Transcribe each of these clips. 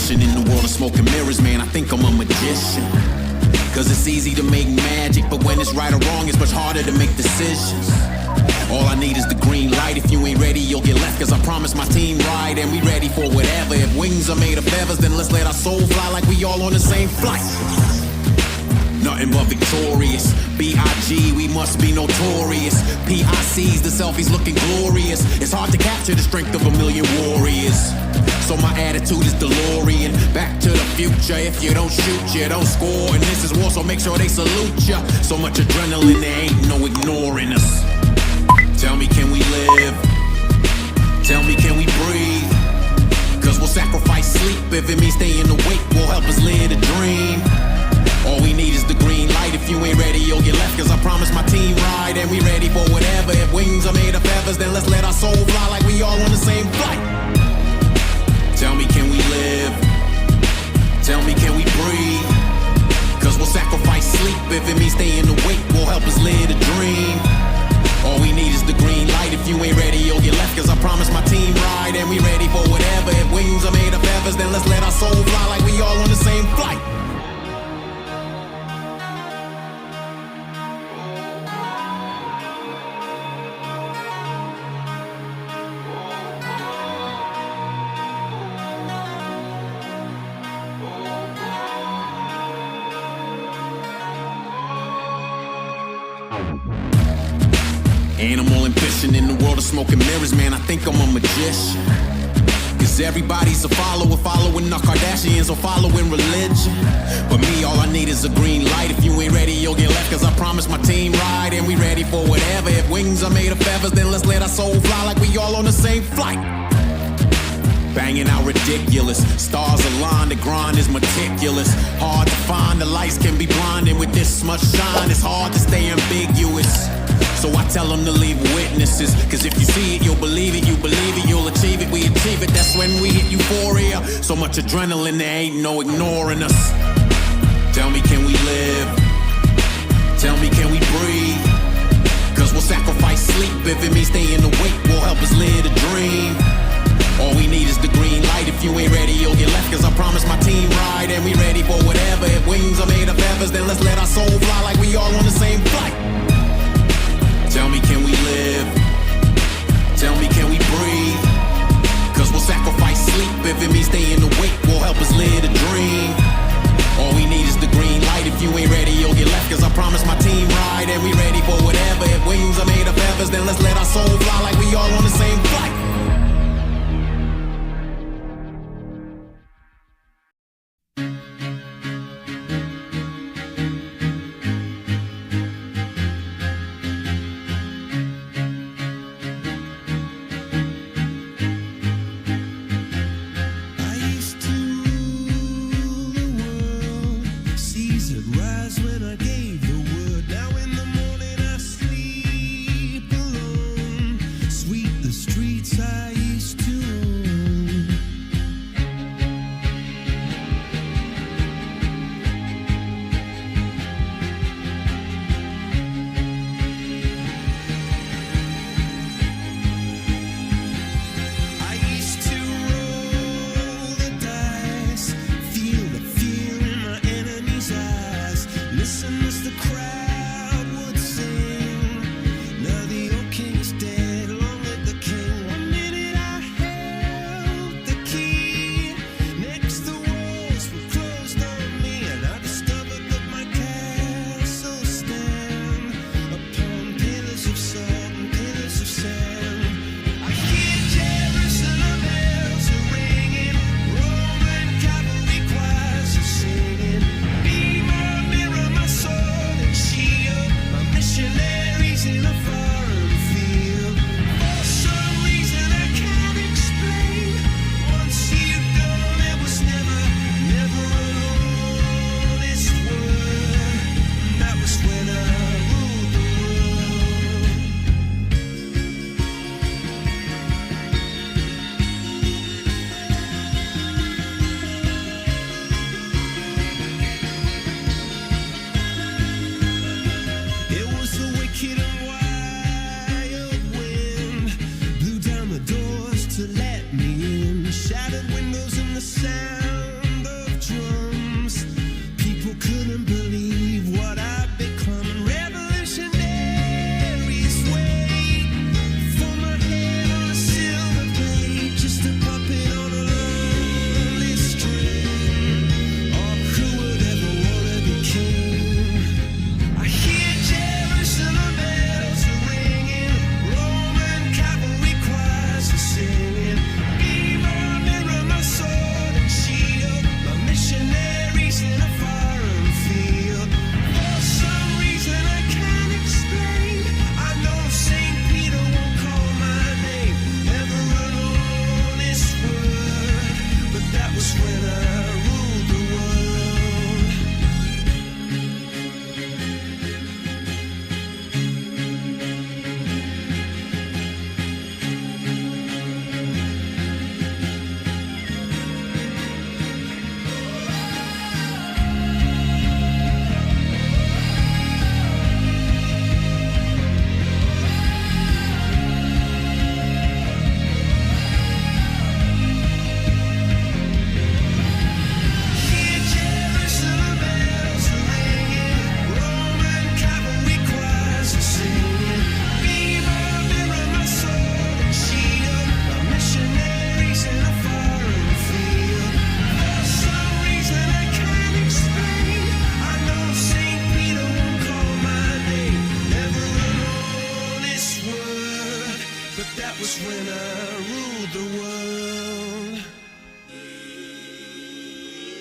fishing in the world of smoke and mirrors, man, I think I'm a magician. Cause it's easy to make magic, but when it's right or wrong, it's much harder to make decisions. All I need is the green light. If you ain't ready, you'll get left. Cause I promise my team ride, and we ready for whatever. If wings are made of feathers, then let's let our soul fly like we all on the same flight. Nothing but victorious. B.I.G. we must be notorious. P.I.C.'s the selfies looking glorious. It's hard to capture the strength of a million warriors. So my attitude is DeLorean. Back to the future. If you don't shoot, you don't score. And this is war, so make sure they salute ya. So much adrenaline, there ain't no ignoring us. Tell me, can we live? Tell me, can we breathe? Cause we'll sacrifice sleep if it means staying awake. Will help us live the dream. All we need is the green light. If you ain't ready, you'll get left. Cause I promise my team ride, and we ready for whatever. If wings are made of feathers, then let's let our soul fly like we all on the same flight. Tell me, can we live? Tell me, can we breathe? Cause we'll sacrifice sleep if it means staying awake. Will help us live the dream. All we need is the green light. If you ain't ready, you'll get left. Cause I promise my team ride, and we ready for whatever. If wings are made of feathers, then let's let our soul fly like we all on the same flight. Animal ambition in the world of smoke and mirrors, man, I think I'm a magician. Cause everybody's a follower, following the Kardashians or following religion. But me, all I need is a green light. If you ain't ready, you'll get left. Cause I promise my team ride, and we ready for whatever. If wings are made of feathers, then let's let our soul fly like we all on the same flight. Banging out ridiculous, stars align, the grind is meticulous. Hard to find, the lights can be blinding. With this much shine, it's hard to stay ambiguous. So I tell them to leave witnesses. Cause if you see it, you'll believe it. You believe it, you'll achieve it. We achieve it, that's when we hit euphoria. So much adrenaline, there ain't no ignoring us. Tell me, can we live? Tell me, can we breathe? Cause we'll sacrifice sleep if it means staying awake. Will help us live the dream. All we need is the green light. If you ain't ready, you'll get left. Cause I promise my team ride, and we ready for whatever. If wings are made of feathers, then let's let our soul fly like we all on the same flight. Tell me, can we live? Tell me, can we breathe? Cause we'll sacrifice sleep if it means staying awake. Will help us live the dream. All we need is the green light. If you ain't ready, you'll get left. Cause I promise my team ride, and we ready for whatever. If wings are made of feathers, then let's let our soul fly like we all on the same flight.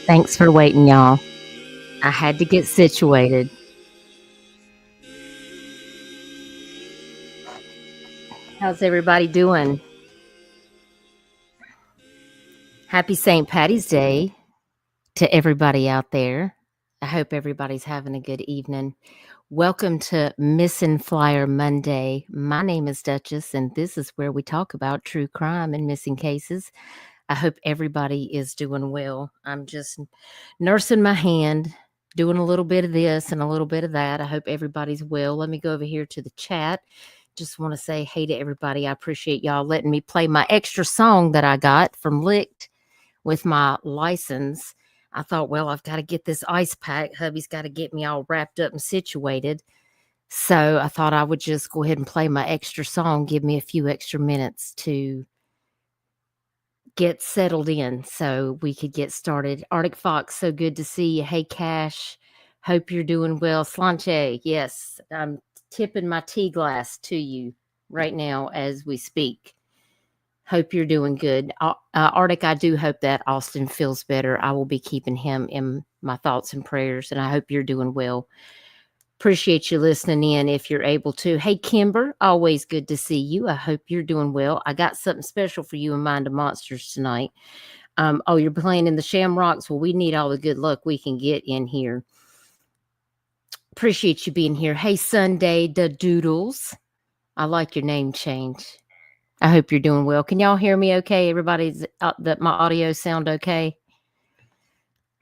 Thanks for waiting, y'all. I had to get situated. How's everybody doing? Happy St. Patty's Day to everybody out there. I hope everybody's having a good evening. Welcome to Missing Flyer Monday. My name is Duchess, and this is where we talk about true crime and missing cases. I hope everybody is doing well. I'm just nursing my hand, doing a little bit of this and a little bit of that. I hope everybody's well. Let me go over here to the chat. Just want to say hey to everybody. I appreciate y'all letting me play my extra song that I got from Licked with my license. I thought, well, I've got to get this ice pack. Hubby's got to get me all wrapped up and situated. So I thought I would just go ahead and play my extra song, give me a few extra minutes to get settled in so we could get started. Arctic Fox, so good to see you. Hey, Cash, hope you're doing well. Slanche, yes, I'm tipping my tea glass to you right now as we speak. Hope you're doing good. Arctic, I do hope that Austin feels better. I will be keeping him in my thoughts and prayers, and I hope you're doing well. Appreciate you listening in if you're able to. Hey, Kimber, always good to see you. I hope you're doing well. I got something special for you in Mind of Monsters tonight. Oh, you're playing in the Shamrocks? Well, we need all the good luck we can get in here. Appreciate you being here. Hey, Sunday, the Doodles. I like your name change. I hope you're doing well. Can y'all hear me okay? Everybody's that my audio sound okay?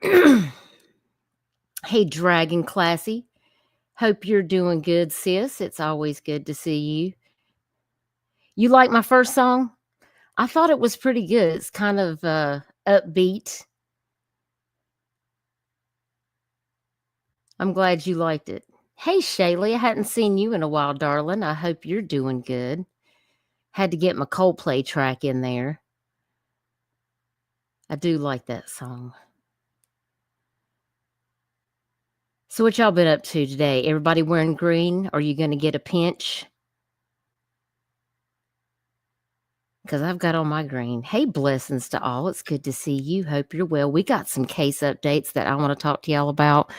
Hey, Dragon Classy. Hope you're doing good, sis. It's always good to see you. You like my first song? I thought it was pretty good. It's kind of upbeat. I'm glad you liked it. Hey, Shaylee, I hadn't seen you in a while, darling. I hope you're doing good. Had to get my Coldplay track in there. I do like that song. So what y'all been up to today? Everybody wearing green? Are you going to get a pinch? Because I've got on my green. Hey, blessings to all. It's good to see you. Hope you're well. We got some case updates that I want to talk to y'all about.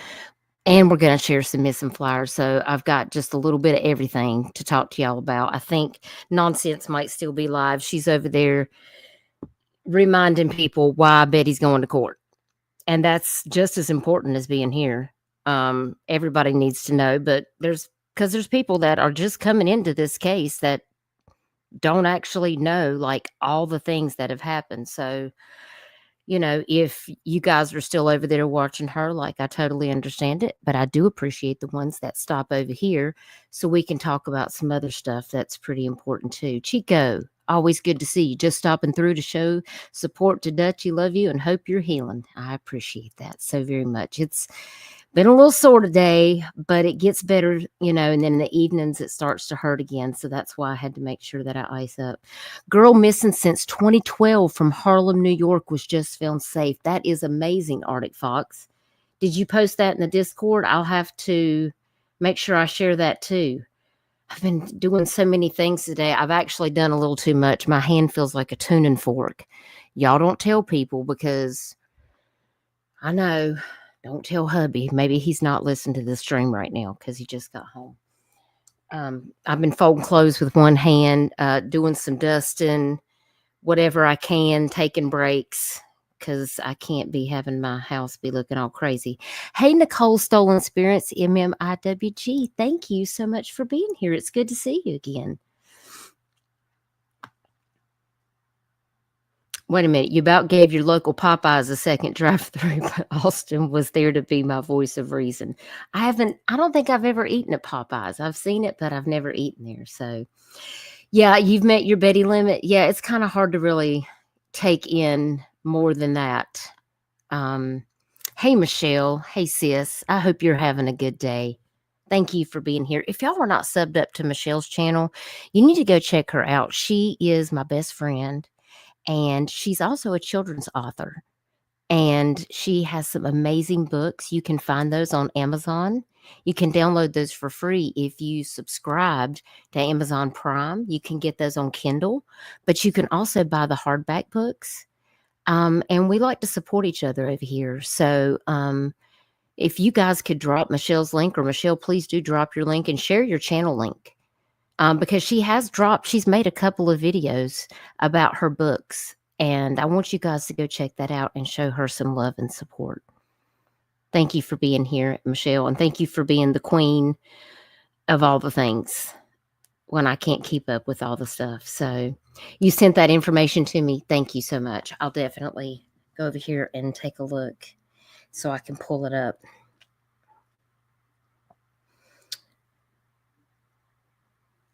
And we're going to share some missing flyers. So I've got just a little bit of everything to talk to y'all about. I think Nonsense might still be live. She's over there reminding people why Betty's going to court. And that's just as important as being here. Everybody needs to know, but there's people that are just coming into this case that don't actually know like all the things that have happened. So, you know, if you guys are still over there watching her, like I totally understand it, but I do appreciate the ones that stop over here so we can talk about some other stuff that's pretty important too. Chico, always good to see you. Just stopping through to show support to Dutchy. Love you and hope you're healing. I appreciate that so very much. It's been a little sore today, but it gets better, you know, and then in the evenings it starts to hurt again. So that's why I had to make sure that I ice up. Girl missing since 2012 from Harlem, New York was just found safe. That is amazing, Arctic Fox. Did you post that in the Discord? I'll have to make sure I share that too. I've been doing so many things today. I've actually done a little too much. My hand feels like a tuning fork. Y'all don't tell people because I know. Don't tell hubby. Maybe he's not listening to the stream right now because he just got home. I've been folding clothes with one hand, doing some dusting, whatever I can, taking breaks because I can't be having my house be looking all crazy. Hey, Nicole Stolen Spirits, MMIWG. Thank you so much for being here. It's good to see you again. Wait a minute, you about gave your local Popeyes a second drive-through, but Austin was there to be my voice of reason. I don't think I've ever eaten at Popeyes. I've seen it, but I've never eaten there. So, yeah, you've met your Betty limit. Yeah, it's kind of hard to really take in more than that. Hey, Michelle. Hey, sis. I hope you're having a good day. Thank you for being here. If y'all are not subbed up to Michelle's channel, you need to go check her out. She is my best friend. And she's also a children's author. And she has some amazing books. You can find those on Amazon. You can download those for free if you subscribed to Amazon Prime. You can get those on Kindle, but you can also buy the hardback books. And we like to support each other over here. So if you guys could drop Michelle's link, or Michelle, please do drop your link and share your channel link. Because she's made a couple of videos about her books. And I want you guys to go check that out and show her some love and support. Thank you for being here, Michelle. And thank you for being the queen of all the things when I can't keep up with all the stuff. So you sent that information to me. Thank you so much. I'll definitely go over here and take a look so I can pull it up.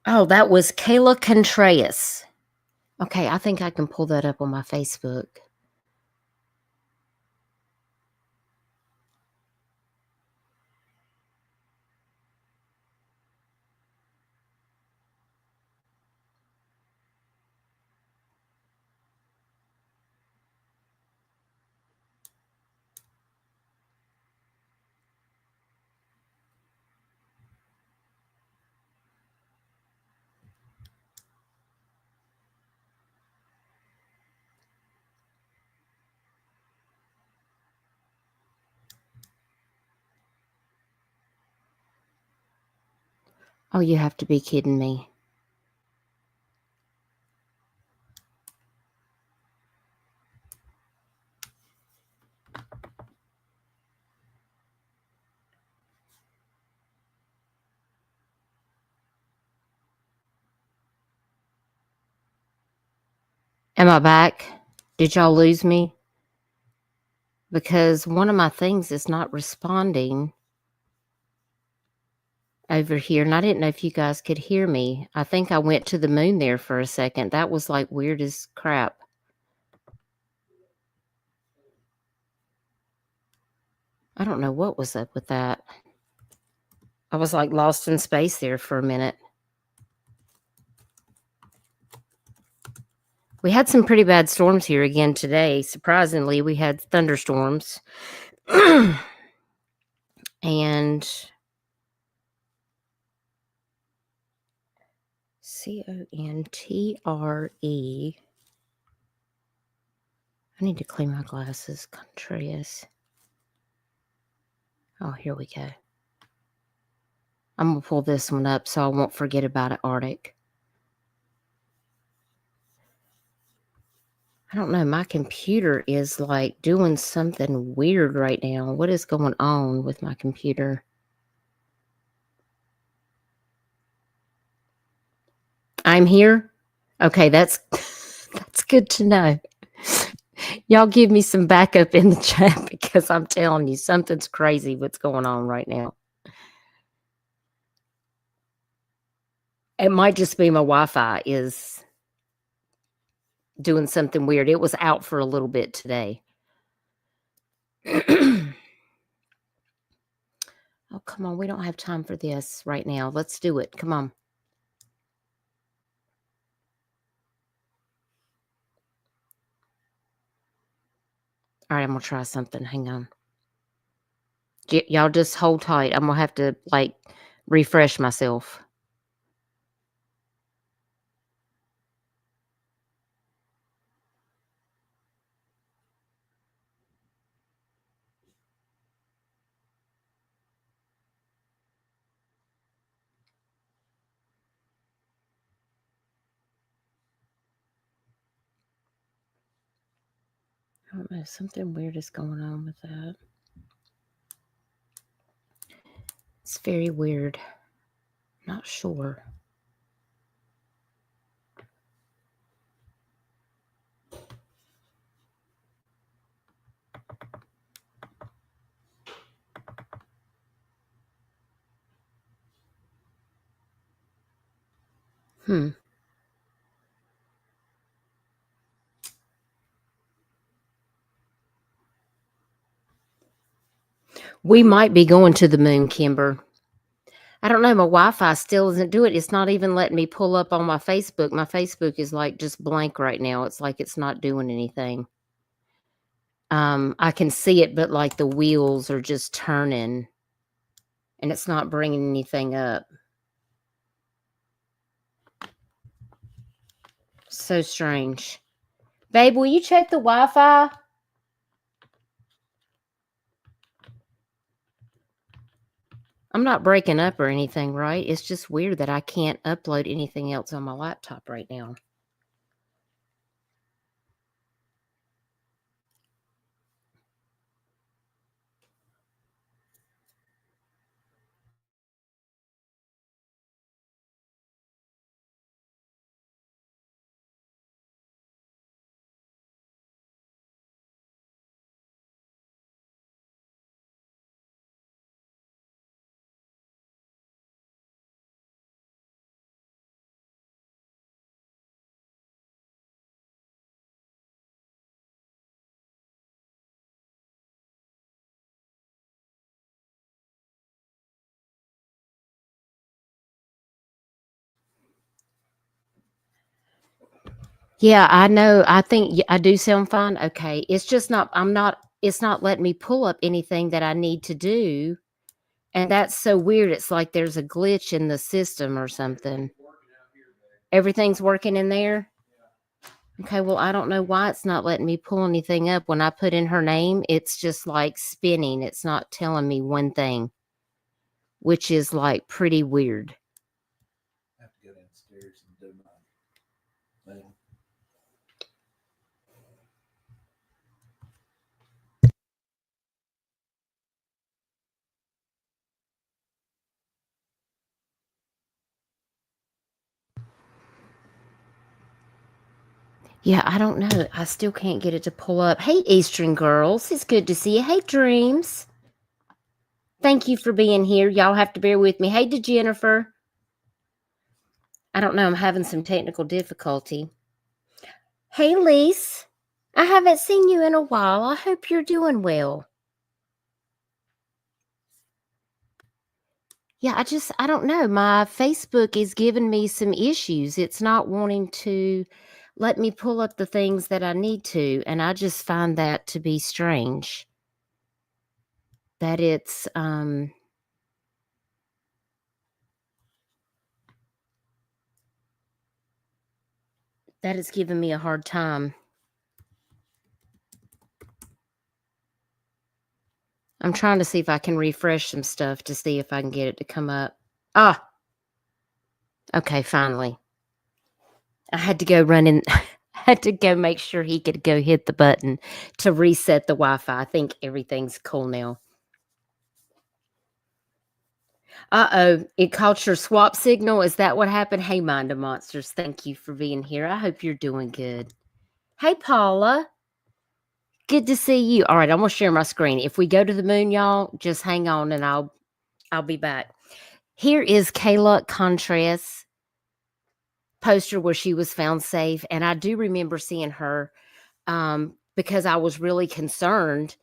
Oh, that was Kayla Contreras. Okay, I think I can pull that up on my Facebook. Oh, you have to be kidding me. Am I back? Did y'all lose me? Because one of my things is not responding over here. And I didn't know if you guys could hear me. I think I went to the moon there for a second. That was like weird as crap. I don't know what was up with that. I was like lost in space there for a minute. We had some pretty bad storms here again today. Surprisingly, we had thunderstorms. And Contre. I need to clean my glasses. Contreras. Oh, here we go. I'm going to pull this one up so I won't forget about it, Arctic. I don't know. My computer is like doing something weird right now. What is going on with my computer? I'm here. Okay, that's good to know. Y'all give me some backup in the chat, because I'm telling you, something's crazy what's going on right now. It might just be my Wi-Fi is doing something weird. It was out for a little bit today. Oh, come on. We don't have time for this right now. Let's do it. Come on. All right, I'm going to try something. Hang on. Y'all just hold tight. I'm going to have to, like, refresh myself. I don't know. Something weird is going on with that. It's very weird. Not sure. We might be going to the moon, Kimber. I don't know. My Wi-Fi still doesn't do it. It's not even letting me pull up on my Facebook. My Facebook is like just blank right now. It's like it's not doing anything. I can see it, but like the wheels are just turning and it's not bringing anything up. So strange. Babe, will you check the Wi-Fi? I'm not breaking up or anything, right? It's just weird that I can't upload anything else on my laptop right now. Yeah, I know. I think I do sound fine. Okay. It's just not, it's not letting me pull up anything that I need to do. And that's so weird. It's like there's a glitch in the system or something. Everything's working in there. Okay. Well, I don't know why it's not letting me pull anything up. When I put in her name, it's just like spinning. It's not telling me one thing, which is like pretty weird. I have to go downstairs and do my thing. Yeah, I don't know. I still can't get it to pull up. Hey, Eastern girls. It's good to see you. Hey, Dreams. Thank you for being here. Y'all have to bear with me. Hey, to Jennifer. I don't know. I'm having some technical difficulty. Hey, Lise. I haven't seen you in a while. I hope you're doing well. Yeah, I don't know. My Facebook is giving me some issues. It's not wanting to let me pull up the things that I need to. And I just find that to be strange. That it's, that it's giving me a hard time. I'm trying to see if I can refresh some stuff to see if I can get it to come up. Ah, okay, finally. I had to go run in. Had to go make sure he could go hit the button to reset the Wi-Fi. I think everything's cool now. Uh-oh, it caught your swap signal. Is that what happened? Hey, Mind of Monsters, thank you for being here. I hope you're doing good. Hey, Paula. Good to see you. All right, I'm gonna share my screen. If we go to the moon, y'all, just hang on and I'll be back. Here is Kayla Contreras poster where she was found safe. And I do remember seeing her because I was really concerned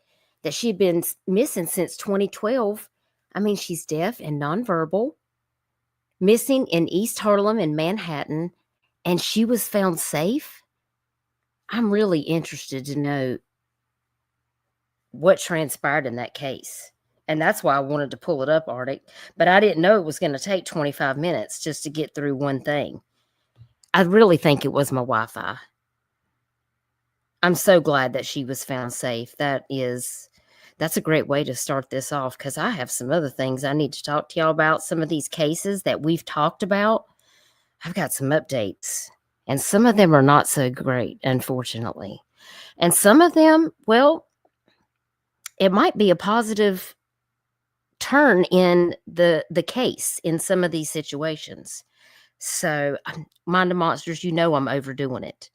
that she'd been missing since 2012. I mean, she's deaf and nonverbal, missing in East Harlem and Manhattan, and she was found safe. I'm really interested to know what transpired in that case. And that's why I wanted to pull it up, Arctic. But I didn't know it was going to take 25 minutes just to get through one thing. I really think it was my Wi-Fi. I'm so glad that she was found safe. That's a great way to start this off because I have some other things I need to talk to y'all about. Some of these cases that we've talked about, I've got some updates. And some of them are not so great, unfortunately. And some of them, well, it might be a positive turn in the case in some of these situations. So, Mind of Monsters, you know I'm overdoing it.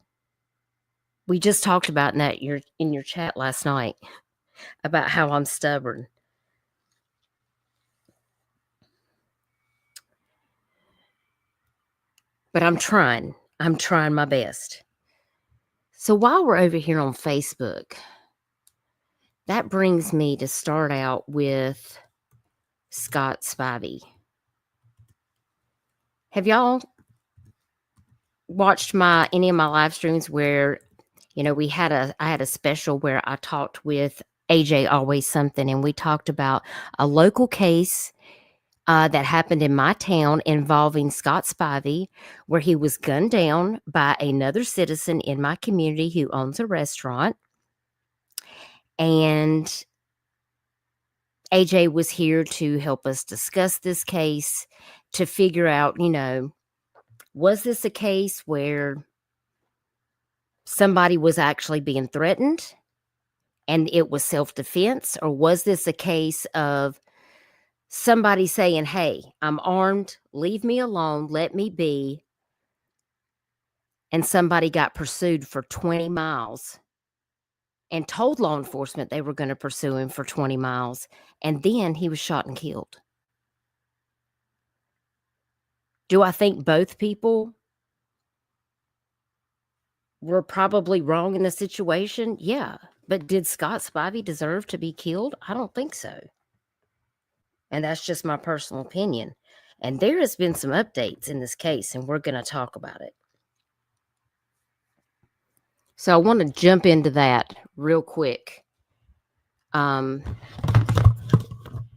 We just talked about that in your chat last night about how I'm stubborn. But I'm trying. I'm trying my best. So while we're over here on Facebook, that brings me to start out with Scott Spivey. Have y'all watched any of my live streams where, I had a special where I talked with AJ Always Something, and we talked about a local case that happened in my town involving Scott Spivey, where he was gunned down by another citizen in my community who owns a restaurant. And AJ was here to help us discuss this case to figure out, was this a case where somebody was actually being threatened and it was self-defense, or was this a case of somebody saying, hey, I'm armed, leave me alone, let me be, and somebody got pursued for 20 miles and told law enforcement they were going to pursue him for 20 miles, and then he was shot and killed? Do I think both people were probably wrong in the situation? Yeah. But did Scott Spivey deserve to be killed? I don't think so. And that's just my personal opinion. And there has been some updates in this case, and we're going to talk about it. So I want to jump into that real quick.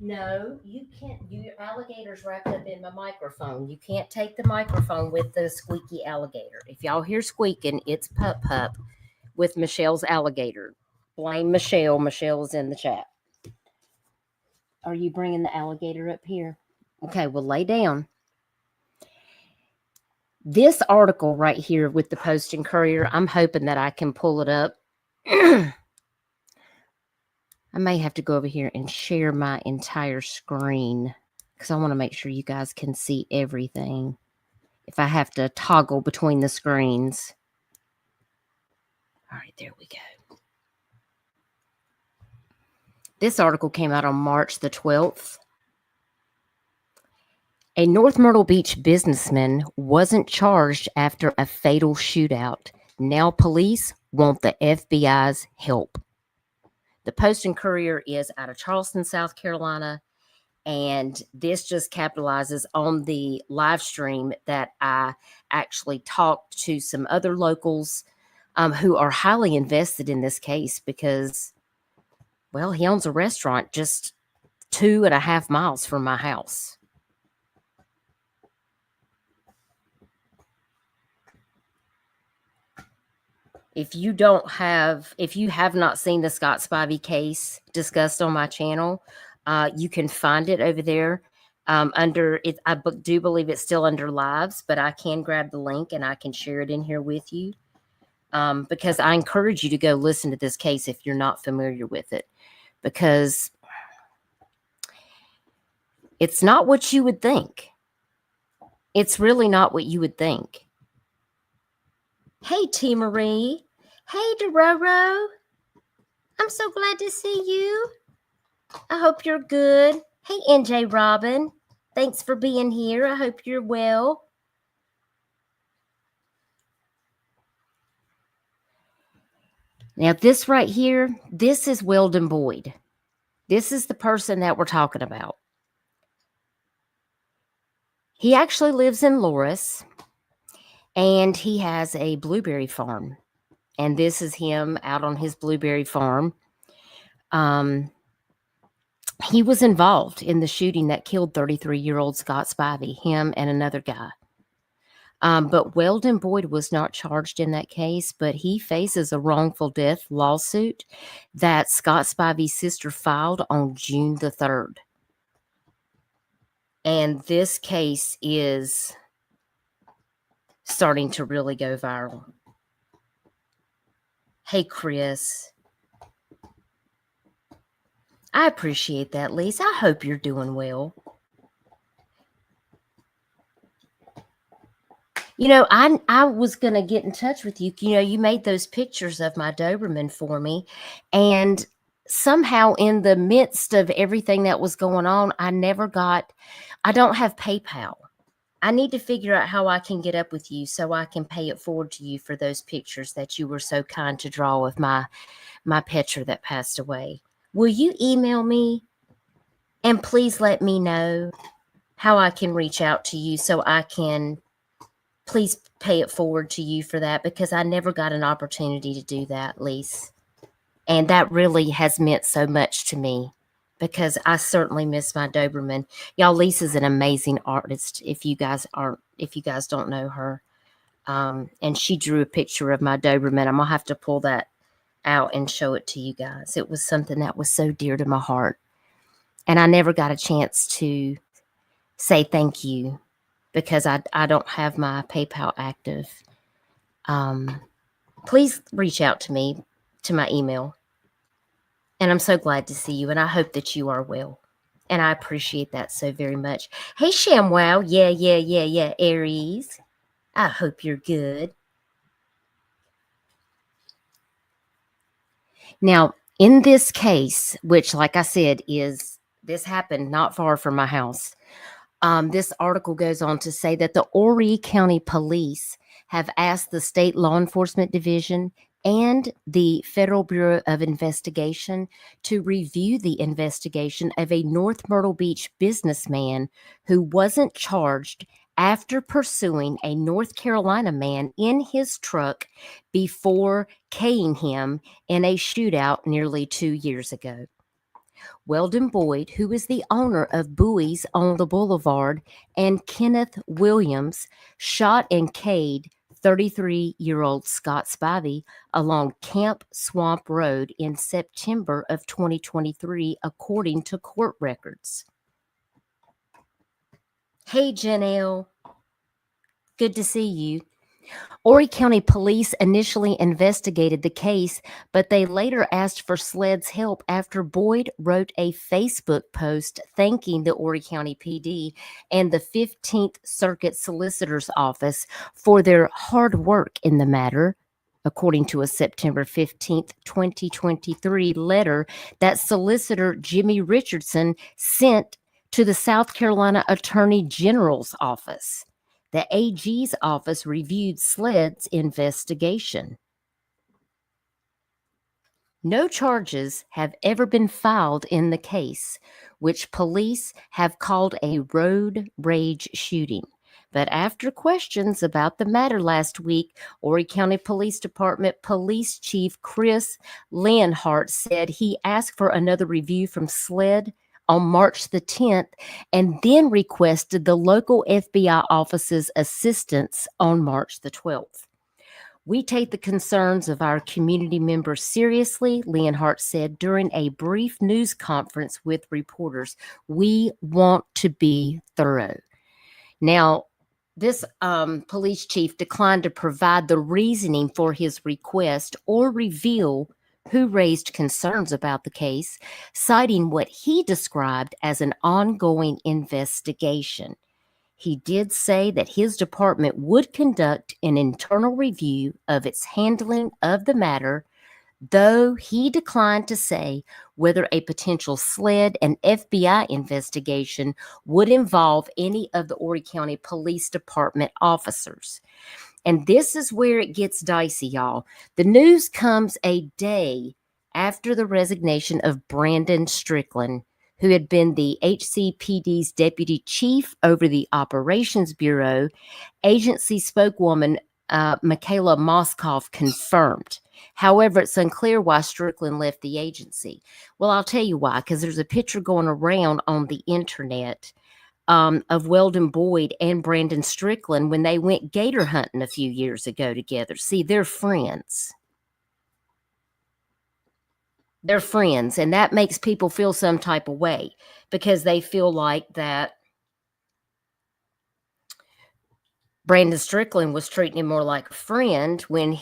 No, you can't. Your alligator's wrapped up in my microphone. You can't take the microphone with the squeaky alligator. If y'all hear squeaking, it's Pup Pup with Michelle's alligator. Blame Michelle. Michelle's in the chat. Are you bringing the alligator up here? Okay, well, lay down. This article right here with the Post and Courier, I'm hoping that I can pull it up. I may have to go over here and share my entire screen because I want to make sure you guys can see everything. If I have to toggle between the screens. All right, there we go. This article came out on March the 12th. A North Myrtle Beach businessman wasn't charged after a fatal shootout. Now police want the FBI's help. The Post and Courier is out of Charleston, South Carolina, and this just capitalizes on the live stream that I actually talked to some other locals who are highly invested in this case because, well, he owns a restaurant just 2.5 miles from my house. If you have not seen the Scott Spivey case discussed on my channel, you can find it over there under it. I do believe it's still under lives, but I can grab the link and I can share it in here with you because I encourage you to go listen to this case if you're not familiar with it, because it's not what you would think. It's really not what you would think. Hey, T. Marie. Hey, Dororo. I'm so glad to see you. I hope you're good. Hey, NJ Robin. Thanks for being here. I hope you're well. Now, this right here, this is Weldon Boyd. This is the person that we're talking about. He actually lives in Loris, and he has a blueberry farm. And this is him out on his blueberry farm. He was involved in the shooting that killed 33-year-old Scott Spivey, him and another guy. But Weldon Boyd was not charged in that case, but he faces a wrongful death lawsuit that Scott Spivey's sister filed on June the 3rd. And this case is starting to really go viral. Hey, Chris. I appreciate that, Lisa. I hope you're doing well. I was going to get in touch with you. You made those pictures of my Doberman for me. And somehow in the midst of everything that was going on, I don't have PayPal. I need to figure out how I can get up with you so I can pay it forward to you for those pictures that you were so kind to draw of my Petra that passed away. Will you email me and please let me know how I can reach out to you so I can please pay it forward to you for that, because I never got an opportunity to do that, Lise. And that really has meant so much to me. because I certainly miss my Doberman. Y'all, Lisa's an amazing artist. If you guys don't know her, and she drew a picture of my Doberman. I'm gonna have to pull that out and show it to you guys. It was something that was so dear to my heart, and I never got a chance to say thank you because I don't have my PayPal active. Please reach out to me to my email. And I'm so glad to see you, and I hope that you are well. And I appreciate that so very much. Hey, ShamWow. Yeah, Aries. I hope you're good. Now, in this case, which, like I said, this happened not far from my house. This article goes on to say that the Horry County Police have asked the State Law Enforcement Division and the Federal Bureau of Investigation to review the investigation of a North Myrtle Beach businessman who wasn't charged after pursuing a North Carolina man in his truck before K-ing him in a shootout nearly 2 years ago. Weldon Boyd, who is the owner of Buoys on the Boulevard, and Kenneth Williams shot and K'd 33-year-old Scott Spivey along Camp Swamp Road in September of 2023, according to court records. Hey, Janelle. Good to see you. Horry County Police initially investigated the case, but they later asked for SLED's help after Boyd wrote a Facebook post thanking the Horry County PD and the 15th Circuit Solicitor's Office for their hard work in the matter, according to a September 15th, 2023 letter that Solicitor Jimmy Richardson sent to the South Carolina Attorney General's office. The AG's office reviewed SLED's investigation. No charges have ever been filed in the case, which police have called a road rage shooting. But after questions about the matter last week, Horry County Police Department Police Chief Chris Leonhardt said he asked for another review from SLED on March the 10th, and then requested the local FBI office's assistance on March the 12th. We take the concerns of our community members seriously, Leonhardt said during a brief news conference with reporters. We want to be thorough. Now, this police chief declined to provide the reasoning for his request or reveal who raised concerns about the case, citing what he described as an ongoing investigation. He did say that his department would conduct an internal review of its handling of the matter, though he declined to say whether a potential SLED and FBI investigation would involve any of the Horry County Police Department officers. And this is where it gets dicey, y'all. The news comes a day after the resignation of Brandon Strickland, who had been the HCPD's deputy chief over the Operations Bureau. Agency spokeswoman Michaela Moskoff confirmed. However, it's unclear why Strickland left the agency. Well, I'll tell you why, because there's a picture going around on the internet of Weldon Boyd and Brandon Strickland when they went gator hunting a few years ago together. See, they're friends. They're friends, and that makes people feel some type of way because they feel like that Brandon Strickland was treating him more like a friend when,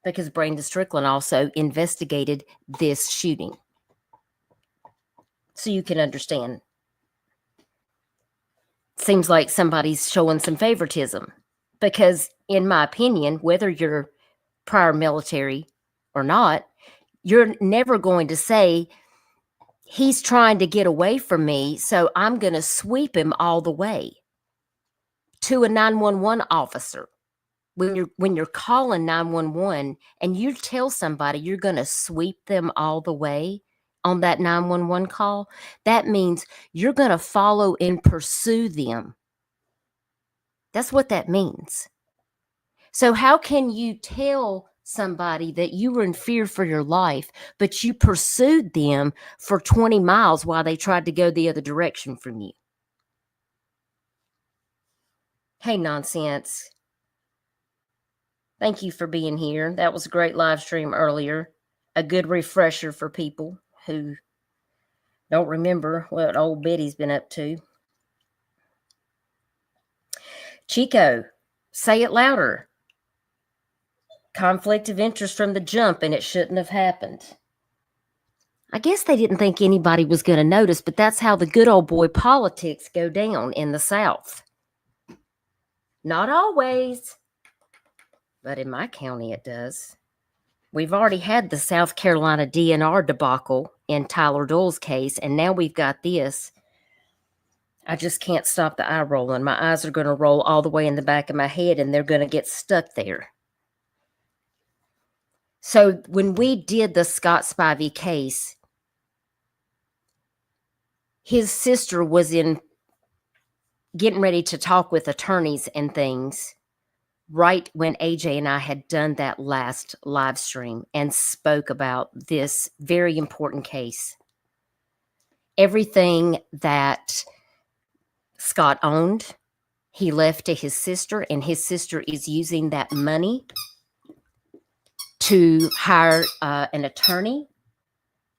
because Brandon Strickland also investigated this shooting. So you can understand. Seems like somebody's showing some favoritism because, in my opinion, whether you're prior military or not, you're never going to say he's trying to get away from me, so I'm going to sweep him all the way to a 911 officer. When you're calling 911 and you tell somebody you're going to sweep them all the way on that 911 call, that means you're going to follow and pursue them. That's what that means. So how can you tell somebody that you were in fear for your life, but you pursued them for 20 miles while they tried to go the other direction from you. Hey, nonsense. Thank you for being here. That was a great live stream earlier. A good refresher for people who don't remember what old Betty's been up to. Chico, say it louder. Conflict of interest from the jump, and it shouldn't have happened. I guess they didn't think anybody was going to notice, but that's how the good old boy politics go down in the South. Not always, but in my county it does. We've already had the South Carolina DNR debacle in Tyler Doyle's case, and now we've got this. I just can't stop the eye rolling. My eyes are going to roll all the way in the back of my head, and they're going to get stuck there. So when we did the Scott Spivey case, his sister was in getting ready to talk with attorneys and things right when AJ and I had done that last live stream and spoke about this very important case. Everything that Scott owned, he left to his sister, and his sister is using that money to hire an attorney.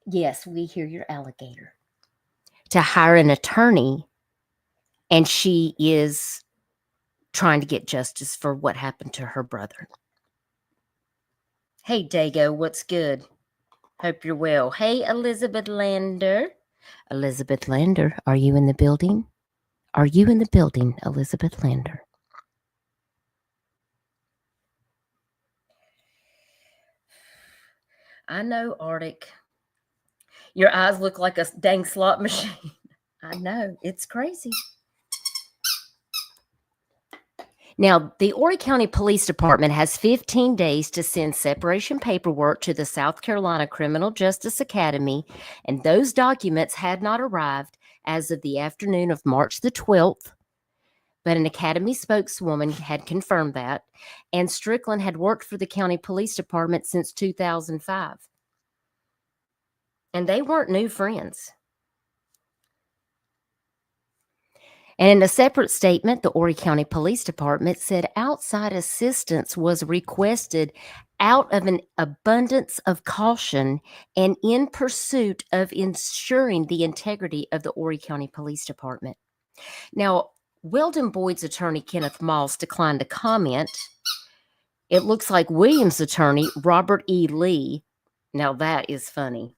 Yes, we hear your alligator. To hire an attorney, and she is trying to get justice for what happened to her brother. Hey, Dago, what's good? Hope you're well. Hey, Elizabeth Lander. Elizabeth Lander, are you in the building? Are you in the building, Elizabeth Lander? I know, Arctic. Your eyes look like a dang slot machine. I know. It's crazy. Now, the Horry County Police Department has 15 days to send separation paperwork to the South Carolina Criminal Justice Academy, and those documents had not arrived as of the afternoon of March the 12th. But an Academy spokeswoman had confirmed that, and Strickland had worked for the county police department since 2005. And they weren't new friends. And in a separate statement, the Horry County Police Department said outside assistance was requested out of an abundance of caution and in pursuit of ensuring the integrity of the Horry County Police Department. Now, Weldon Boyd's attorney, Kenneth Moss, declined to comment. It looks like Williams' attorney, Robert E. Lee, now that is funny.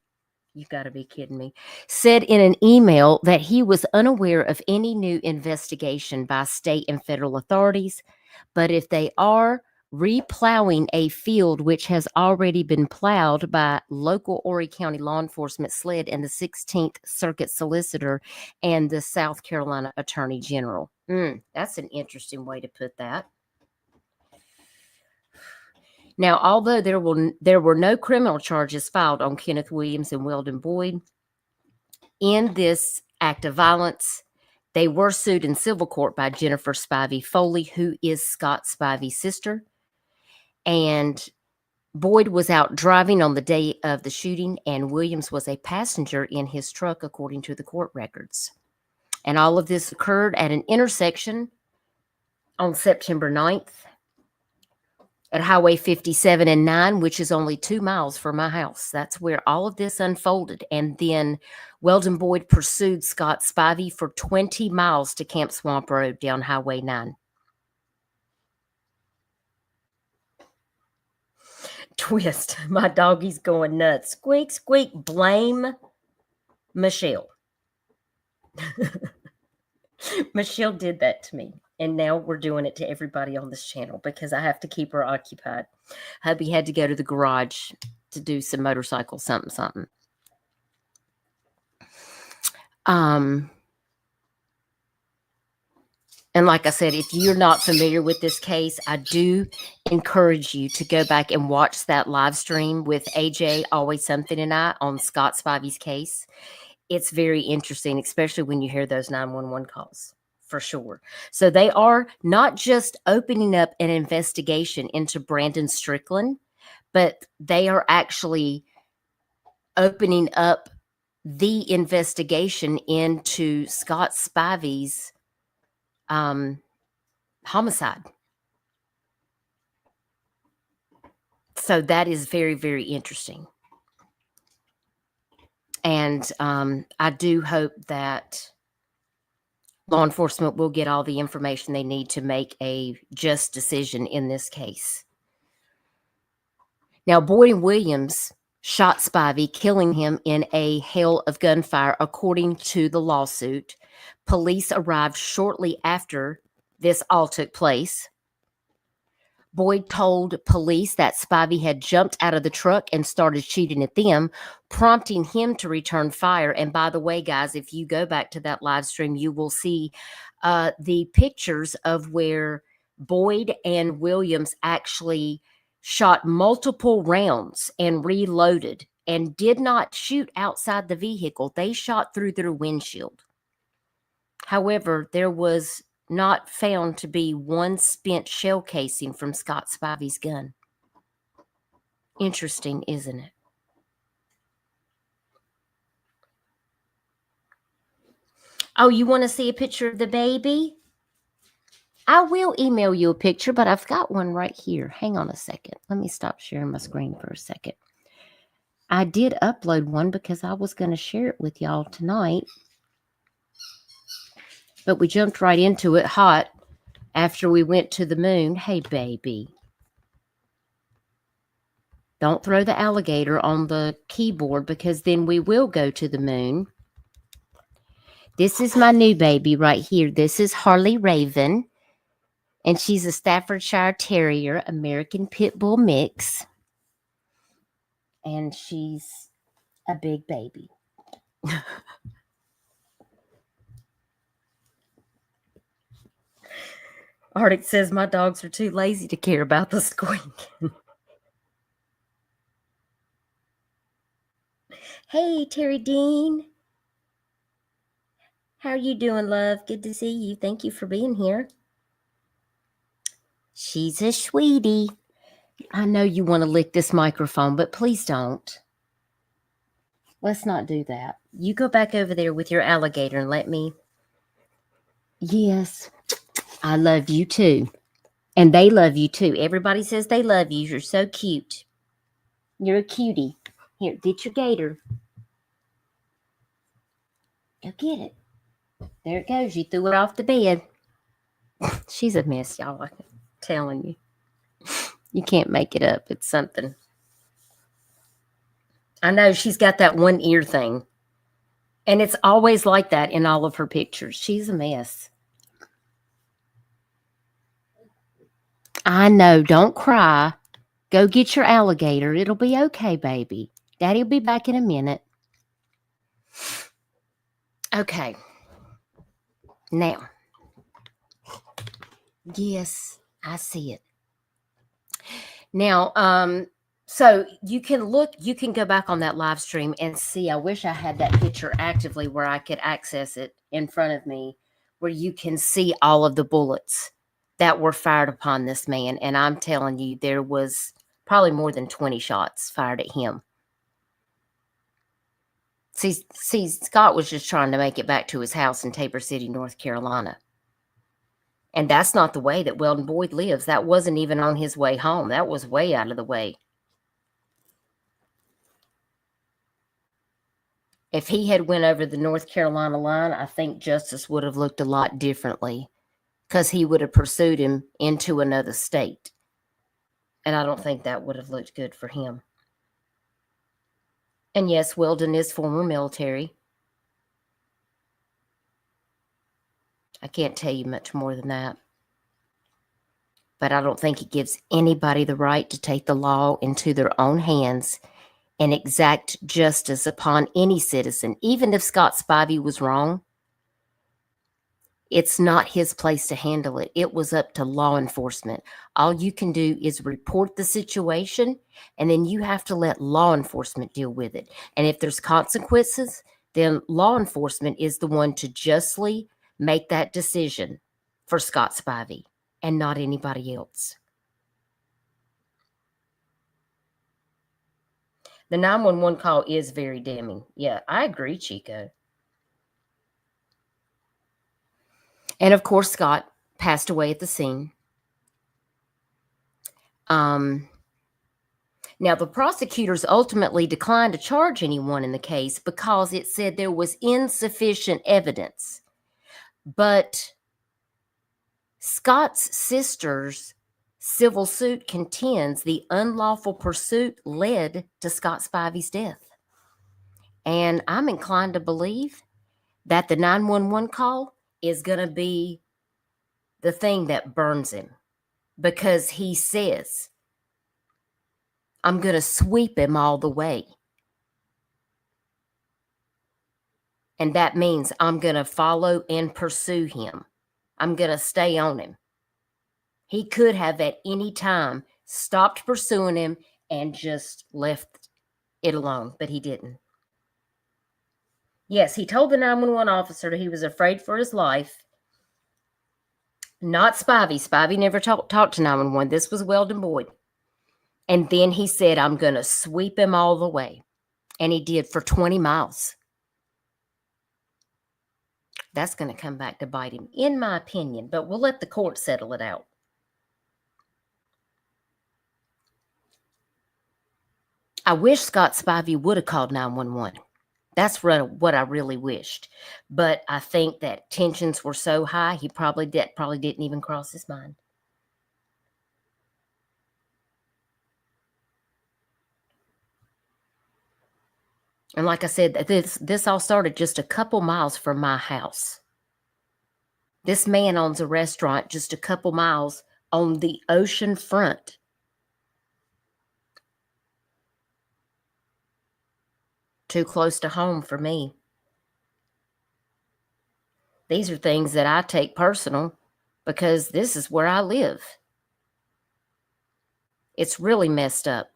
You've got to be kidding me, said in an email that he was unaware of any new investigation by state and federal authorities, but if they are replowing a field which has already been plowed by local Horry County law enforcement SLED and the 16th Circuit Solicitor and the South Carolina Attorney General. That's an interesting way to put that. Now, although there were no criminal charges filed on Kenneth Williams and Weldon Boyd in this act of violence, they were sued in civil court by Jennifer Spivey Foley, who is Scott Spivey's sister. And Boyd was out driving on the day of the shooting, and Williams was a passenger in his truck, according to the court records. And all of this occurred at an intersection on September 9th. At Highway 57 and 9, which is only 2 miles from my house. That's where all of this unfolded. And then Weldon Boyd pursued Scott Spivey for 20 miles to Camp Swamp Road down Highway 9. Twist. My doggy's going nuts. Squeak, squeak. Blame Michelle. Michelle did that to me. And now we're doing it to everybody on this channel because I have to keep her occupied. Hubby had to go to the garage to do some motorcycle something. And like I said, if you're not familiar with this case, I do encourage you to go back and watch that live stream with AJ, Always Something, and I on Scott Spivey's case. It's very interesting, especially when you hear those 911 calls. For sure. So they are not just opening up an investigation into Brandon Strickland, but they are actually opening up the investigation into Scott Spivey's homicide. So that is very, very interesting. And I do hope that law enforcement will get all the information they need to make a just decision in this case. Now, Boyd Williams shot Spivey, killing him in a hail of gunfire, according to the lawsuit. Police arrived shortly after this all took place. Boyd told police that Spivey had jumped out of the truck and started shooting at them, prompting him to return fire. And by the way, guys, if you go back to that live stream, you will see the pictures of where Boyd and Williams actually shot multiple rounds and reloaded and did not shoot outside the vehicle. They shot through their windshield. However, there was not found to be one spent shell casing from Scott Spivey's gun. Interesting, isn't it? Oh, you want to see a picture of the baby? I will email you a picture, but I've got one right here. Hang on a second. Let me stop sharing my screen for a second. I did upload one because I was going to share it with y'all tonight. But we jumped right into it hot after we went to the moon. Hey, baby. Don't throw the alligator on the keyboard, because then we will go to the moon. This is my new baby right here. This is Harley Raven. And she's a Staffordshire Terrier, American Pit Bull mix. And she's a big baby. Arctic says my dogs are too lazy to care about the squeaking. Hey, Terry Dean. How are you doing, love? Good to see you. Thank you for being here. She's a sweetie. I know you want to lick this microphone, but please don't. Let's not do that. You go back over there with your alligator and let me. Yes. I love you too. And they love you too. Everybody says they love you. You're so cute. You're a cutie. Here, get your gator. Go get it. There it goes. You threw it off the bed. She's a mess, y'all. I'm telling you. You can't make it up. It's something. I know she's got that one ear thing. And it's always like that in all of her pictures. She's a mess. I know. Don't cry. Go get your alligator. It'll be okay, baby. Daddy'll be back in a minute. Okay. Now. Yes, I see it. Now, so you can go back on that live stream and see. I wish I had that picture actively where I could access it in front of me, where you can see all of the bullets that were fired upon this man. And I'm telling you, there was probably more than 20 shots fired at him. See, Scott was just trying to make it back to his house in Tabor City, North Carolina. And that's not the way that Weldon Boyd lives. That wasn't even on his way home. That was way out of the way. If he had went over the North Carolina line, I think justice would have looked a lot differently, because he would have pursued him into another state. And I don't think that would have looked good for him. And yes, Weldon is former military. I can't tell you much more than that. But I don't think it gives anybody the right to take the law into their own hands and exact justice upon any citizen. Even if Scott Spivey was wrong, it's not his place to handle it. It was up to law enforcement. All you can do is report the situation, and then you have to let law enforcement deal with it. And if there's consequences, then law enforcement is the one to justly make that decision for Scott Spivey and not anybody else. The 911 call is very damning. Yeah, I agree, Chico. And of course, Scott passed away at the scene. Now, the prosecutors ultimately declined to charge anyone in the case because it said there was insufficient evidence. But Scott's sister's civil suit contends the unlawful pursuit led to Scott Spivey's death. And I'm inclined to believe that the 911 call is going to be the thing that burns him, because he says, I'm going to sweep him all the way. And that means I'm going to follow and pursue him. I'm going to stay on him. He could have at any time stopped pursuing him and just left it alone, but he didn't. Yes, he told the 911 officer that he was afraid for his life. Not Spivey. Spivey never talked to 911. This was Weldon Boyd. And then he said, I'm going to sweep him all the way. And he did for 20 miles. That's going to come back to bite him, in my opinion. But we'll let the court settle it out. I wish Scott Spivey would have called 911. That's what I really wished. But I think that tensions were so high, he probably didn't even cross his mind. And like I said, this all started just a couple miles from my house. This man owns a restaurant just a couple miles on the ocean front. Too close to home for me. These are things that I take personal because this is where I live. It's really messed up.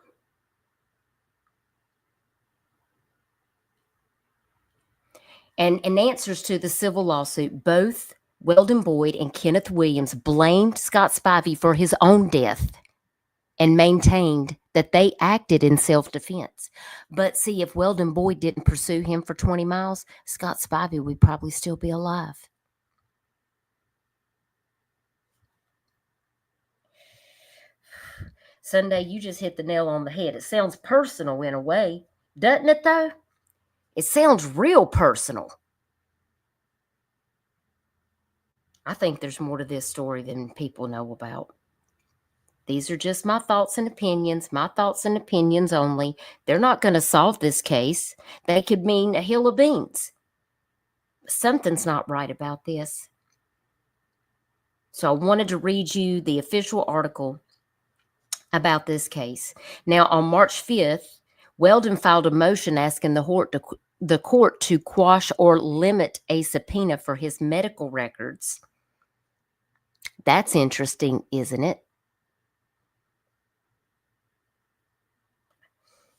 And in answers to the civil lawsuit, both Weldon Boyd and Kenneth Williams blamed Scott Spivey for his own death and maintained that they acted in self-defense. But see, if Weldon Boyd didn't pursue him for 20 miles, Scott Spivey would probably still be alive. Sunday, you just hit the nail on the head. It sounds personal in a way, doesn't it, though? It sounds real personal. I think there's more to this story than people know about. These are just my thoughts and opinions only. They're not going to solve this case. They could mean a hill of beans. Something's not right about this. So I wanted to read you the official article about this case. Now, on March 5th, Weldon filed a motion asking the court to quash or limit a subpoena for his medical records. That's interesting, isn't it?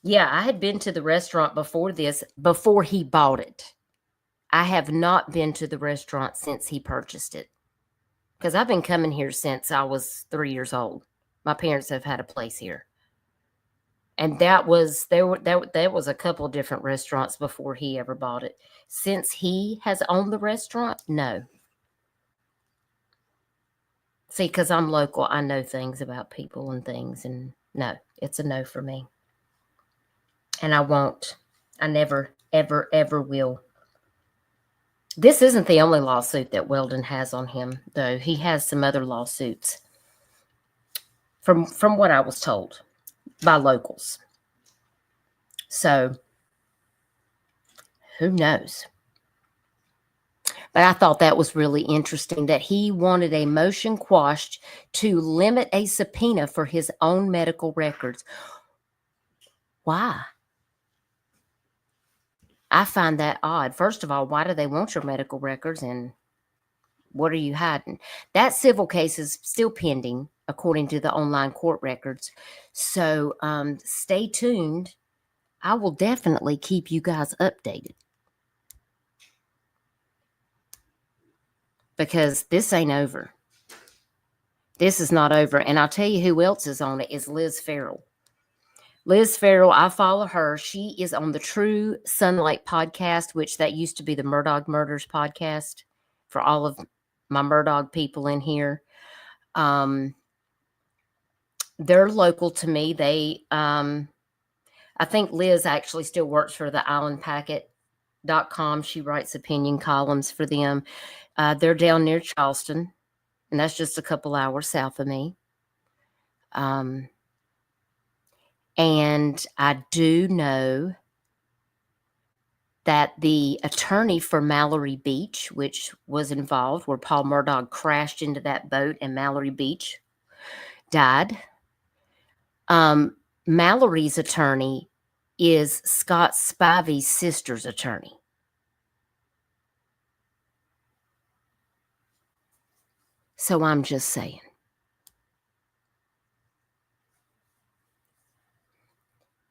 Yeah, I had been to the restaurant before he bought it. I have not been to the restaurant since he purchased it. Because I've been coming here since I was 3 years old. My parents have had a place here. And there was a couple of different restaurants before he ever bought it. Since he has owned the restaurant, no. See, because I'm local, I know things about people and things. And no, it's a no for me. And I won't. I never, ever, ever will. This isn't the only lawsuit that Weldon has on him, though. He has some other lawsuits, from what I was told, by locals. So, who knows? But I thought that was really interesting that he wanted a motion quashed to limit a subpoena for his own medical records. Why? I find that odd. First of all, why do they want your medical records, and what are you hiding? That civil case is still pending, according to the online court records. So stay tuned. I will definitely keep you guys updated. Because this ain't over. This is not over. And I'll tell you who else is on it is Liz Farrell. Liz Farrell, I follow her. She is on the True Sunlight podcast, which that used to be the Murdaugh Murders podcast for all of my Murdaugh people in here. They're local to me. I think Liz actually still works for the islandpacket.com. She writes opinion columns for them. They're down near Charleston, and that's just a couple hours south of me. And I do know that the attorney for Mallory Beach, which was involved, where Paul Murdaugh crashed into that boat and Mallory Beach died, Mallory's attorney is Scott Spivey's sister's attorney. So I'm just saying.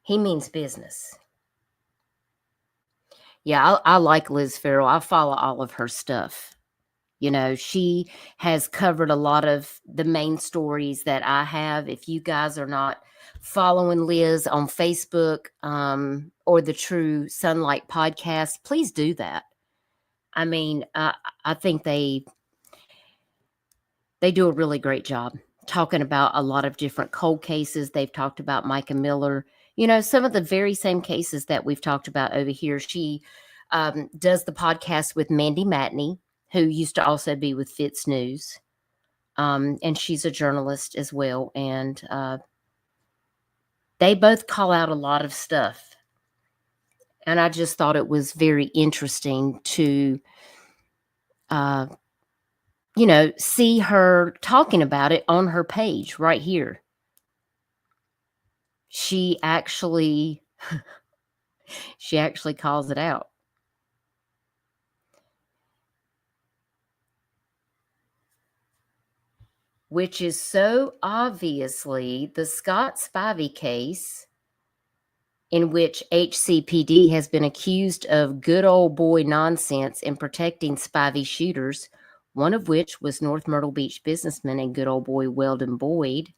He means business. Yeah, I like Liz Farrell. I follow all of her stuff. You know, she has covered a lot of the main stories that I have. If you guys are not following Liz on Facebook or the True Sunlight podcast, please do that. I mean, I think they do a really great job talking about a lot of different cold cases. They've talked about Micah Miller, you know, some of the very same cases that we've talked about over here. She does the podcast with Mandy Matney, who used to also be with Fitz News. And she's a journalist as well. And they both call out a lot of stuff. And I just thought it was very interesting to, you know, see her talking about it on her page right here. She actually calls it out. Which is so obviously the Scott Spivey case, in which HCPD has been accused of good old boy nonsense in protecting Spivey shooters, one of which was North Myrtle Beach businessman and good old boy Weldon Boyd.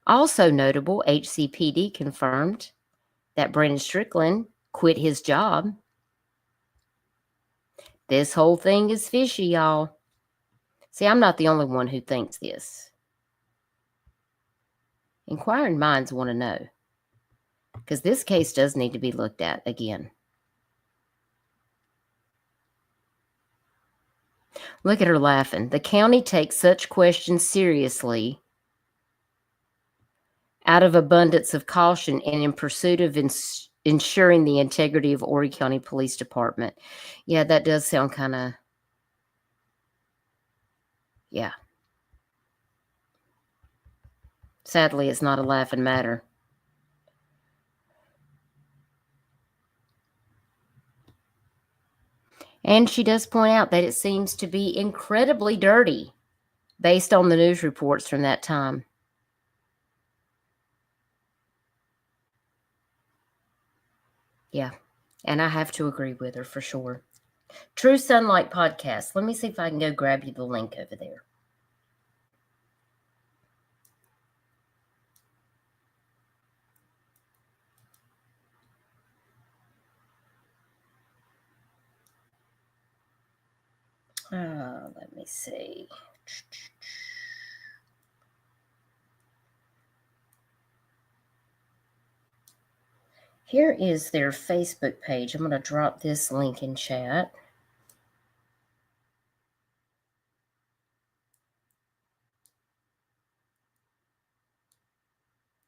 Also notable, HCPD confirmed that Brandon Strickland quit his job. This whole thing is fishy, y'all. See, I'm not the only one who thinks this. Inquiring minds want to know, because this case does need to be looked at again. Look at her laughing. The county takes such questions seriously out of abundance of caution and in pursuit of ensuring the integrity of Horry County Police Department. Yeah, that does sound kind of, yeah. Sadly, it's not a laughing matter. And she does point out that it seems to be incredibly dirty based on the news reports from that time. Yeah, and I have to agree with her for sure. True Sunlight podcast. Let me see if I can go grab you the link over there. Let me see. Here is their Facebook page. I'm going to drop this link in chat.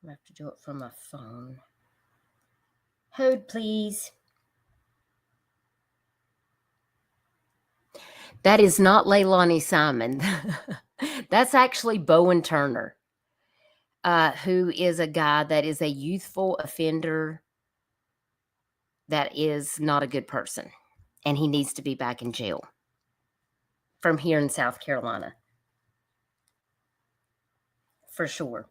I have to do it from my phone. Hold, please. That is not Leilani Simon. That's actually Bowen Turner, who is a guy that is a youthful offender that is not a good person. And he needs to be back in jail from here in South Carolina. For sure.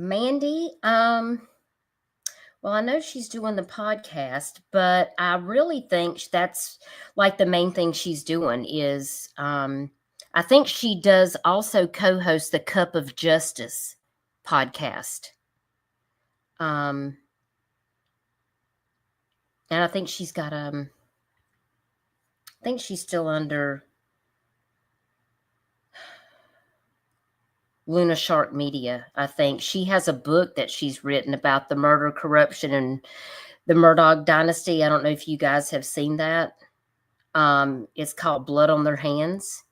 Mandy, well, I know she's doing the podcast, but I really think that's like the main thing she's doing is I think she does also co-host the Cup of Justice podcast. And I think she's got I think she's still under Luna Shark Media. I think she has a book that she's written about the murder, corruption, and the Murdoch dynasty. I don't know if you guys have seen that. It's called Blood on Their Hands.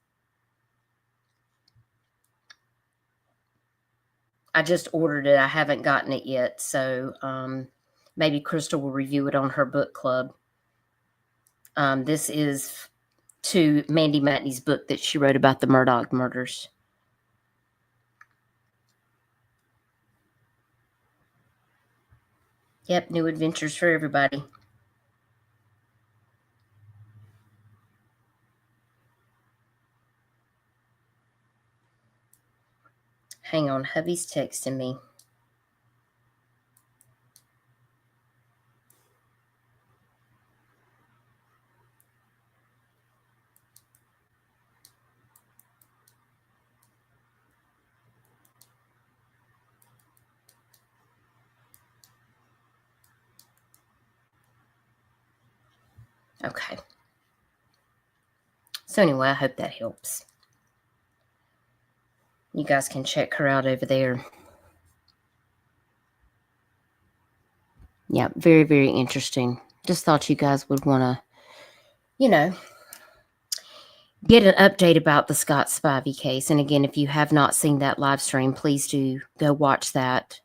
I just ordered it. I haven't gotten it yet. So maybe Crystal will review it on her book club. This is to Mandy Matney's book that she wrote about the Murdoch murders. Yep, new adventures for everybody. Hang on, hubby's texting me. Okay. So anyway, I hope that helps. You guys can check her out over there. Yeah, very, very interesting. Just thought you guys would want to, you know, get an update about the Scott Spivey case. And again, if you have not seen that live stream, please do go watch that.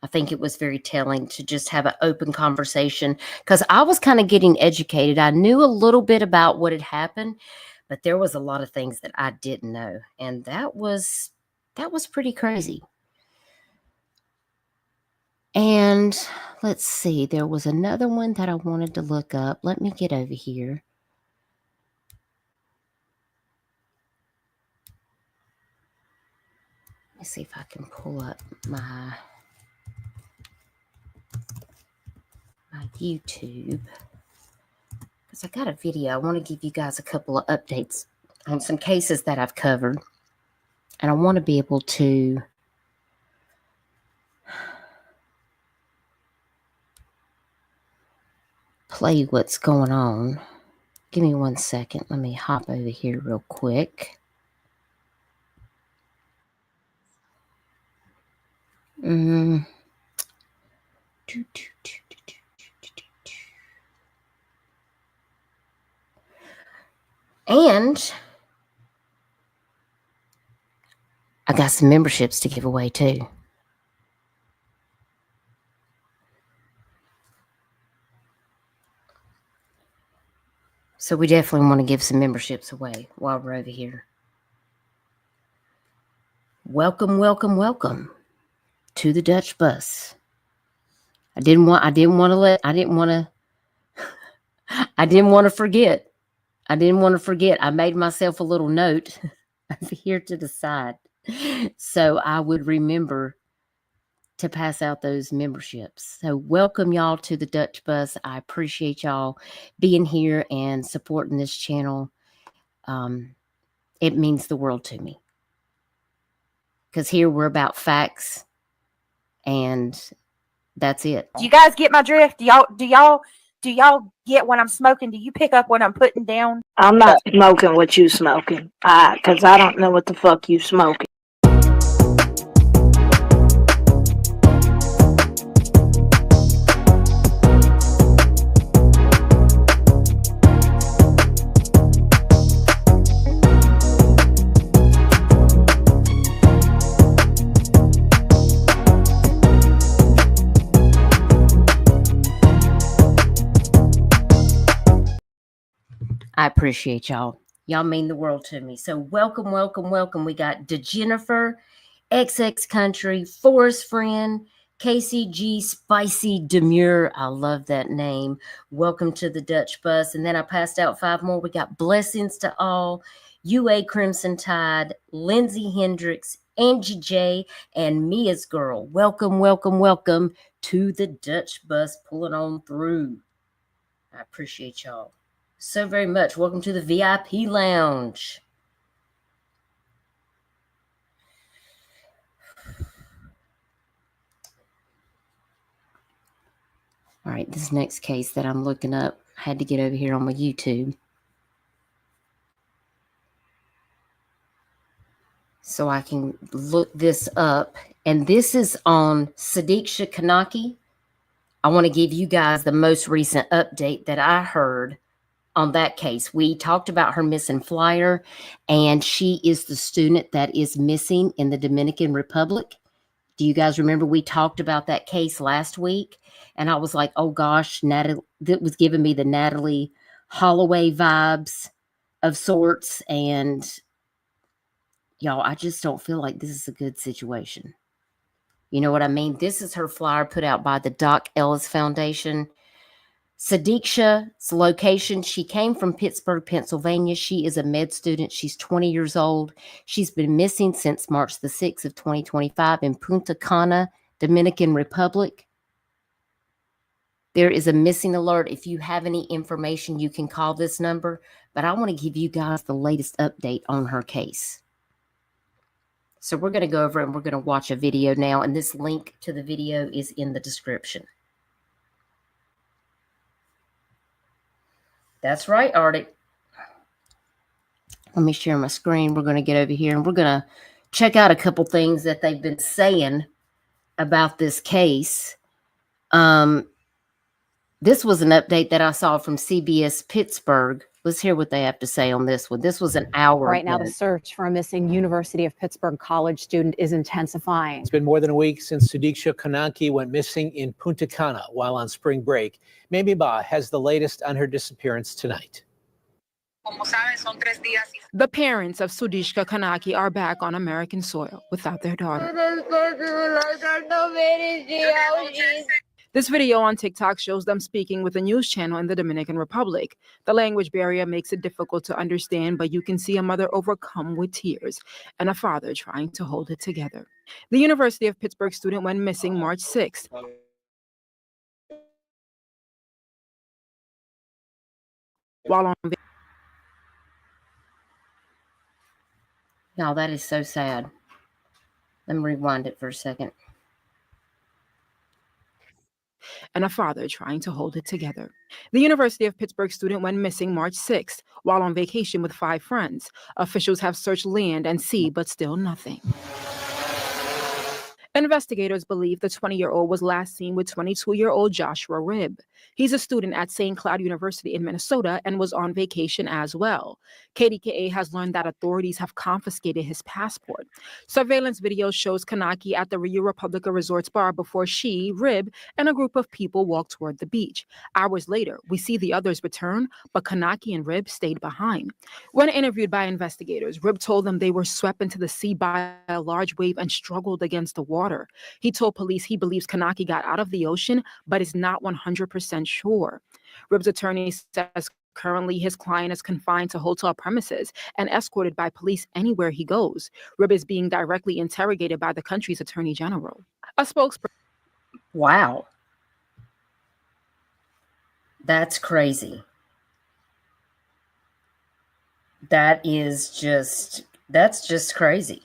I think it was very telling to just have an open conversation because I was kind of getting educated. I knew a little bit about what had happened, but there was a lot of things that I didn't know. And that was pretty crazy. And let's see, there was another one that I wanted to look up. Let me get over here. Let me see if I can pull up my YouTube, because I got a video. I want to give you guys a couple of updates on some cases that I've covered, and I want to be able to play what's going on. Give me 1 second. Let me hop over here real quick. And I got some memberships to give away too. So we definitely want to give some memberships away while we're over here. Welcome, welcome, welcome to the Dutch Bus. I didn't want to forget. I didn't want to forget. I made myself a little note over here to the side so I would remember to pass out those memberships. So welcome y'all to the Dutch Bus. I appreciate y'all being here and supporting this channel. It means the world to me. Because here we're about facts, and that's it. Do you guys get my drift? Do y'all get what I'm smoking? Do you pick up what I'm putting down? I'm not smoking what you smoking. Because I don't know what the fuck you smoking. I appreciate y'all. Y'all mean the world to me. So welcome, welcome, welcome. We got DeJennifer, XX Country, Forest Friend, KCG, Spicy Demure. I love that name. Welcome to the Dutch Bus. And then I passed out 5 more. We got Blessings to All, UA Crimson Tide, Lindsay Hendricks, Angie J, and Mia's girl. Welcome, welcome, welcome to the Dutch bus pulling on through. I appreciate y'all so very much. Welcome to the VIP lounge. All right, this next case that I'm looking up, I had to get over here on my YouTube so I can look this up. And this is on Sudiksha Konanki. I want to give you guys the most recent update that I heard on that case. We talked about her missing flyer, and she is the student that is missing in the Dominican Republic. Do you guys remember we talked about that case last week? And I was like, oh gosh, Natalie, that was giving me the Natalie Holloway vibes of sorts. And y'all, I just don't feel like this is a good situation. You know what I mean? This is her flyer put out by the Doc Ellis Foundation. Sudiksha's location, she came from Pittsburgh, Pennsylvania. She is a med student. She's 20 years old. She's been missing since March the 6th of 2025 in Punta Cana, Dominican Republic. There is a missing alert. If you have any information, you can call this number. But I want to give you guys the latest update on her case. So we're going to go over and we're going to watch a video now. And this link to the video is in the description. That's right, Arctic. Let me share my screen. We're going to get over here and we're going to check out a couple things that they've been saying about this case. This was an update that I saw from CBS Pittsburgh. Let's hear what they have to say on this one. This was an hour Right now, ago. the search for a missing University of Pittsburgh college student is intensifying. It's been more than a week since Sudiksha Konanki went missing in Punta Cana while on spring break. Mimi Ba has the latest on her disappearance tonight. The parents of Sudiksha Konanki are back on American soil without their daughter. This video on TikTok shows them speaking with a news channel in the Dominican Republic. The language barrier makes it difficult to understand, but you can see a mother overcome with tears and a father trying to hold it together. The University of Pittsburgh student went missing March 6th. While on Y'all, that is so sad. Let me rewind it for a second. and a father trying to hold it together. The University of Pittsburgh student went missing March 6th while on vacation with 5 friends. Officials have searched land and sea, but still nothing. Investigators believe the 20-year-old was last seen with 22-year-old Joshua Ribb. He's a student at St. Cloud University in Minnesota and was on vacation as well. KDKA has learned that authorities have confiscated his passport. Surveillance video shows Konanki at the Rio Republica Resorts bar before she, Ribb, and a group of people walked toward the beach. Hours later, we see the others return, but Konanki and Ribb stayed behind. When interviewed by investigators, Ribb told them they were swept into the sea by a large wave and struggled against the water. He told police he believes Konanki got out of the ocean, but is not 100% sure. Ribb's attorney says currently his client is confined to hotel premises and escorted by police anywhere he goes. Ribb is being directly interrogated by the country's attorney general. A spokesperson. Wow. That's crazy. That's just crazy.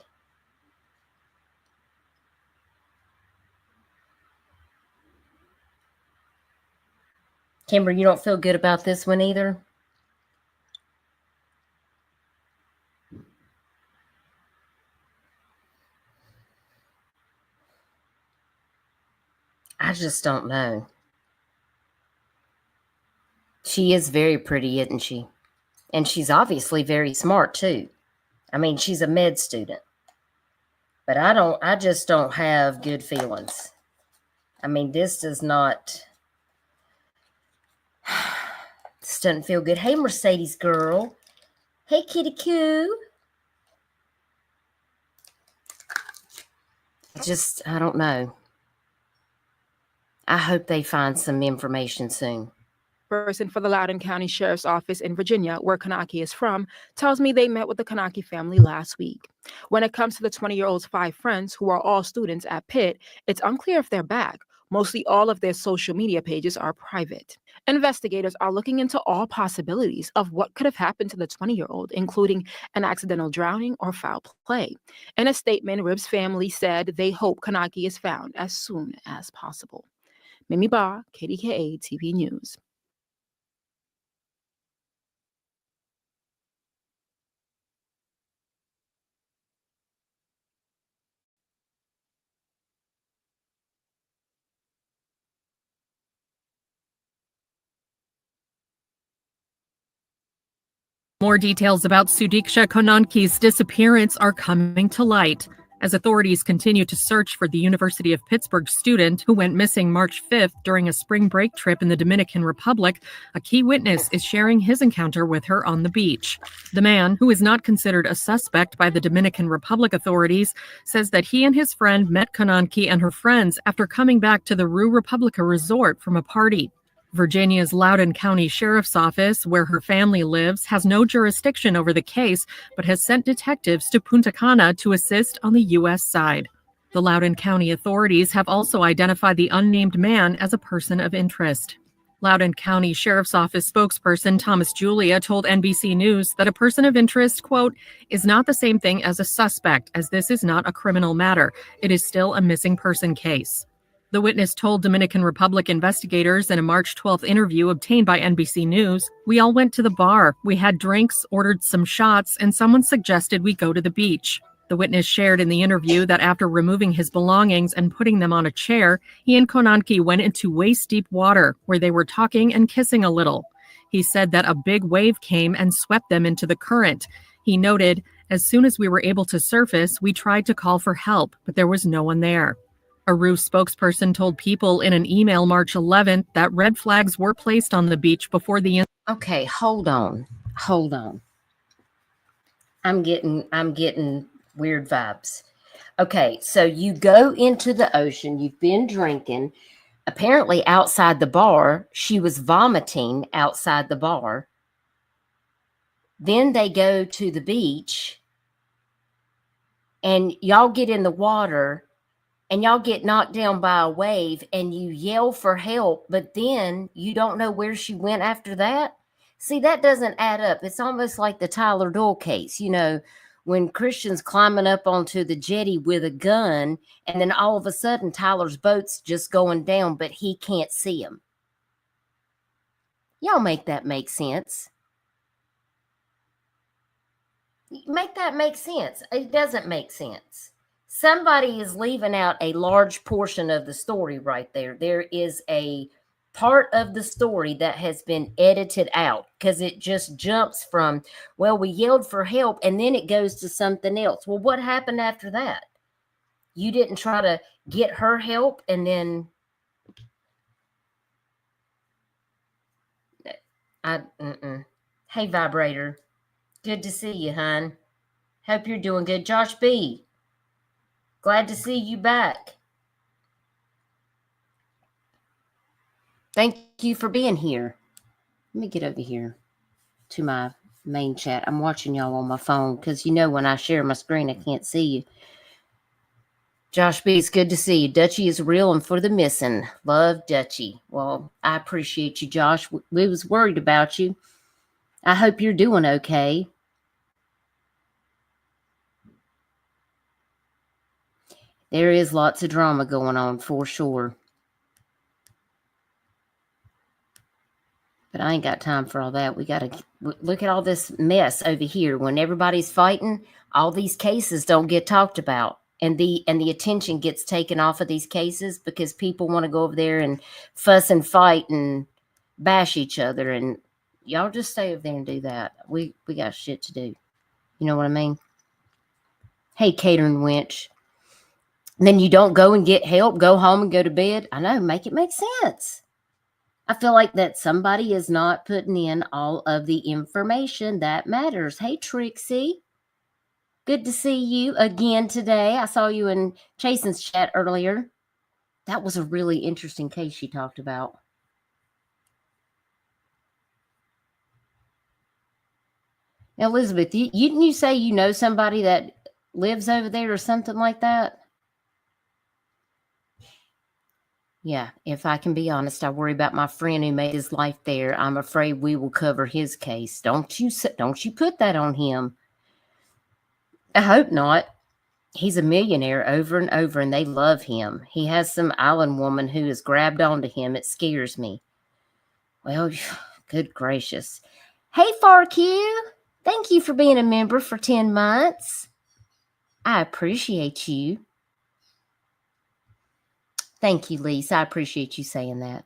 Kimber, you don't feel good about this one either? I just don't know. She is very pretty, isn't she? And she's obviously very smart too. I mean, she's a med student. But I just don't have good feelings. I mean, this does not... This doesn't feel good. Hey, Mercedes girl. Hey, kitty coo. I don't know. I hope they find some information soon. Spokesperson for the Loudoun County Sheriff's Office in Virginia, where Konanki is from, tells me they met with the Konanki family last week. When it comes to the 20-year-old's 5 friends, who are all students at Pitt, it's unclear if they're back. Mostly all of their social media pages are private. Investigators are looking into all possibilities of what could have happened to the 20-year-old, including an accidental drowning or foul play. In a statement, Rib's family said they hope Konanki is found as soon as possible. Mimi Ba, KDKA TV News. More details about Sudiksha Konanki's disappearance are coming to light as authorities continue to search for the University of Pittsburgh student who went missing March 5th during a spring break trip in the Dominican Republic. A key witness is sharing his encounter with her on the beach. The man, who is not considered a suspect by the Dominican Republic authorities, says that he and his friend met Konanki and her friends after coming back to the Rue Republica resort from a party. Virginia's Loudoun County Sheriff's Office, where her family lives, has no jurisdiction over the case, but has sent detectives to Punta Cana to assist on the U.S. side. The Loudoun County authorities have also identified the unnamed man as a person of interest. Loudoun County Sheriff's Office spokesperson Thomas Julia told NBC News that a person of interest, quote, is not the same thing as a suspect, as this is not a criminal matter. It is still a missing person case. The witness told Dominican Republic investigators in a March 12th interview obtained by NBC News, "We all went to the bar, we had drinks, ordered some shots, and someone suggested we go to the beach." The witness shared in the interview that after removing his belongings and putting them on a chair, he and Konanki went into waist-deep water where they were talking and kissing a little. He said that a big wave came and swept them into the current. He noted, "As soon as we were able to surface, we tried to call for help, but there was no one there." A Rue spokesperson told People in an email March 11th that red flags were placed on the beach before the Okay, hold on. I'm getting weird vibes. Okay, so you go into the ocean, you've been drinking. Apparently outside the bar, she was vomiting outside the bar. Then they go to the beach and y'all get in the water and y'all get knocked down by a wave and you yell for help, but then you don't know where she went after that. See, that doesn't add up. It's almost like the Tyler Doyle case, you know, when Christian's climbing up onto the jetty with a gun and then all of a sudden Tyler's boat's just going down, but he can't see him. Y'all make that make sense. Make that make sense. It doesn't make sense. Somebody is leaving out a large portion of the story right there. There is a part of the story that has been edited out because it just jumps from, well, we yelled for help, and then it goes to something else. Well, what happened after that? You didn't try to get her help, and then Hey, Vibrator. Good to see you, hon. Hope you're doing good. Josh B. Glad to see you back. Thank you for being here. Let me get over here to my main chat. I'm watching y'all on my phone because, you know, when I share my screen, I can't see you. Josh B, it's good to see you. Dutchie is real and for the missing. Love, Dutchie. Well, I appreciate you, Josh. We was worried about you. I hope you're doing okay. There is lots of drama going on for sure. But I ain't got time for all that. We got to look at all this mess over here. When everybody's fighting, all these cases don't get talked about. And the attention gets taken off of these cases because people want to go over there and fuss and fight and bash each other. And y'all just stay over there and do that. We got shit to do. You know what I mean? Hey, catering wench. And then you don't go and get help, go home and go to bed. I know, make it make sense. I feel like that somebody is not putting in all of the information that matters. Hey, Trixie. Good to see you again today. I saw you in Chasen's chat earlier. That was a really interesting case she talked about. Elizabeth, didn't you say you know somebody that lives over there or something like that? Yeah, if I can be honest, I worry about my friend who made his life there. I'm afraid we will cover his case. Don't you put that on him. I hope not. He's a millionaire over and over, and they love him. He has some island woman who has grabbed onto him. It scares me. Well, good gracious. Hey, FarQ. Thank you for being a member for 10 months. I appreciate you. Thank you, Lisa. I appreciate you saying that.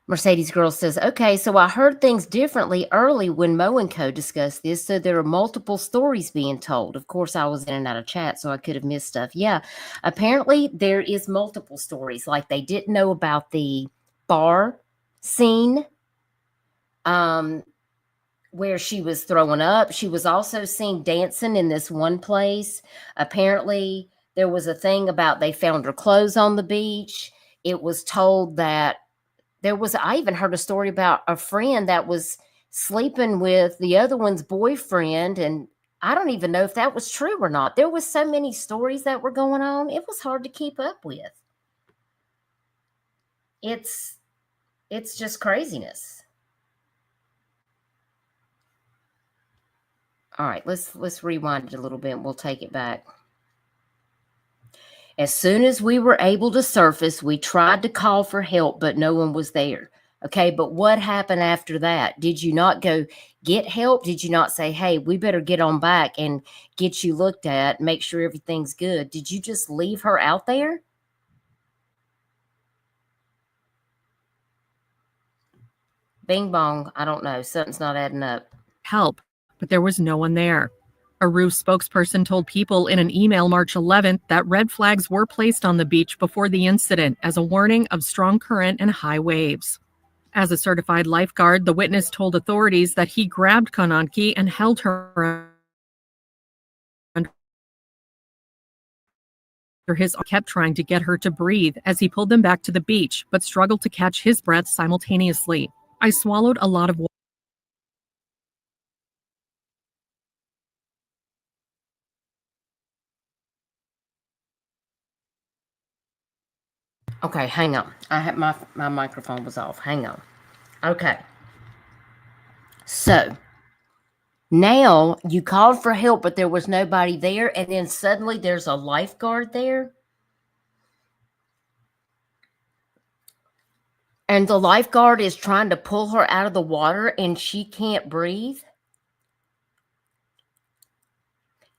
Mercedes Girl says, okay, so I heard things differently early when Mo and Co discussed this, so there are multiple stories being told. Of course, I was in and out of chat, so I could have missed stuff. Yeah, apparently there is multiple stories. Like they didn't know about the bar scene where she was throwing up. She was also seen dancing in this one place. Apparently, there was a thing about they found her clothes on the beach. It was told that I even heard a story about a friend that was sleeping with the other one's boyfriend, and I don't even know if that was true or not. There was so many stories that were going on. It was hard to keep up with. It's just craziness. All right, let's rewind it a little bit and we'll take it back. As soon as we were able to surface, we tried to call for help, but no one was there. Okay, but what happened after that? Did you not go get help? Did you not say, hey, we better get on back and get you looked at, make sure everything's good? Did you just leave her out there? Bing bong, I don't know. Something's not adding up. Help, but there was no one there. A RUE spokesperson told People in an email March 11th that red flags were placed on the beach before the incident as a warning of strong current and high waves. As a certified lifeguard, the witness told authorities that he grabbed Konanki and held her under his arm, kept trying to get her to breathe as he pulled them back to the beach, but struggled to catch his breath simultaneously. I swallowed a lot of water. Okay, hang on. I had my microphone was off. Hang on. Okay. So now you called for help, but there was nobody there, and then suddenly there's a lifeguard there. And the lifeguard is trying to pull her out of the water and she can't breathe.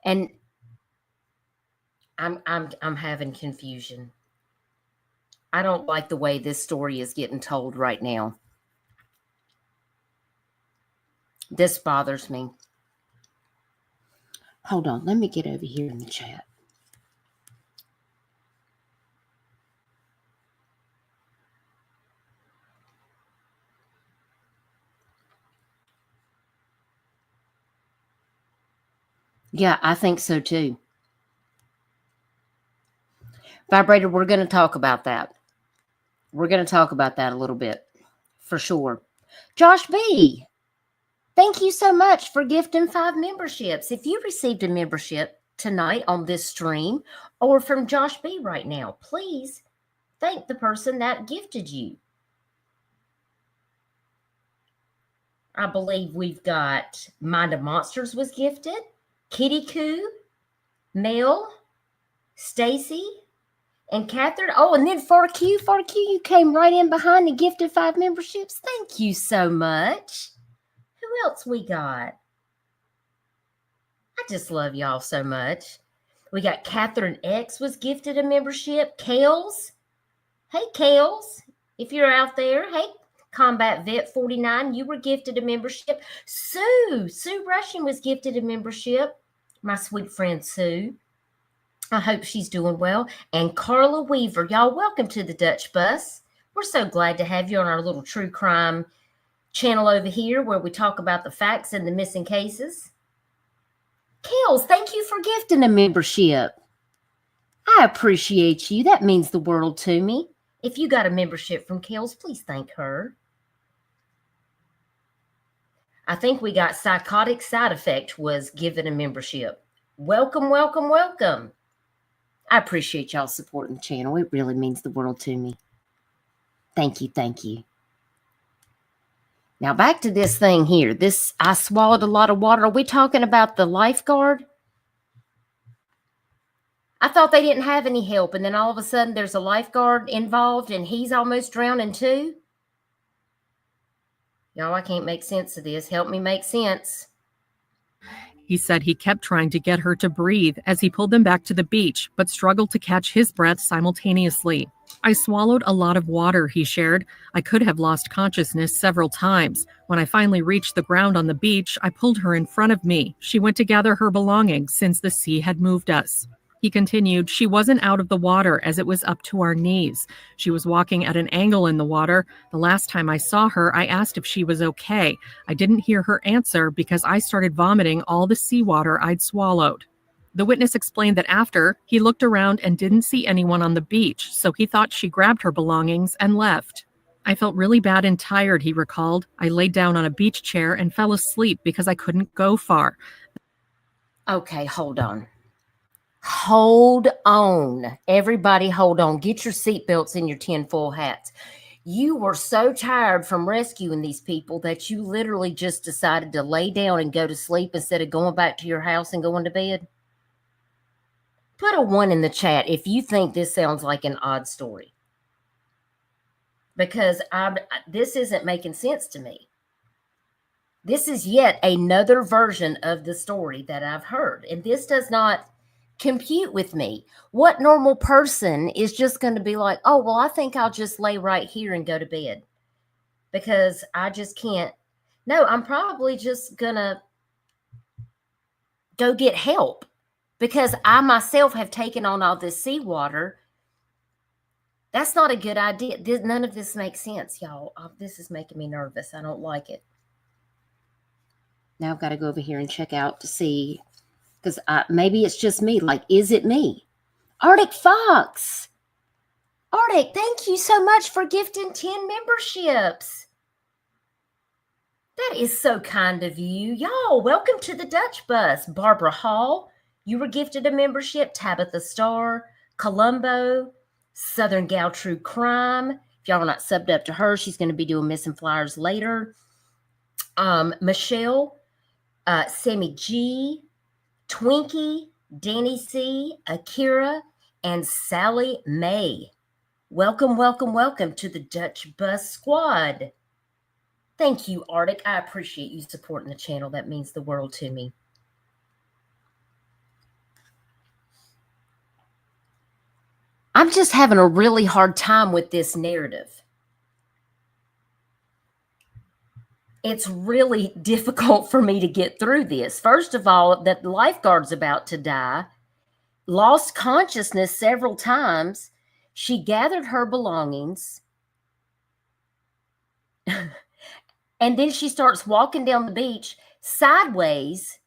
And I'm having confusion. I don't like the way this story is getting told right now. This bothers me. Hold on, let me get over here in the chat. Yeah, I think so too. Vibrator, we're going to talk about that. We're going to talk about that a little bit, for sure. Josh B., thank you so much for gifting 5 memberships. If you received a membership tonight on this stream or from Josh B. right now, please thank the person that gifted you. I believe we've got Mind of Monsters was gifted, Kitty Coo, Mel, Stacy, and Catherine. Oh, and then FarQ, you came right in behind and gifted 5 memberships. Thank you so much. Who else we got? I just love y'all so much. We got Catherine X was gifted a membership. Kales. Hey, Kales. If you're out there, hey, Combat Vet 49, you were gifted a membership. Sue Russian was gifted a membership. My sweet friend Sue. I hope she's doing well. And Carla Weaver, y'all welcome to the Dutch Bus. We're so glad to have you on our little true crime channel over here where we talk about the facts and the missing cases. Kels, thank you for gifting a membership. I appreciate you. That means the world to me. If you got a membership from Kels, please thank her. I think we got psychotic side effect was given a membership. Welcome, welcome, welcome. I appreciate y'all supporting the channel. It really means the world to me. Thank you, thank you. Now back to this thing here. This, I swallowed a lot of water. Are we talking about the lifeguard? I thought they didn't have any help, and then all of a sudden there's a lifeguard involved and he's almost drowning too. Y'all, I can't make sense of this. Help me make sense. He said he kept trying to get her to breathe as he pulled them back to the beach, but struggled to catch his breath simultaneously. I swallowed a lot of water, he shared. I could have lost consciousness several times. When I finally reached the ground on the beach, I pulled her in front of me. She went to gather her belongings since the sea had moved us. He continued, she wasn't out of the water as it was up to our knees. She was walking at an angle in the water. The last time I saw her, I asked if she was okay. I didn't hear her answer because I started vomiting all the seawater I'd swallowed. The witness explained that after, he looked around and didn't see anyone on the beach, so he thought she grabbed her belongings and left. I felt really bad and tired, he recalled. I laid down on a beach chair and fell asleep because I couldn't go far. Okay, hold on. Hold on. Everybody hold on. Get your seatbelts and your tinfoil hats. You were so tired from rescuing these people that you literally just decided to lay down and go to sleep instead of going back to your house and going to bed? Put a 1 in the chat if you think this sounds like an odd story. Because this isn't making sense to me. This is yet another version of the story that I've heard. And this does not compute with me. What normal person is just going to be like, oh, well, I think I'll just lay right here and go to bed because I just can't. No, I'm probably just going to go get help because I myself have taken on all this seawater. That's not a good idea. None of this makes sense, y'all. This is making me nervous. I don't like it. Now I've got to go over here and check out to see. Because maybe it's just me. Like, is it me? Arctic Fox. Arctic, thank you so much for gifting 10 memberships. That is so kind of you. Y'all, welcome to the Dutch Bus. Barbara Hall, you were gifted a membership. Tabitha Starr, Columbo, Southern Gal True Crime. If y'all are not subbed up to her, she's going to be doing Missing Flyers later. Michelle, Sammy G, Twinkie, Danny C, Akira, and Sally May. Welcome, welcome, welcome to the Dutch Bus Squad. Thank you, Arctic. I appreciate you supporting the channel. That means the world to me. I'm just having a really hard time with this narrative. It's really difficult for me to get through this. First of all, that the lifeguard's about to die, lost consciousness several times. She gathered her belongings. And then she starts walking down the beach sideways.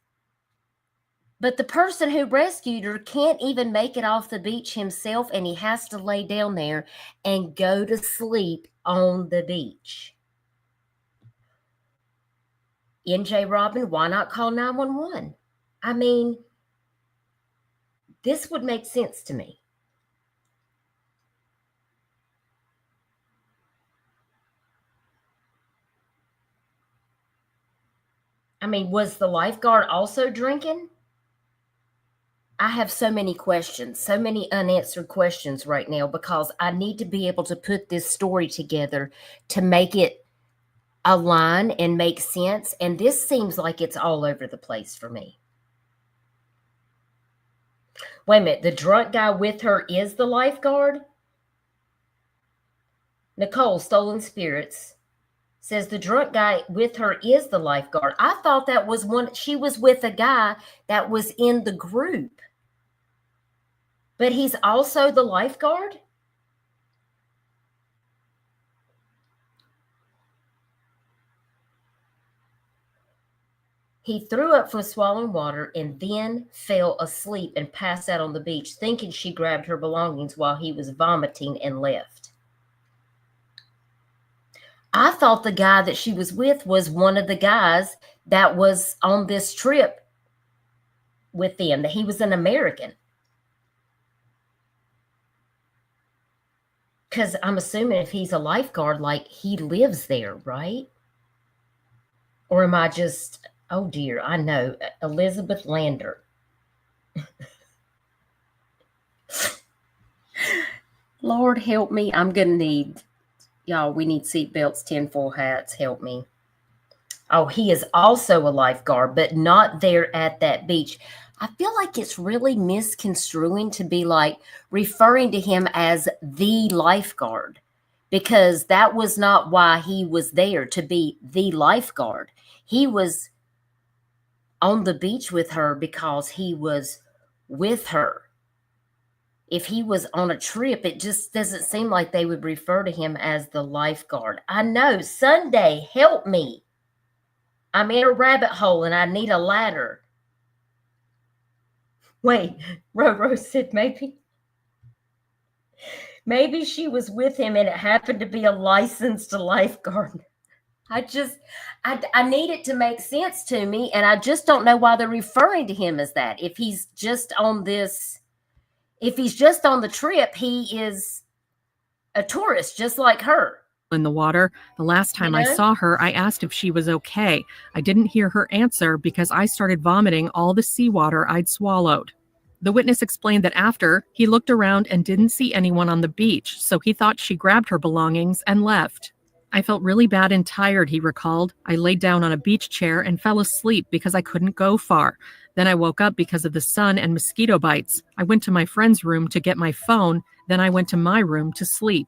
But the person who rescued her can't even make it off the beach himself, and he has to lay down there and go to sleep on the beach. NJ Robin, why not call 911? I mean, this would make sense to me. I mean, was the lifeguard also drinking? I have so many questions, so many unanswered questions right now because I need to be able to put this story together to make it align and make sense. And this seems like it's all over the place for me. Wait a minute. The drunk guy with her is the lifeguard? Nicole, Stolen Spirits, says the drunk guy with her is the lifeguard. I thought that was one. She was with a guy that was in the group. But he's also the lifeguard? He threw up for swallowing water and then fell asleep and passed out on the beach, thinking she grabbed her belongings while he was vomiting and left. I thought the guy that she was with was one of the guys that was on this trip with them, that he was an American. Because I'm assuming if he's a lifeguard, like he lives there, right? Or am I just, oh dear, I know, Elizabeth Lander. Lord help me. I'm going to need, y'all, we need seatbelts, tinfoil hats. Help me. Oh, he is also a lifeguard, but not there at that beach. I feel like it's really misconstruing to be like referring to him as the lifeguard, because that was not why he was there, to be the lifeguard. He was on the beach with her because he was with her. If he was on a trip, it just doesn't seem like they would refer to him as the lifeguard. I know. Sunday, help me. I'm in a rabbit hole and I need a ladder. Wait, Roro said maybe she was with him and it happened to be a licensed lifeguard. I need it to make sense to me, and I just don't know why they're referring to him as that. If he's just on the trip, he is a tourist just like her. In the water. The last time I saw her, I asked if she was okay. I didn't hear her answer because I started vomiting all the seawater I'd swallowed. The witness explained that after, he looked around and didn't see anyone on the beach, so he thought she grabbed her belongings and left. I felt really bad and tired, he recalled. I laid down on a beach chair and fell asleep because I couldn't go far. Then I woke up because of the sun and mosquito bites. I went to my friend's room to get my phone. Then I went to my room to sleep.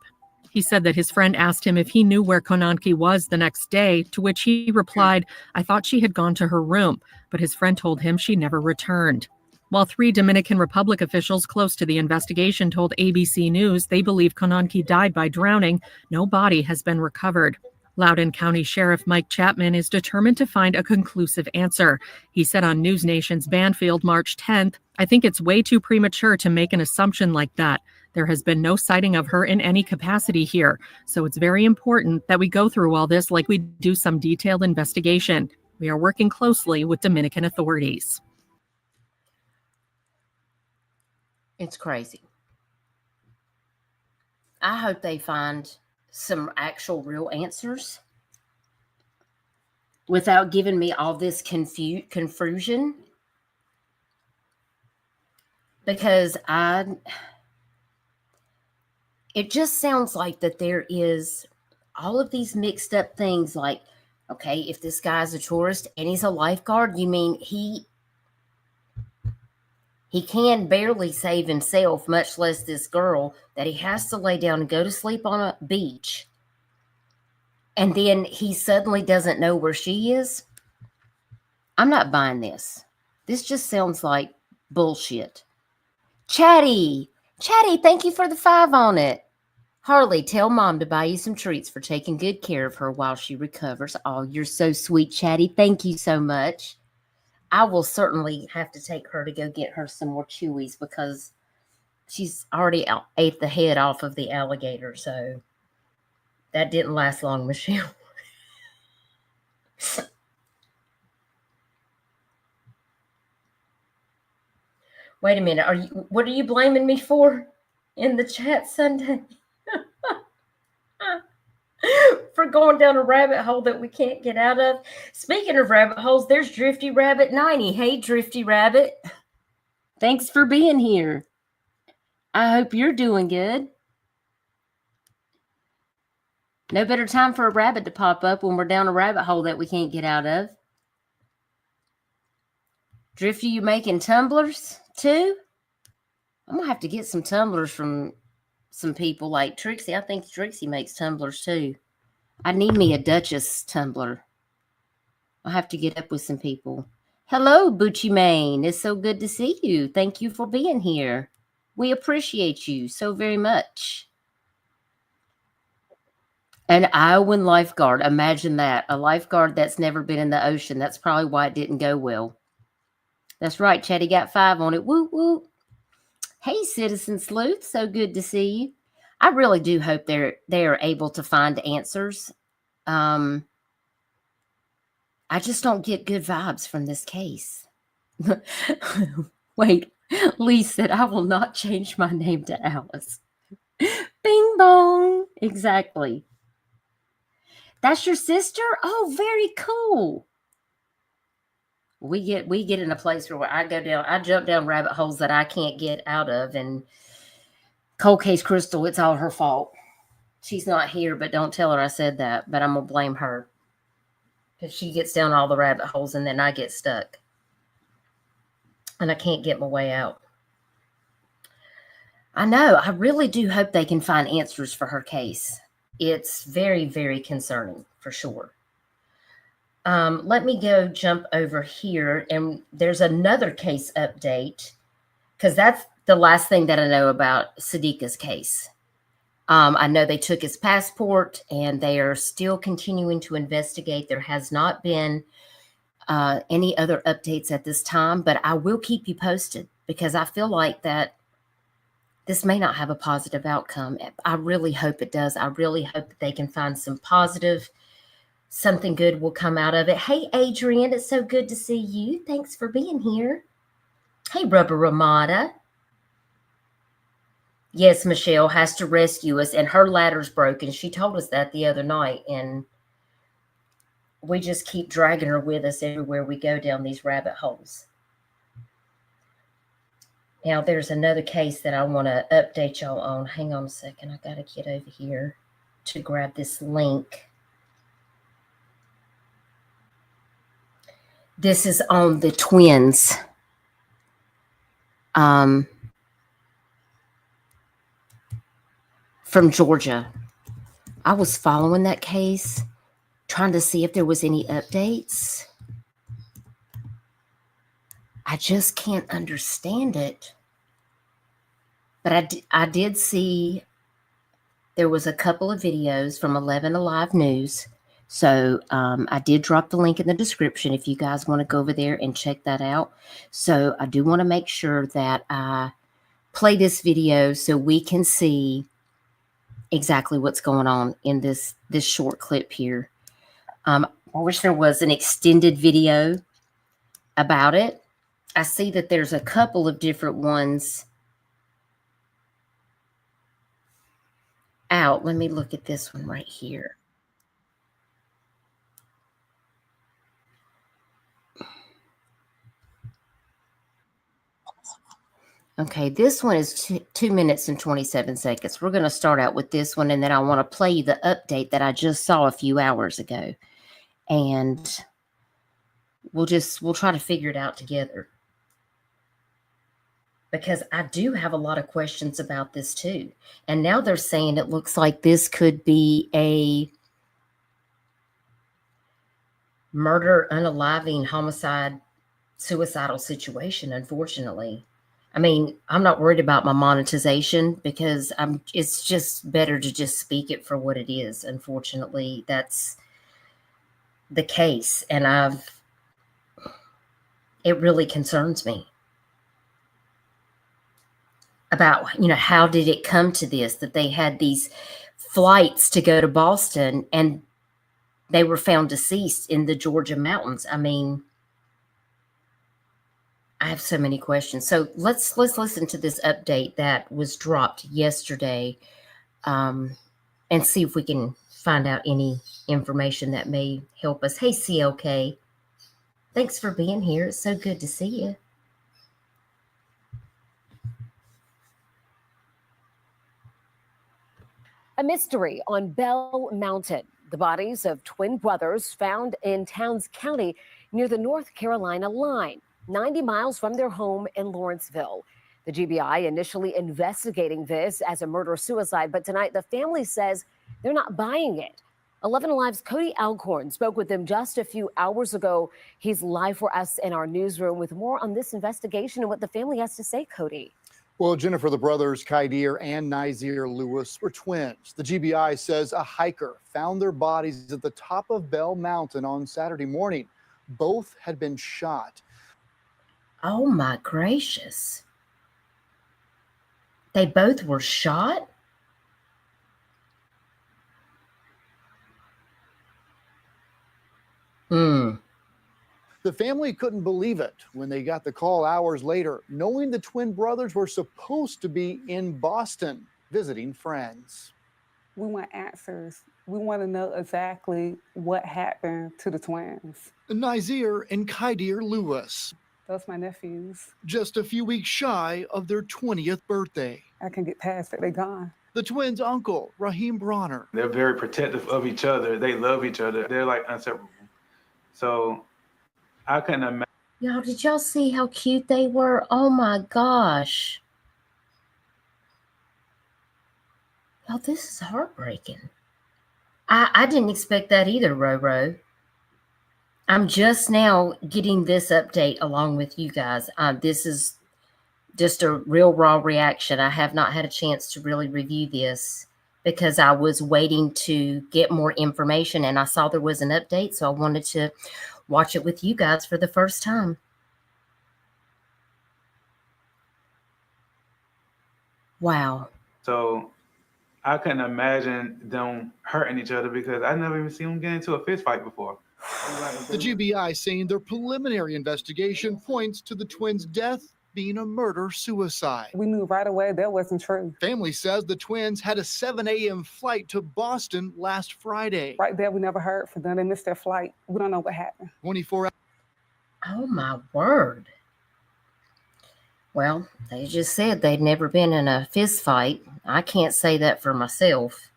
He said that his friend asked him if he knew where Konanki was the next day, to which he replied, I thought she had gone to her room, but his friend told him she never returned. While 3 Dominican Republic officials close to the investigation told ABC News they believe Konanki died by drowning, no body has been recovered. Loudoun County Sheriff Mike Chapman is determined to find a conclusive answer. He said on News Nation's Banfield March 10th, I think it's way too premature to make an assumption like that. There has been no sighting of her in any capacity here, so it's very important that we go through all this like we do some detailed investigation. We are working closely with Dominican authorities. It's crazy. I hope they find some actual real answers without giving me all this confusion, because it just sounds like that there is all of these mixed up things, like, okay, if this guy's a tourist and he's a lifeguard, you mean he can barely save himself, much less this girl, that he has to lay down and go to sleep on a beach. And then he suddenly doesn't know where she is. I'm not buying this. This just sounds like bullshit. Chatty, thank you for the 5 on it. Harley, tell Mom to buy you some treats for taking good care of her while she recovers. Oh, you're so sweet, Chatty. Thank you so much. I will certainly have to take her to go get her some more Chewies, because she's already ate the head off of the alligator. So that didn't last long, Michelle. Wait a minute. What are you blaming me for in the chat, Sunday? For going down a rabbit hole that we can't get out of. Speaking of rabbit holes, there's Drifty Rabbit 90. Hey, Drifty Rabbit. Thanks for being here. I hope you're doing good. No better time for a rabbit to pop up when we're down a rabbit hole that we can't get out of. Drifty, you making tumblers too? I'm going to have to get some tumblers from some people like Trixie. I think Trixie makes tumblers too. I need me a Duchess tumbler. I'll have to get up with some people. Hello, Bucci Main. It's so good to see you. Thank you for being here. We appreciate you so very much. An Iowan lifeguard. Imagine that. A lifeguard that's never been in the ocean. That's probably why it didn't go well. That's right. Chatty got 5 on it. Woo, woo. Hey, Citizen Sleuth. So good to see you. I really do hope they're able to find answers I just don't get good vibes from this case. Wait, Lee said, I will not change my name to Alice. Bing bong. Exactly. That's your sister? Oh, very cool. We get in a place where I jump down rabbit holes that I can't get out of. And Cold Case Crystal, it's all her fault. She's not here, but don't tell her I said that. But I'm gonna blame her because she gets down all the rabbit holes and then I get stuck. And I can't get my way out. I know. I really do hope they can find answers for her case. It's very, very concerning for sure. Let me go jump over here. And there's another case update because that's the last thing that I know about Sudiksha's case. I know they took his passport and they are still continuing to investigate. There has not been any other updates at this time, but I will keep you posted because I feel like that this may not have a positive outcome. I really hope it does. I really hope that they can find some positive, something good will come out of it. Hey, Adrian, it's so good to see you. Thanks for being here. Hey, Rubber Ramada. Yes, Michelle has to rescue us, and her ladder's broken. She told us that the other night, and we just keep dragging her with us everywhere we go down these rabbit holes. Now, there's another case that I want to update y'all on. Hang on a second. I got to get over here to grab this link. This is on the twins. From Georgia. I was following that case, trying to see if there was any updates. I just can't understand it. But I did see there was a couple of videos from 11 Alive News. So I did drop the link in the description if you guys want to go over there and check that out. So I do want to make sure that I play this video so we can see exactly what's going on in this short clip here. I wish there was an extended video about it. I see that there's a couple of different ones out. Let me look at this one right here. Okay, this one is 2 minutes and 27 seconds. We're going to start out with this one, and then I want to play you the update that I just saw a few hours ago. And we'll try to figure it out together. Because I do have a lot of questions about this too. And now they're saying it looks like this could be a murder, unaliving, homicide, suicidal situation, unfortunately. I mean, I'm not worried about my monetization because it's just better to just speak it for what it is. Unfortunately, that's the case. And it really concerns me about, how did it come to this, that they had these flights to go to Boston and they were found deceased in the Georgia mountains. I mean, I have so many questions. So let's listen to this update that was dropped yesterday and see if we can find out any information that may help us. Hey, CLK. Thanks for being here. It's so good to see you. A mystery on Bell Mountain. The bodies of twin brothers found in Towns County near the North Carolina line, 90 miles from their home in Lawrenceville. The GBI initially investigating this as a murder-suicide, but tonight the family says they're not buying it. 11 Alive's Cody Alcorn spoke with them just a few hours ago. He's live for us in our newsroom with more on this investigation and what the family has to say, Cody. Well, Jennifer, the brothers Kydir and Nizir Lewis were twins. The GBI says a hiker found their bodies at the top of Bell Mountain on Saturday morning. Both had been shot. Oh my gracious. They both were shot? Hmm. The family couldn't believe it when they got the call hours later, knowing the twin brothers were supposed to be in Boston visiting friends. We want answers. We want to know exactly what happened to the twins. Nazir and Kaidir Lewis, Those my nephews. just a few weeks shy of their 20th birthday. I can get past it. They're gone. The twins' uncle, Raheem Bronner, They're very protective of each other. They love each other. They're like inseparable. So I couldn't imagine. Y'all, did y'all see how cute they were? Oh my gosh. Y'all, this is heartbreaking. I didn't expect that either, Roro. I'm just now getting this update along with you guys. This is just a real raw reaction. I have not had a chance to really review this because I was waiting to get more information and I saw there was an update, so I wanted to watch it with you guys for the first time. Wow. So I couldn't imagine them hurting each other because I never even seen them get into a fist fight before. The GBI saying their preliminary investigation points to the twins' death being a murder-suicide. We knew right away that wasn't true. Family says the twins had a 7 a.m. flight to Boston last Friday. Right there, we never heard from them. They missed their flight. We don't know what happened. 24 hours. Oh my word. Well, they just said they'd never been in a fist fight. I can't say that for myself,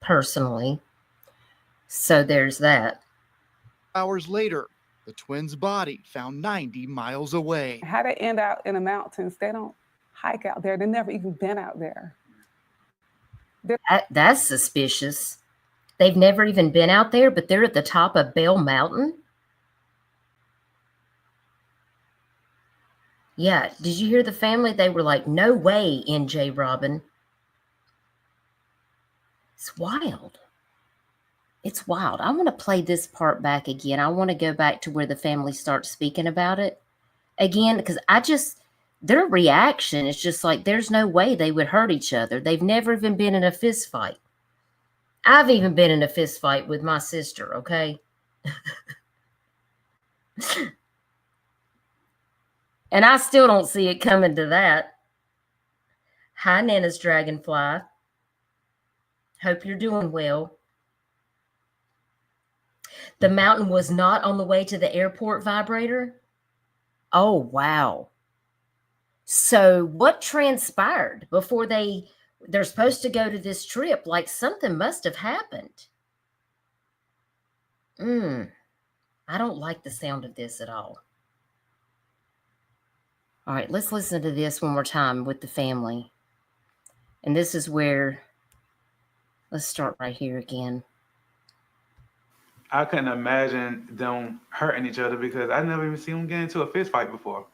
personally. So there's that. Hours later, the twins' body found 90 miles away. How they end out in the mountains, they don't hike out there. They've never even been out there. That's suspicious. They've never even been out there, but they're at the top of Bell Mountain? Yeah, did you hear the family? They were like, no way, NJ Robin. It's wild. It's wild. I want to play this part back again. I want to go back to where the family starts speaking about it again, because their reaction is just like, there's no way they would hurt each other. They've never even been in a fist fight. I've even been in a fist fight with my sister, okay? And I still don't see it coming to that. Hi, Nana's Dragonfly. Hope you're doing well. The mountain was not on the way to the airport, Vibrator? Oh, wow. So what transpired before they're supposed to go to this trip? Like something must have happened. I don't like the sound of this at all. All right, let's listen to this one more time with the family. And this is where, let's start right here again. I couldn't imagine them hurting each other because I never even seen them get into a fist fight before.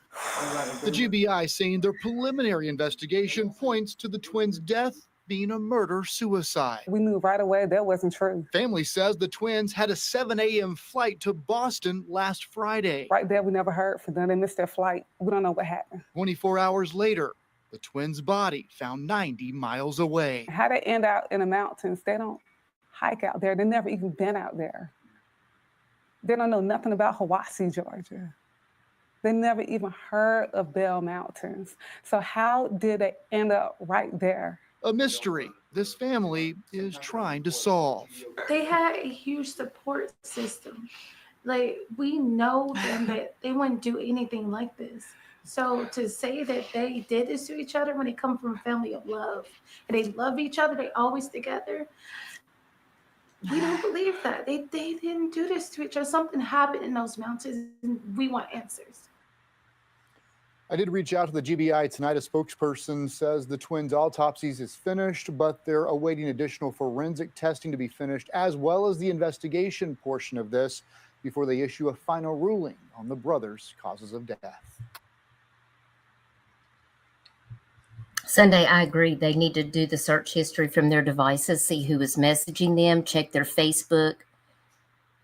The GBI saying their preliminary investigation points to the twins' death being a murder-suicide. We knew right away that wasn't true. Family says the twins had a 7 a.m. flight to Boston last Friday. Right there, we never heard from them. They missed their flight. We don't know what happened. 24 hours later, the twins' body found 90 miles away. How they end out in the mountains, they don't hike out there. They've never even been out there. They don't know nothing about Hiwassee, Georgia. They never even heard of Bell Mountains. So how did they end up right there? A mystery this family is trying to solve. They had a huge support system. Like, we know them that they wouldn't do anything like this. So to say that they did this to each other when they come from a family of love, and they love each other, they always together, we don't believe that. They didn't do this to each other. Something happened in those mountains, and we want answers. I did reach out to the GBI tonight. A spokesperson says the twins' autopsies is finished, but they're awaiting additional forensic testing to be finished, as well as the investigation portion of this before they issue a final ruling on the brothers' causes of death. Sunday, I agree. They need to do the search history from their devices, see who is messaging them, check their Facebook,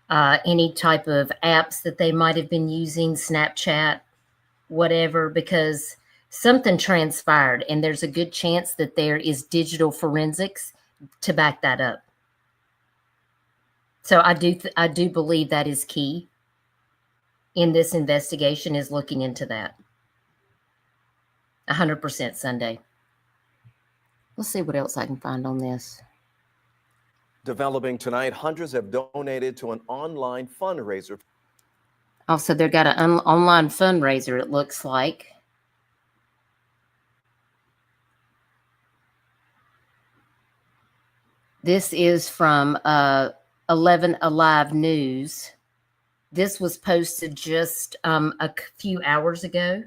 any type of apps that they might have been using, Snapchat, whatever, because something transpired and there's a good chance that there is digital forensics to back that up. So I do believe that is key in this investigation, is looking into that. 100% Sunday. Let's see what else I can find on this. Developing tonight, hundreds have donated to an online fundraiser. Also, they've got an online fundraiser, it looks like. This is from 11 Alive News. This was posted just a few hours ago.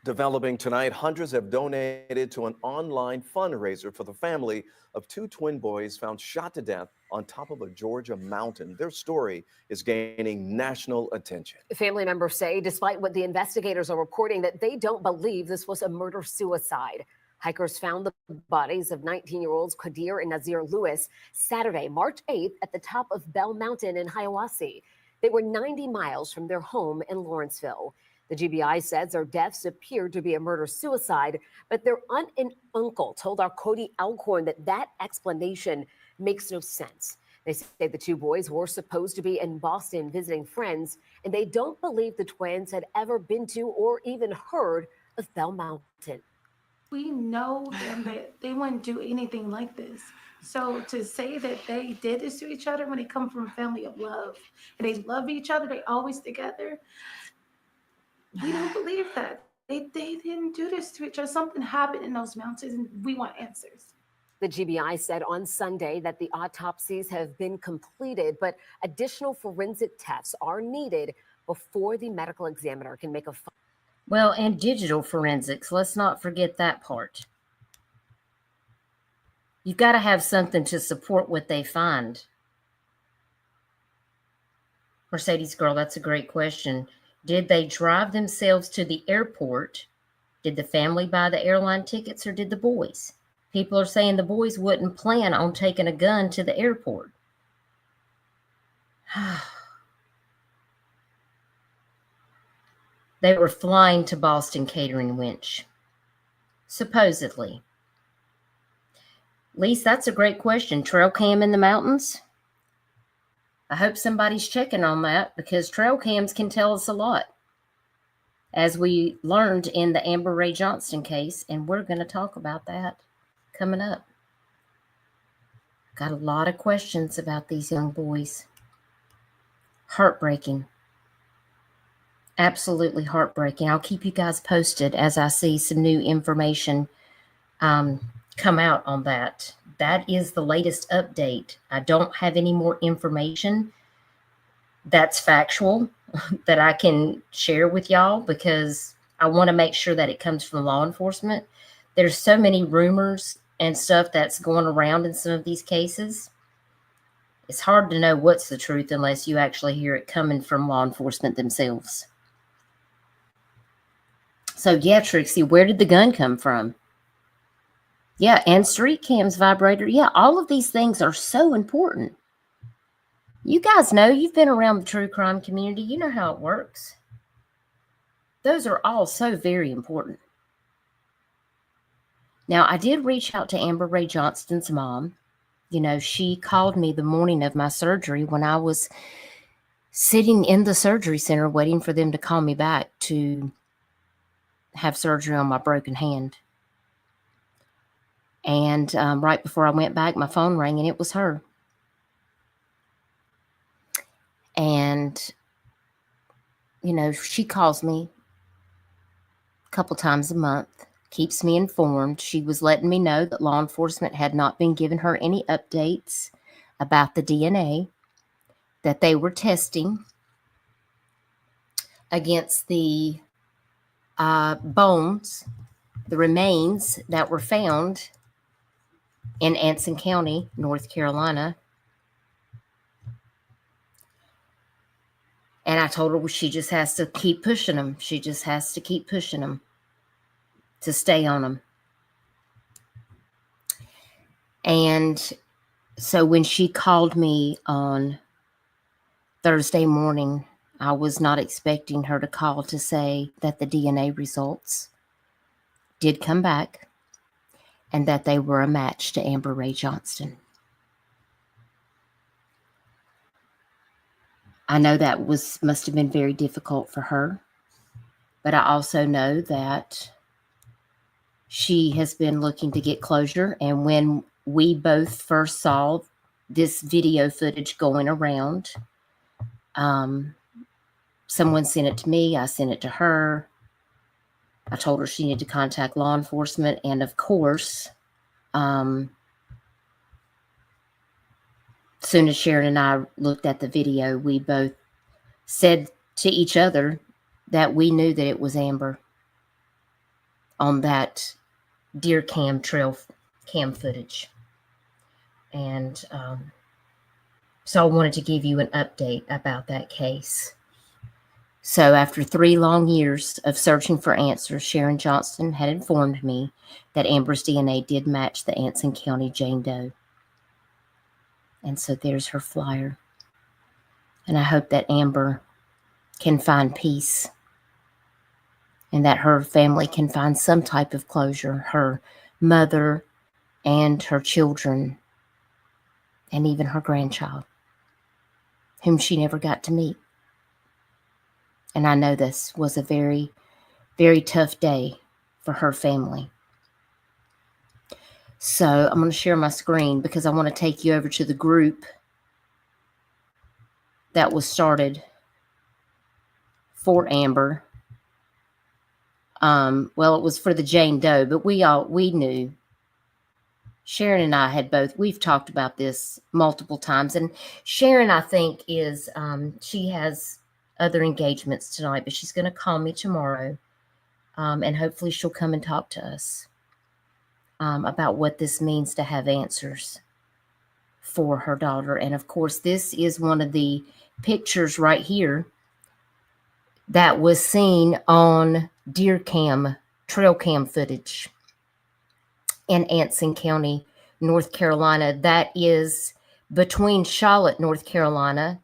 Developing tonight, hundreds have donated to an online fundraiser for the family of two twin boys found shot to death on top of a Georgia mountain. Their story is gaining national attention. Family members say, despite what the investigators are reporting, that they don't believe this was a murder-suicide. Hikers found the bodies of 19-year-olds Kadir and Nazir Lewis Saturday, March 8th, at the top of Bell Mountain in Hiawassee. They were 90 miles from their home in Lawrenceville. The GBI says their deaths appeared to be a murder-suicide, but their aunt and uncle told our Cody Alcorn that explanation makes no sense. They say the two boys were supposed to be in Boston visiting friends, and they don't believe the twins had ever been to or even heard of Bell Mountain. We know them that they wouldn't do anything like this. So to say that they did this to each other when they come from a family of love and they love each other, they always together, we don't believe that. They didn't do this to each other. Something happened in those mountains, and we want answers. The GBI said on Sunday that the autopsies have been completed, but additional forensic tests are needed before the medical examiner can make a Well, and digital forensics. Let's not forget that part. You've got to have something to support what they find. Mercedes Girl, that's a great question. Did they drive themselves to the airport? Did the family buy the airline tickets, or did the boys? People are saying the boys wouldn't plan on taking a gun to the airport. They were flying to Boston catering winch, supposedly. Lise, that's a great question. Trail cam in the mountains? I hope somebody's checking on that, because trail cams can tell us a lot, as we learned in the Amber Ray Johnston case, and we're going to talk about that coming up. Got a lot of questions about these young boys. Heartbreaking. Absolutely heartbreaking. I'll keep you guys posted as I see some new information come out on that. That is the latest update. I don't have any more information that's factual that I can share with y'all, because I want to make sure that it comes from law enforcement. There's so many rumors and stuff that's going around in some of these cases. It's hard to know what's the truth unless you actually hear it coming from law enforcement themselves. So yeah, Trixie, where did the gun come from? Yeah, and street cams, vibrator. Yeah, all of these things are so important. You guys know, you've been around the true crime community. You know how it works. Those are all so very important. Now, I did reach out to Amber Ray Johnston's mom. You know, she called me the morning of my surgery when I was sitting in the surgery center waiting for them to call me back to have surgery on my broken hand. And right before I went back, my phone rang, and it was her. And, you know, she calls me a couple times a month, keeps me informed. She was letting me know that law enforcement had not been giving her any updates about the DNA that they were testing against the bones, the remains that were found in Anson County, North Carolina. And I told her she just has to keep pushing them. She just has to keep pushing them to stay on them. And so when she called me on Thursday morning, I was not expecting her to call to say that the DNA results did come back and that they were a match to Amber Ray Johnston. I know that must have been very difficult for her, but I also know that she has been looking to get closure. And when we both first saw this video footage going around, someone sent it to me. I sent it to her. I told her she needed to contact law enforcement. And of course, soon as Sharon and I looked at the video, we both said to each other that we knew that it was Amber on that deer cam trail cam footage. And so I wanted to give you an update about that case. So after 3 long years of searching for answers, Sharon Johnston had informed me that Amber's DNA did match the Anson County Jane Doe. And so there's her flyer. And I hope that Amber can find peace and that her family can find some type of closure, her mother and her children and even her grandchild, whom she never got to meet. And I know this was a very, very tough day for her family. So I'm going to share my screen because I want to take you over to the group that was started for Amber. Well, it was for the Jane Doe, but we knew. Sharon and I had both, we've talked about this multiple times. And Sharon, I think, is, she has other engagements tonight, but she's going to call me tomorrow. And hopefully she'll come and talk to us about what this means to have answers for her daughter. And of course, this is one of the pictures right here that was seen on deer cam, trail cam footage in Anson County, North Carolina. That is between Charlotte, North Carolina,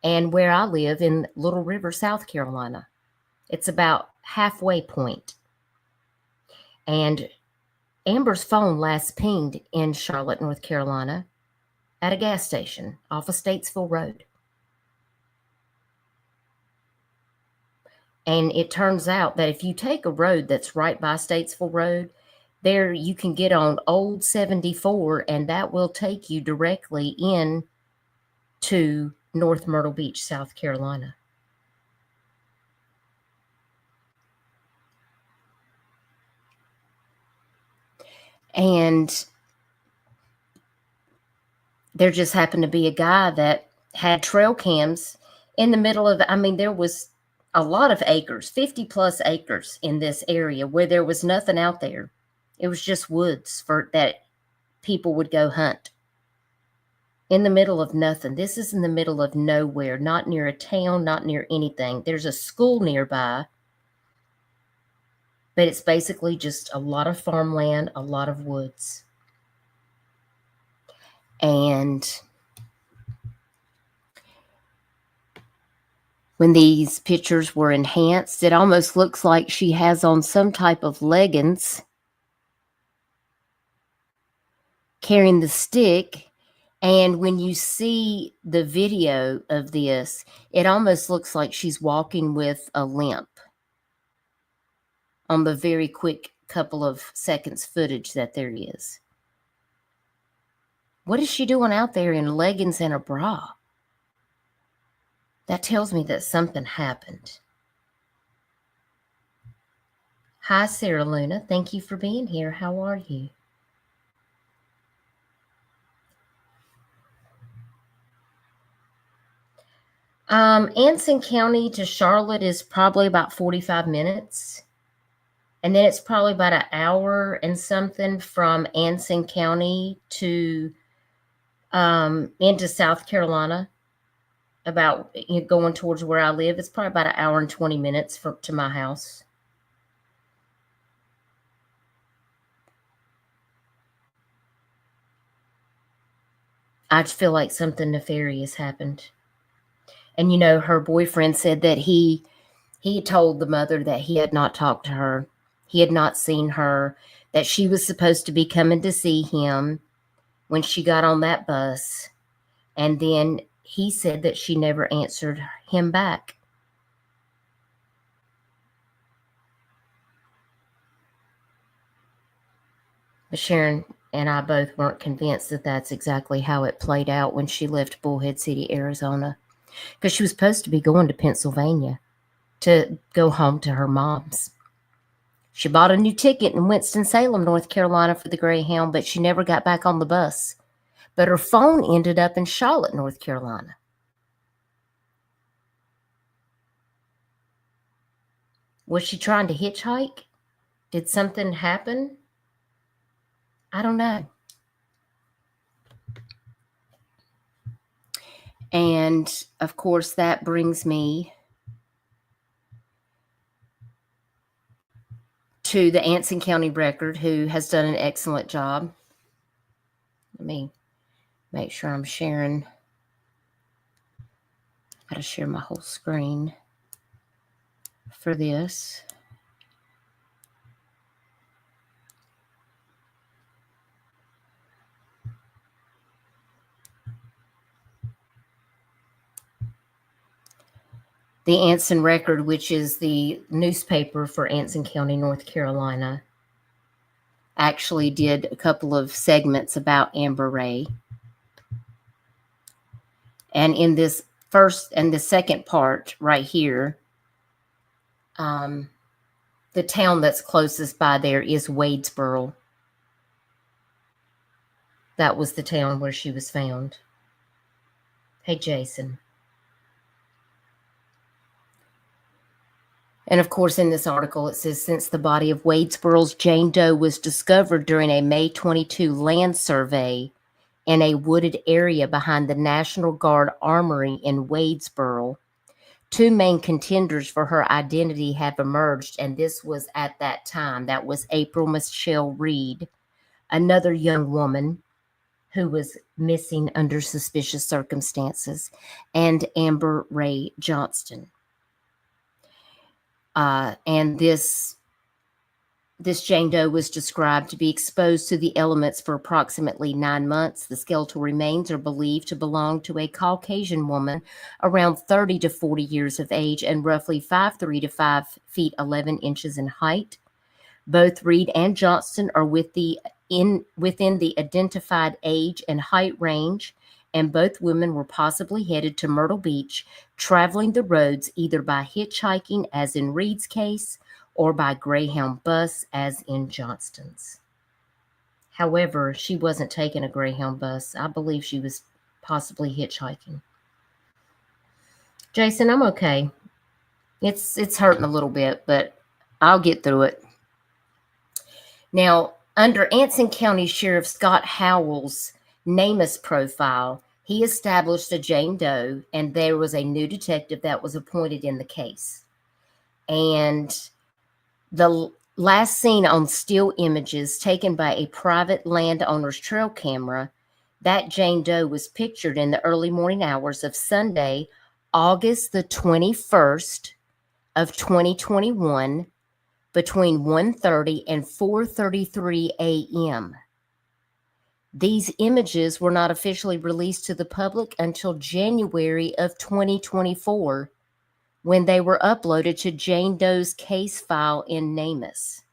and where I live in Little River, South Carolina. It's about halfway point. And Amber's phone last pinged in Charlotte, North Carolina at a gas station off of Statesville Road. And it turns out that if you take a road that's right by Statesville Road, there you can get on Old 74, and that will take you directly in to North Myrtle Beach, South Carolina. And there just happened to be a guy that had trail cams in the middle of, I mean, there was a lot of acres, 50 plus acres in this area where there was nothing out there. It was just woods for that people would go hunt. In the middle of nothing. This is in the middle of nowhere, not near a town, not near anything. There's a school nearby, but it's basically just a lot of farmland, a lot of woods. And when these pictures were enhanced, it almost looks like she has on some type of leggings, carrying the stick. And when you see the video of this, it almost looks like she's walking with a limp on the very quick couple of seconds footage that there is. What is she doing out there in leggings and a bra? That tells me that something happened. Hi, Sarah Luna. Thank you for being here. How are you? Anson County to Charlotte is probably about 45 minutes. And then it's probably about an hour and something from Anson County to into South Carolina. About going towards where I live. It's probably about an hour and 20 minutes to my house. I just feel like something nefarious happened. And, you know, her boyfriend said that he told the mother that he had not talked to her. He had not seen her, that she was supposed to be coming to see him when she got on that bus. And then he said that she never answered him back. But Sharon and I both weren't convinced that that's exactly how it played out when she left Bullhead City, Arizona, because she was supposed to be going to Pennsylvania to go home to her mom's. She bought a new ticket in Winston-Salem, North Carolina for the Greyhound, but she never got back on the bus. But her phone ended up in Charlotte, North Carolina. Was she trying to hitchhike? Did something happen? I don't know. And of course, that brings me to the Anson County Record, who has done an excellent job. Let me make sure I'm sharing. I've got to share my whole screen for this. The Anson Record, which is the newspaper for Anson County, North Carolina, actually did a couple of segments about Amber Ray. And in this first and the second part right here, the town that's closest by there is Wadesboro. That was the town where she was found. Hey, Jason. And of course, in this article, it says, since the body of Wadesboro's Jane Doe was discovered during a May 22 land survey in a wooded area behind the National Guard Armory in Wadesboro, two main contenders for her identity have emerged. And this was at that time. That was April Michelle Reed, another young woman who was missing under suspicious circumstances, and Amber Ray Johnston. And this Jane Doe was described to be exposed to the elements for approximately 9 months. The skeletal remains are believed to belong to a Caucasian woman around 30 to 40 years of age and roughly 5'3" to 5 feet 11 inches in height. Both Reed and Johnston are within the identified age and height range, and both women were possibly headed to Myrtle Beach, traveling the roads either by hitchhiking, as in Reed's case, or by Greyhound bus, as in Johnston's. However, she wasn't taking a Greyhound bus. I believe she was possibly hitchhiking. Jason, I'm okay. It's hurting a little bit, but I'll get through it. Now, under Anson County Sheriff Scott Howell's NamUs profile, he established a Jane Doe, and there was a new detective that was appointed in the case. And the last seen on still images taken by a private landowner's trail camera, that Jane Doe was pictured in the early morning hours of Sunday, August the 21st of 2021, between 1:30 and 4:33 a.m. These images were not officially released to the public until January of 2024, when they were uploaded to Jane Doe's case file in NamUs.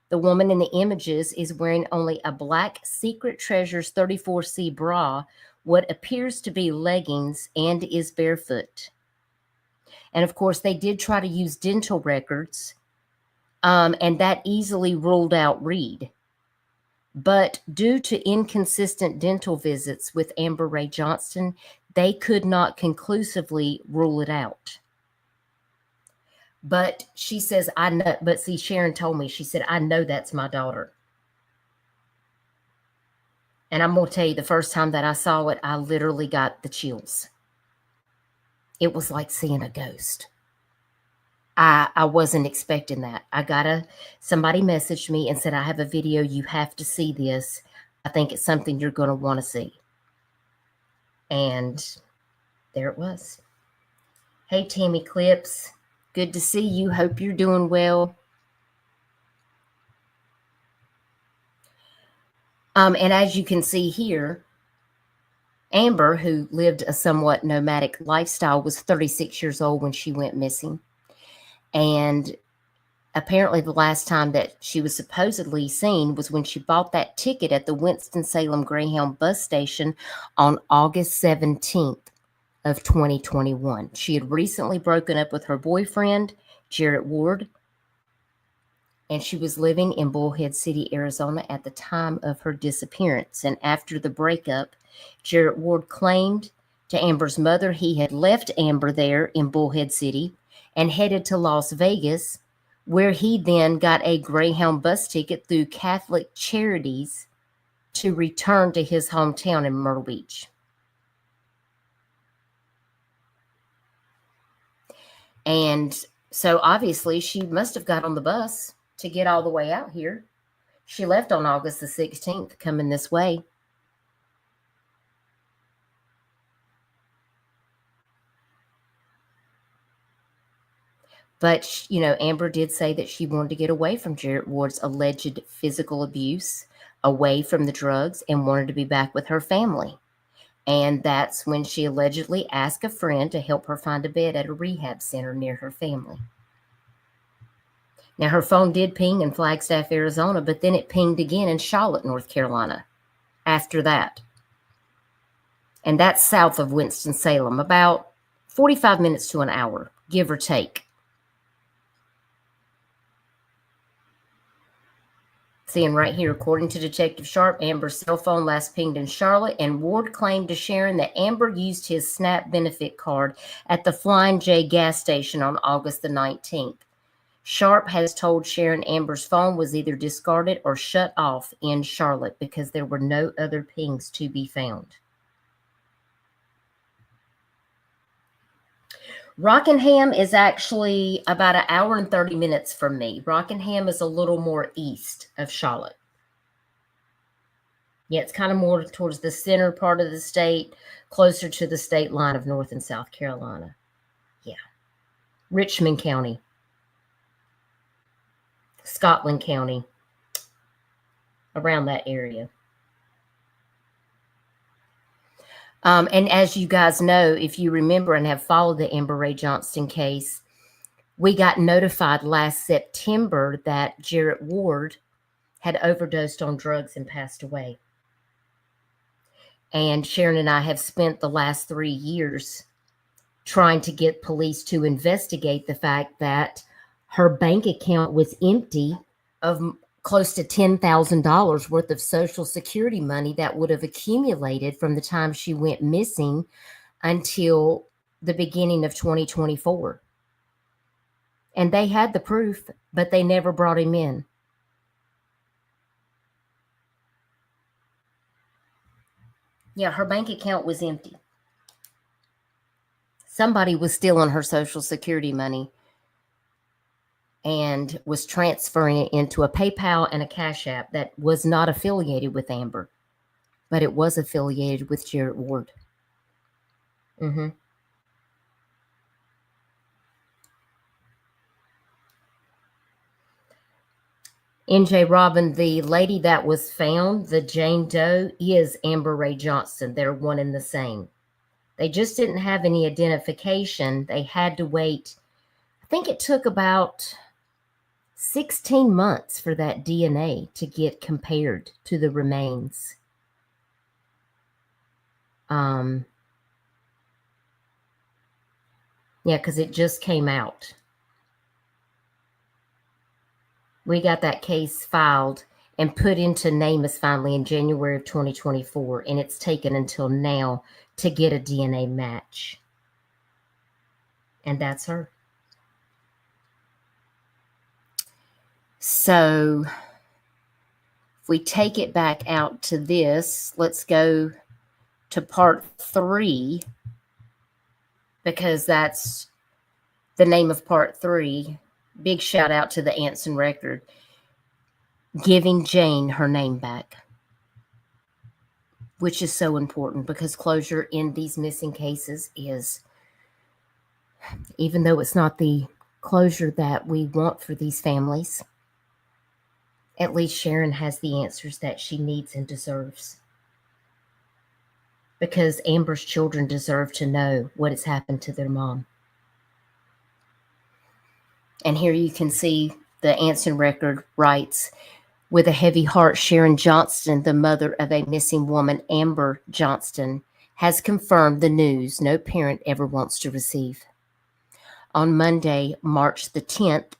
The woman in the images is wearing only a black Secret Treasures 34C bra, what appears to be leggings, and is barefoot. And of course, they did try to use dental records, and that easily ruled out Reed. But due to inconsistent dental visits with Amber Ray Johnston, they could not conclusively rule it out. But she says, I know, but see, Sharon told me, she said, I know that's my daughter. And I'm going to tell you, the first time that I saw it, I literally got the chills. It was like seeing a ghost. I wasn't expecting that. Somebody messaged me and said, I have a video. You have to see this. I think it's something you're going to want to see. And there it was. Hey, Tammy Clips. Good to see you. Hope you're doing well. And as you can see here, Amber, who lived a somewhat nomadic lifestyle, was 36 years old when she went missing. And apparently the last time that she was supposedly seen was when she bought that ticket at the Winston-Salem Greyhound bus station on August 17th of 2021. She had recently broken up with her boyfriend, Jarrett Ward, and she was living in Bullhead City, Arizona at the time of her disappearance. And after the breakup, Jarrett Ward claimed to Amber's mother he had left Amber there in Bullhead City and headed to Las Vegas, where he then got a Greyhound bus ticket through Catholic Charities to return to his hometown in Myrtle Beach. And so obviously she must have got on the bus to get all the way out here. She left on August the 16th, coming this way. But, you know, Amber did say that she wanted to get away from Jarrett Ward's alleged physical abuse, away from the drugs, and wanted to be back with her family. And that's when she allegedly asked a friend to help her find a bed at a rehab center near her family. Now, her phone did ping in Flagstaff, Arizona, but then it pinged again in Charlotte, North Carolina after that. And that's south of Winston-Salem, about 45 minutes to an hour, give or take. Seeing right here, according to Detective Sharp, Amber's cell phone last pinged in Charlotte, and Ward claimed to Sharon that Amber used his SNAP benefit card at the Flying J gas station on August the 19th. Sharp has told Sharon Amber's phone was either discarded or shut off in Charlotte because there were no other pings to be found. Rockingham is actually about an hour and 30 minutes from me. Rockingham is a little more east of Charlotte. Yeah, it's kind of more towards the center part of the state, closer to the state line of North and South Carolina. Yeah. Richmond County. Scotland County. Around that area. And as you guys know, if you remember and have followed the Amber Ray Johnston case, we got notified last September that Jarrett Ward had overdosed on drugs and passed away. And Sharon and I have spent the last 3 years trying to get police to investigate the fact that her bank account was empty of close to $10,000 worth of Social Security money that would have accumulated from the time she went missing until the beginning of 2024. And they had the proof, but they never brought him in. Yeah, her bank account was empty. Somebody was stealing her Social Security money and was transferring it into a PayPal and a Cash App that was not affiliated with Amber, but it was affiliated with Jarrett Ward. NJ Robin, the lady that was found, the Jane Doe, is Amber Ray Johnston. They're one and the same. They just didn't have any identification. They had to wait. I think it took about 16 months for that DNA to get compared to the remains. Yeah, because it just came out. We got that case filed and put into NamUs finally in January of 2024, and it's taken until now to get a DNA match. And that's her. So if we take it back out to this, let's go to part 3, because that's the name of part 3. Big shout out to the Anson Record, giving Jane her name back, which is so important because closure in these missing cases is, even though it's not the closure that we want for these families, At least Sharon has the answers that she needs and deserves. Because Amber's children deserve to know what has happened to their mom. And here you can see the Anson record writes, with a heavy heart, Sharon Johnston, the mother of a missing woman, Amber Johnston, has confirmed the news no parent ever wants to receive. On Monday, March the 10th,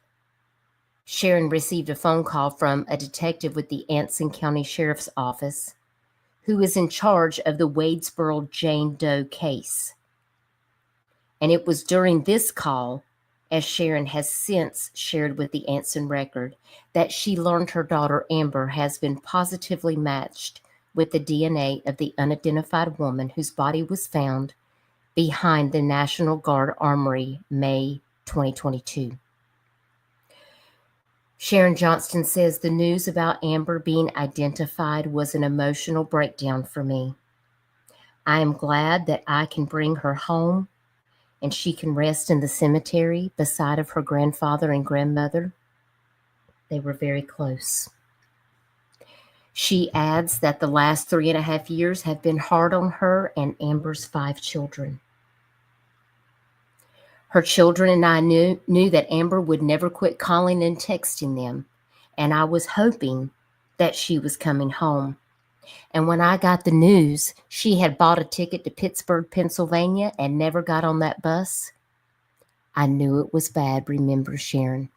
Sharon received a phone call from a detective with the Anson County Sheriff's Office who is in charge of the Wadesboro Jane Doe case. And it was during this call, as Sharon has since shared with the Anson record, that she learned her daughter Amber has been positively matched with the DNA of the unidentified woman whose body was found behind the National Guard Armory, May 2022. Sharon Johnston says the news about Amber being identified was an emotional breakdown for me. I am glad that I can bring her home and she can rest in the cemetery beside of her grandfather and grandmother. They were very close. She adds that the last 3.5 years have been hard on her and Amber's 5 children. Her children and I knew that Amber would never quit calling and texting them, and I was hoping that she was coming home. And when I got the news she had bought a ticket to Pittsburgh, Pennsylvania, and never got on that bus, I knew it was bad, remembers Sharon.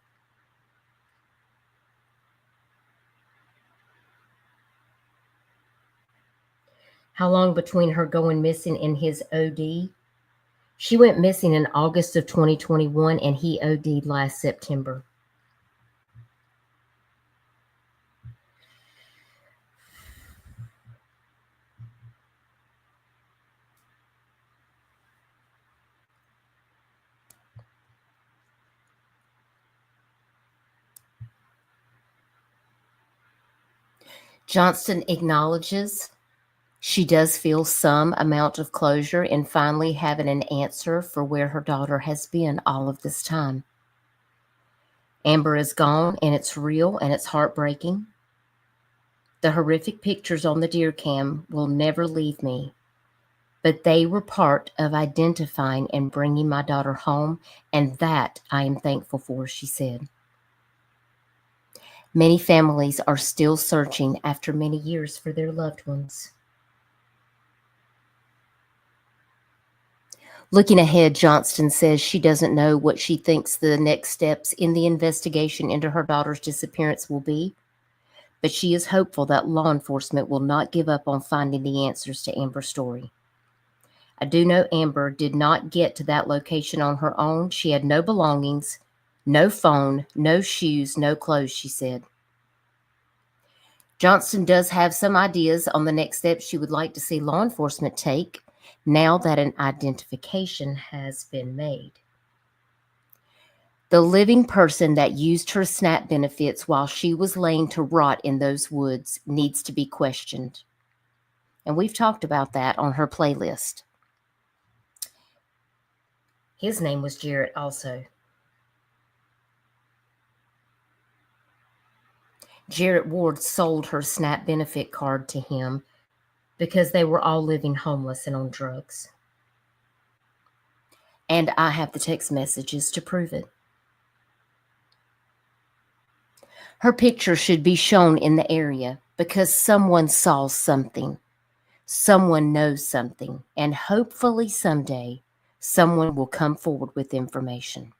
How long between her going missing and his OD? She went missing in August of 2021 and he OD'd last September. Johnston acknowledges she does feel some amount of closure in finally having an answer for where her daughter has been all of this time. Amber is gone, and it's real, and it's heartbreaking. The horrific pictures on the deer cam will never leave me, but they were part of identifying and bringing my daughter home, and that I am thankful for, she said. Many families are still searching after many years for their loved ones. Looking ahead, Johnston says she doesn't know what she thinks the next steps in the investigation into her daughter's disappearance will be, but she is hopeful that law enforcement will not give up on finding the answers to Amber's story. I do know Amber did not get to that location on her own. She had no belongings, no phone, no shoes, no clothes, she said. Johnston does have some ideas on the next steps she would like to see law enforcement take now that an identification has been made. The living person that used her SNAP benefits while she was laying to rot in those woods needs to be questioned. And we've talked about that on her playlist. His name was Jarrett also. Jarrett Ward sold her SNAP benefit card to him because they were all living homeless and on drugs. And I have the text messages to prove it. Her picture should be shown in the area because someone saw something. Someone knows something. And hopefully someday, someone will come forward with information.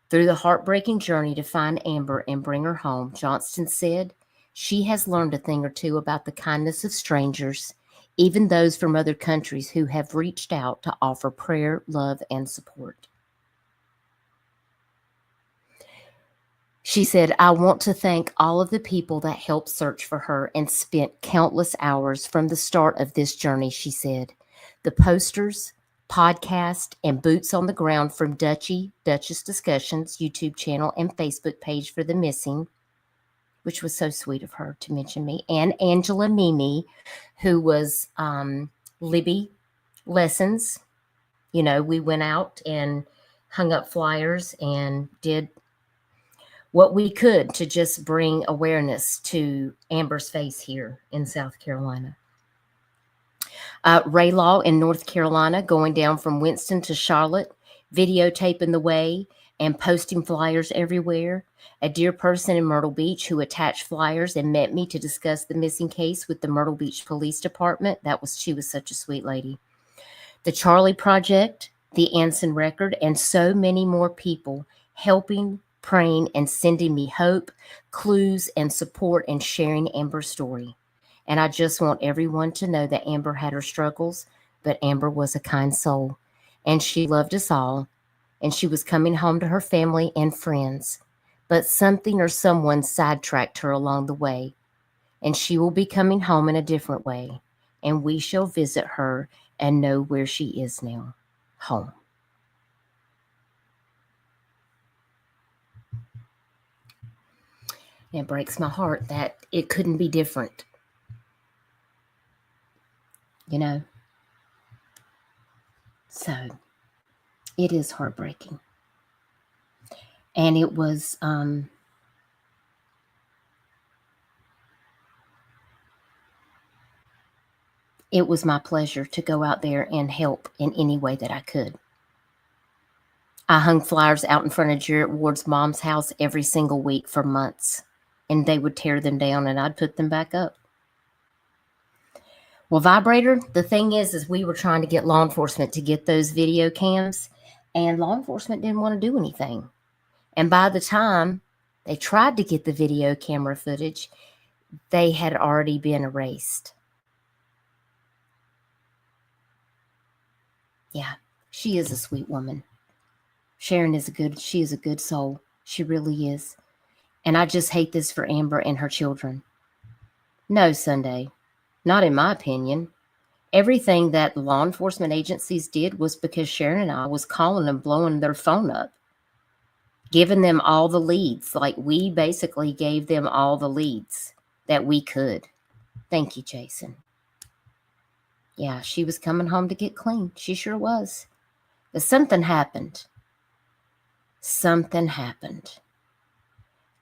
Through the heartbreaking journey to find Amber and bring her home, Johnston said she has learned a thing or two about the kindness of strangers, even those from other countries who have reached out to offer prayer, love, and support. She said, I want to thank all of the people that helped search for her and spent countless hours from the start of this journey, she said. The posters, podcast, and boots on the ground from Duchess Discussions YouTube channel and Facebook page for the missing, which was so sweet of her to mention me, and Angela Mimi, who was Libby Lessons. We went out and hung up flyers and did what we could to just bring awareness to Amber's face here in South Carolina. Ray Law in North Carolina, going down from Winston to Charlotte, videotaping the way and posting flyers everywhere. A dear person in Myrtle Beach who attached flyers and met me to discuss the missing case with the Myrtle Beach Police Department. She was such a sweet lady. The Charlie Project, the Anson Record, and so many more people helping, praying, and sending me hope, clues, and support, and sharing Amber's story. And I just want everyone to know that Amber had her struggles, but Amber was a kind soul, and she loved us all, and she was coming home to her family and friends. But something or someone sidetracked her along the way, and she will be coming home in a different way, and we shall visit her and know where she is now, home. It breaks my heart that it couldn't be different. You know? So, it is heartbreaking. And it was, it was my pleasure to go out there and help in any way that I could. I hung flyers out in front of Jarrett Ward's mom's house every single week for months, and they would tear them down and I'd put them back up. Well, Vibrator, the thing is we were trying to get law enforcement to get those video cams, and law enforcement didn't want to do anything. And by the time they tried to get the video camera footage, they had already been erased. Yeah, she is a sweet woman. Sharon is she is a good soul. She really is. And I just hate this for Amber and her children. No, Sunday. Not in my opinion. Everything that law enforcement agencies did was because Sharon and I was calling them, blowing their phone up, giving them all the leads. Like, we basically gave them all the leads that we could. Thank you, Jason. Yeah, she was coming home to get clean. She sure was. But something happened. Something happened.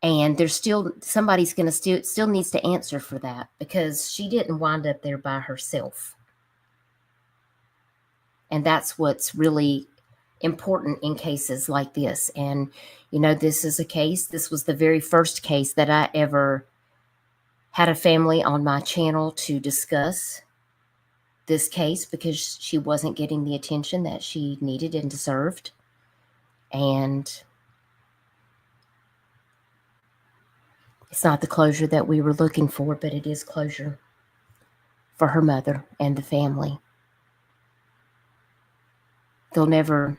And there's somebody's going to still needs to answer for that, because she didn't wind up there by herself. And that's what's really important in cases like this. And, you know, this is a case, this was the very first case that I ever had a family on my channel to discuss this case, because she wasn't getting the attention that she needed and deserved. And it's not the closure that we were looking for, but it is closure for her mother and the family. It'll never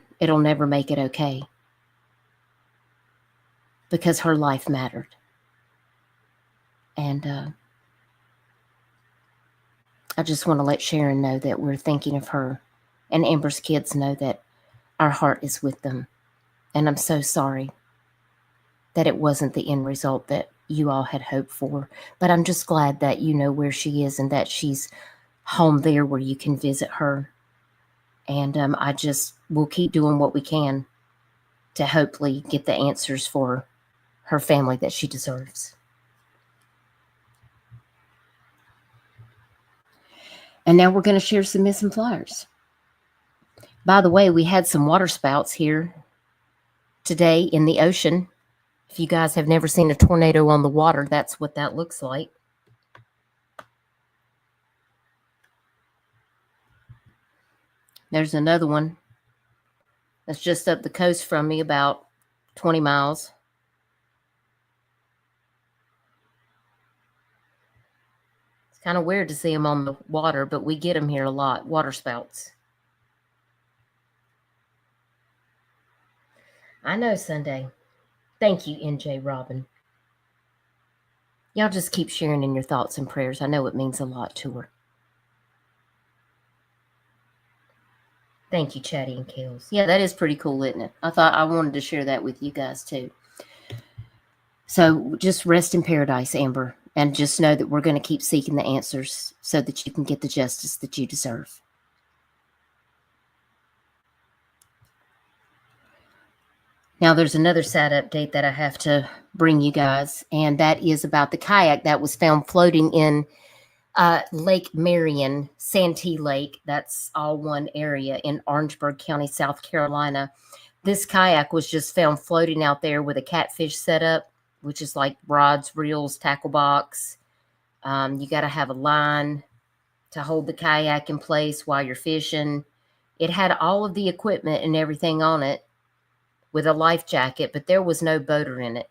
make it okay, because her life mattered. And I just want to let Sharon know that we're thinking of her, and Amber's kids know that our heart is with them. And I'm so sorry that it wasn't the end result that you all had hoped for. But I'm just glad that you know where she is and that she's home there where you can visit her. And we'll keep doing what we can to hopefully get the answers for her family that she deserves. And now we're going to share some missing flyers. By the way, we had some water spouts here today in the ocean. If you guys have never seen a tornado on the water, that's what that looks like. There's another one that's just up the coast from me, about 20 miles. It's kind of weird to see them on the water, but we get them here a lot, water spouts. I know, Sunday. Thank you, NJ Robin. Y'all just keep sharing in your thoughts and prayers. I know it means a lot to her. Thank you, Chatty and Kales. Yeah, that is pretty cool, isn't it? I wanted to share that with you guys too. So just rest in paradise, Amber, and just know that we're going to keep seeking the answers so that you can get the justice that you deserve. Now, there's another sad update that I have to bring you guys, and that is about the kayak that was found floating in Lake Marion, Santee Lake. That's all one area in Orangeburg County, South Carolina. This kayak was just found floating out there with a catfish setup, which is like rods, reels, tackle box. You got to have a line to hold the kayak in place while you're fishing. It had all of the equipment and everything on it with a life jacket, but there was no boater in it.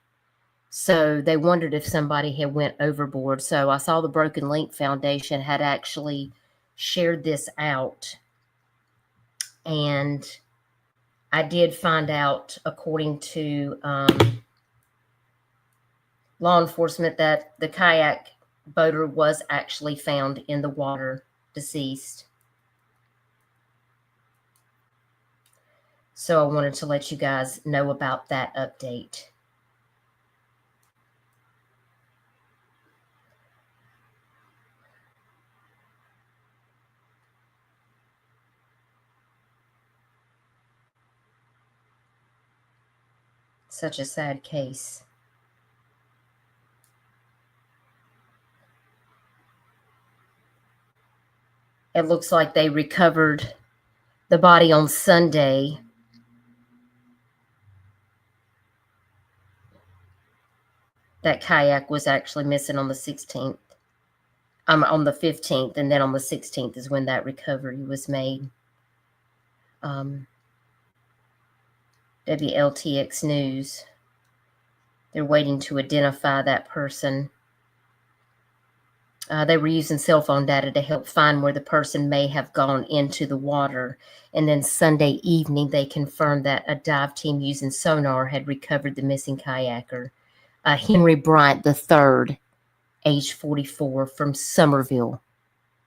So they wondered if somebody had went overboard. So I saw the Broken Link Foundation had actually shared this out. And I did find out, according to law enforcement, that the kayak boater was actually found in the water, deceased. So I wanted to let you guys know about that update. Such a sad case. It looks like they recovered the body on Sunday. That kayak was actually missing on the 16th. On the 15th, and then on the 16th is when that recovery was made. WLTX News. They're waiting to identify that person. They were using cell phone data to help find where the person may have gone into the water. And then Sunday evening, they confirmed that a dive team using sonar had recovered the missing kayaker. Henry Bryant III, age 44, from Summerville,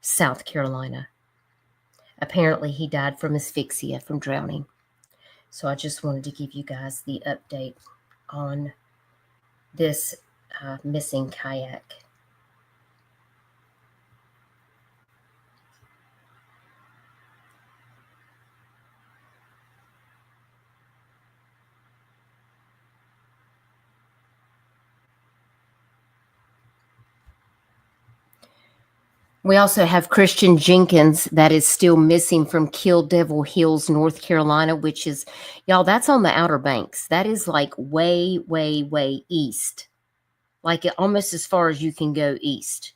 South Carolina. Apparently, he died from asphyxia, from drowning. So I just wanted to give you guys the update on this missing kayak. We also have Christian Jenkins that is still missing from Kill Devil Hills, North Carolina, which is, y'all, that's on the Outer Banks. That is like way, way, way east. Like almost as far as you can go east.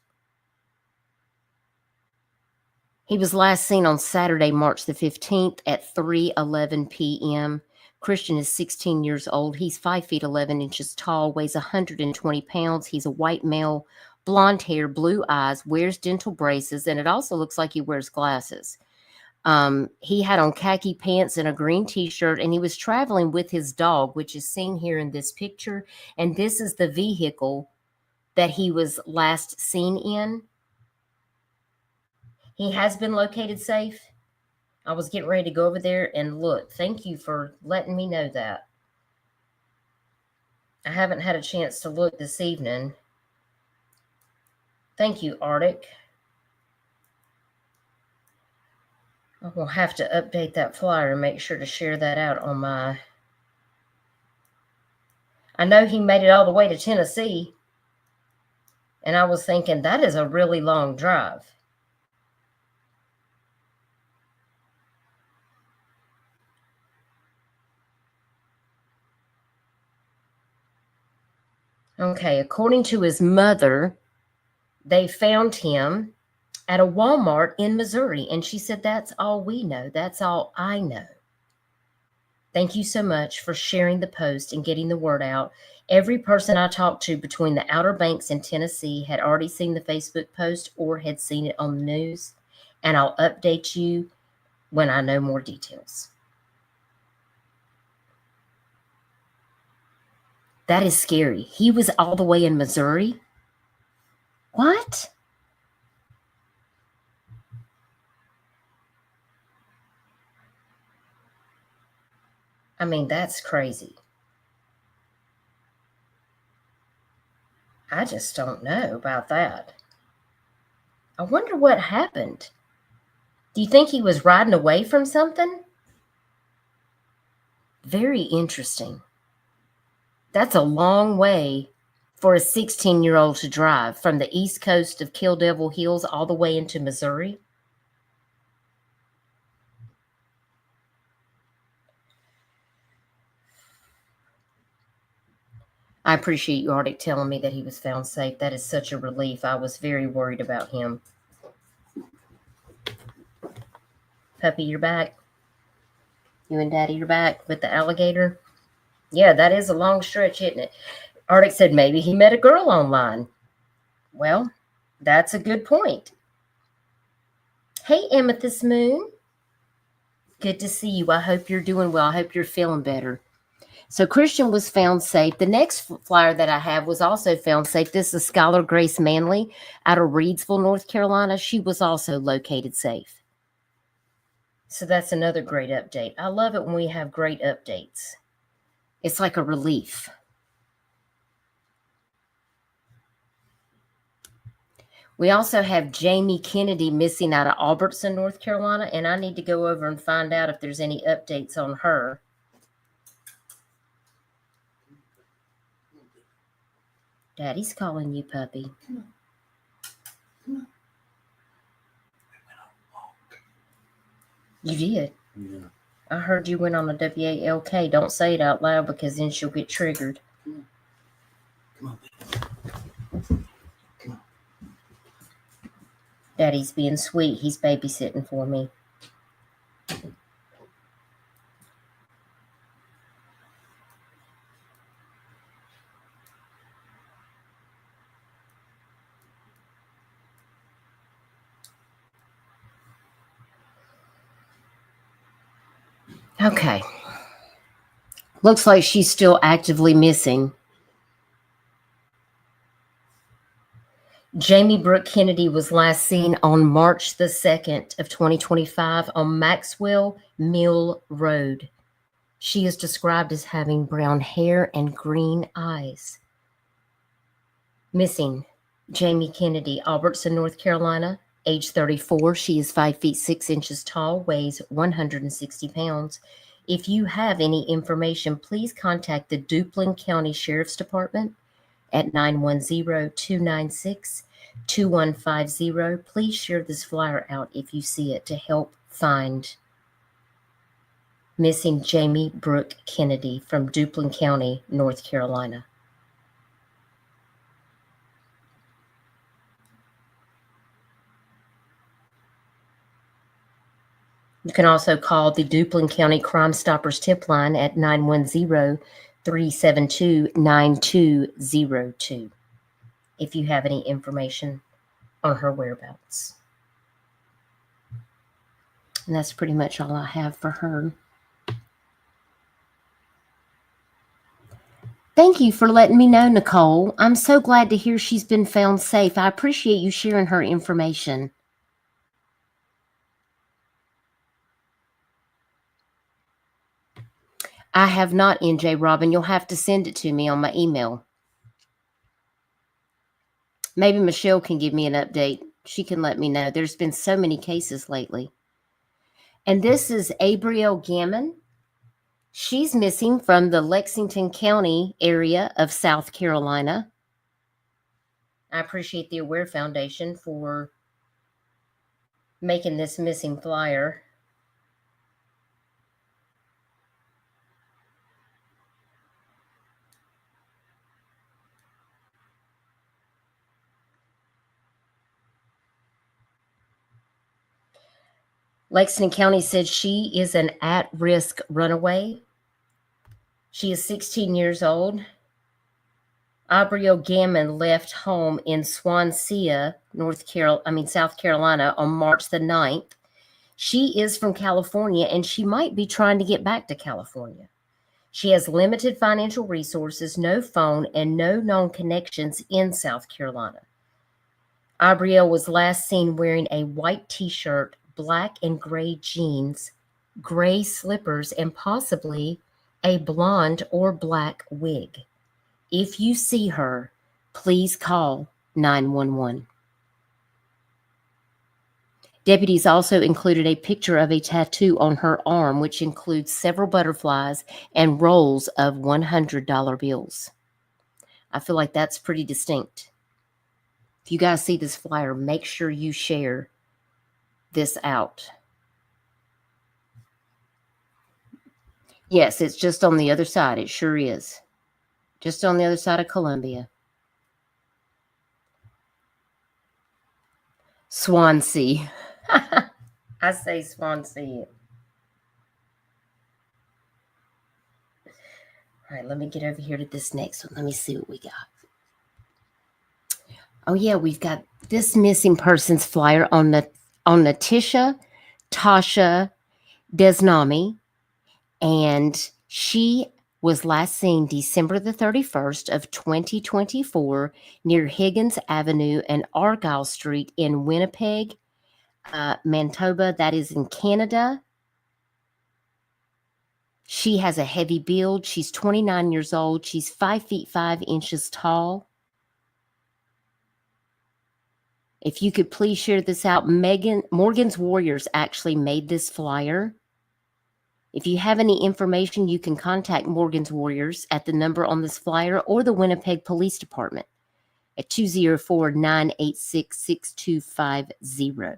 He was last seen on Saturday, March the 15th at 3:11 p.m. Christian is 16 years old. He's 5 feet 11 inches tall, weighs 120 pounds. He's a white male, blonde hair, blue eyes, wears dental braces, and it also looks like he wears glasses. He had on khaki pants and a green t-shirt, and he was traveling with his dog, which is seen here in this picture. And this is the vehicle that he was last seen in. He has been located safe. I was getting ready to go over there and look. Thank you for letting me know that. I haven't had a chance to look this evening. Thank you, Arctic. I will have to update that flyer and make sure to share that out on my... I know he made it all the way to Tennessee. And I was thinking, that is a really long drive. Okay, according to his mother, they found him at a Walmart in Missouri. And she said, that's all we know. That's all I know. Thank you so much for sharing the post and getting the word out. Every person I talked to between the Outer Banks and Tennessee had already seen the Facebook post or had seen it on the news. And I'll update you when I know more details. That is scary. He was all the way in Missouri. What? I mean, that's crazy. I just don't know about that. I wonder what happened. Do you think he was riding away from something? Very interesting. That's a long way for a 16-year-old to drive from the east coast of Kill Devil Hills all the way into Missouri. I appreciate you already telling me that he was found safe. That is such a relief. I was very worried about him. Puppy, you're back. You and Daddy, you're back with the alligator. Yeah, that is a long stretch, isn't it? Arctic said maybe he met a girl online. Well, that's a good point. Hey, Amethyst Moon. Good to see you. I hope you're doing well. I hope you're feeling better. So Christian was found safe. The next flyer that I have was also found safe. This is Skylar Grace Manley out of Reidsville, North Carolina. She was also located safe. So that's another great update. I love it when we have great updates. It's like a relief. We also have Jamie Kennedy missing out of Albertson, North Carolina, and I need to go over and find out if there's any updates on her. Daddy's calling you, puppy. Come on. You did? Yeah. I heard you went on a WALK. Don't say it out loud because then she'll get triggered. Come on. Come on. Daddy's being sweet. He's babysitting for me. Okay. Looks like she's still actively missing. Jamie Brooke Kennedy was last seen on March the 2nd of 2025 on Maxwell Mill Road. She is described as having brown hair and green eyes. Missing, Jamie Kennedy, Albertson, North Carolina, age 34. She is 5 feet 6 inches tall, weighs 160 pounds. If you have any information, please contact the Duplin County Sheriff's Department at 910-296-2150. Please share this flyer out if you see it to help find missing Jamie Brooke Kennedy from Duplin County, North Carolina. You can also call the Duplin County Crime Stoppers tip line at 910-372-9202 if you have any information on her whereabouts. And that's pretty much all I have for her. Thank you for letting me know, Nicole. I'm so glad to hear she's been found safe. I appreciate you sharing her information. I have not, NJ Robin. You'll have to send it to me on my email. Maybe Michelle can give me an update. She can let me know. There's been so many cases lately. And this is Abrielle Gammon. She's missing from the Lexington County area of South Carolina. I appreciate the Aware Foundation for making this missing flyer. Lexington County said she is an at-risk runaway. She is 16 years old. Abrielle Gammon left home in Swansea, South Carolina on March the 9th. She is from California and she might be trying to get back to California. She has limited financial resources, no phone, and no known connections in South Carolina. Abrielle was last seen wearing a white t-shirt, black and gray jeans, gray slippers, and possibly a blonde or black wig. If you see her, please call 911. Deputies also included a picture of a tattoo on her arm, which includes several butterflies and rolls of $100 bills. I feel like that's pretty distinct. If you guys see this flyer, make sure you share this out. Yes, it's just on the other side. It sure is. Just on the other side of Columbia. Swansea. I say Swansea. All right, let me get over here to this next one. Let me see what we got. Oh yeah, we've got this missing persons flyer on Natisha Tasha Desnami, and she was last seen December the 31st of 2024 near Higgins Avenue and Argyle Street in Winnipeg, Manitoba. That is in Canada. She has a heavy build. She's 29 years old. She's 5 feet 5 inches tall. If you could please share this out. Morgan's Warriors actually made this flyer. If you have any information, you can contact Morgan's Warriors at the number on this flyer or the Winnipeg Police Department at 204-986-6250.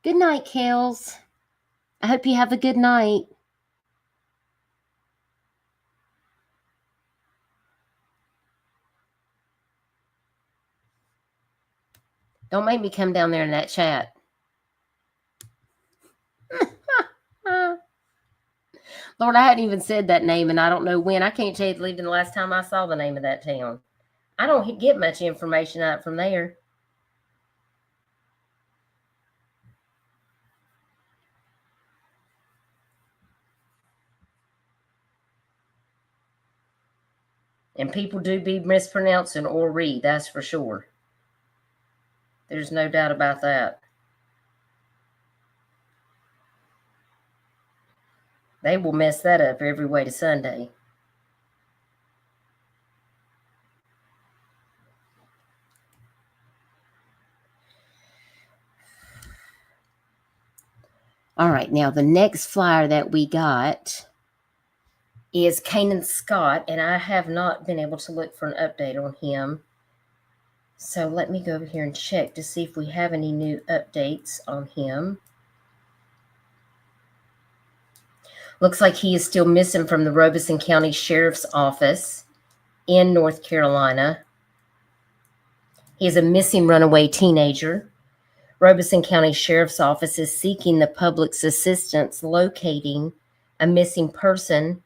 Good night, Kels. I hope you have a good night. Don't make me come down there in that chat. Lord, I hadn't even said that name, and I don't know when. I can't tell you even the last time I saw the name of that town. I don't get much information out from there. And people do be mispronouncing Ori, that's for sure. There's no doubt about that. They will mess that up every way to Sunday. All right, now the next flyer that we got is Kanan Scott, and I have not been able to look for an update on him. So let me go over here and check to see if we have any new updates on him. Looks like he is still missing from the Robeson County Sheriff's Office in North Carolina. He is a missing runaway teenager. Robeson County Sheriff's Office is seeking the public's assistance locating a missing person.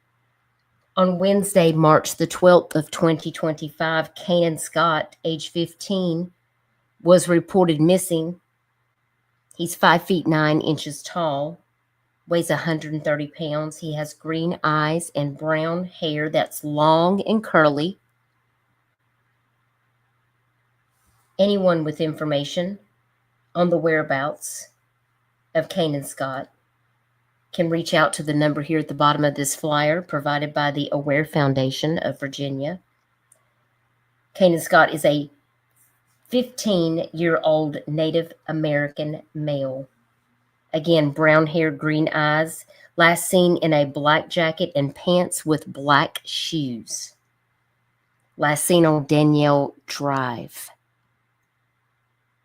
On Wednesday, March the 12th of 2025, Kanan Scott, age 15, was reported missing. He's 5 feet 9 inches tall, weighs 130 pounds. He has green eyes and brown hair that's long and curly. Anyone with information on the whereabouts of Kanan Scott can reach out to the number here at the bottom of this flyer provided by the Aware Foundation of Virginia. Kanan Scott is a 15-year-old Native American male. Again, brown hair, green eyes, last seen in a black jacket and pants with black shoes. Last seen on Danielle Drive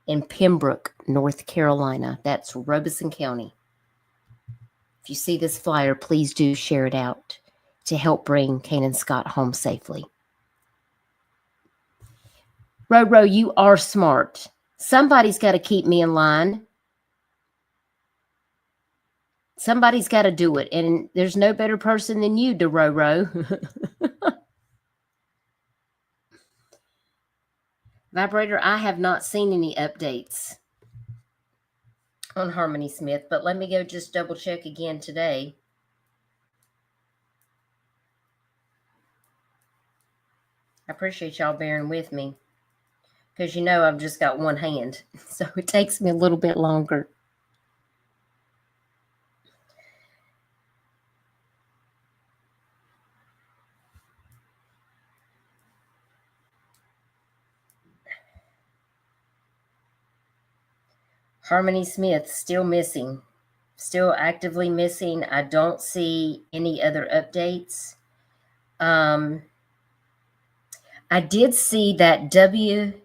in Pembroke, North Carolina. That's Robeson County. If you see this flyer, please do share it out to help bring Kanan Scott home safely. Ro, you are smart. Somebody's got to keep me in line. Somebody's got to do it, and there's no better person than you, Ro. Vibrator, I have not seen any updates on Harmony Smith, but let me go just double check again today. I appreciate y'all bearing with me because you know I've just got one hand, so it takes me a little bit longer. Harmony Smith, still missing. Still actively missing. I don't see any other updates. I did see that WKYT,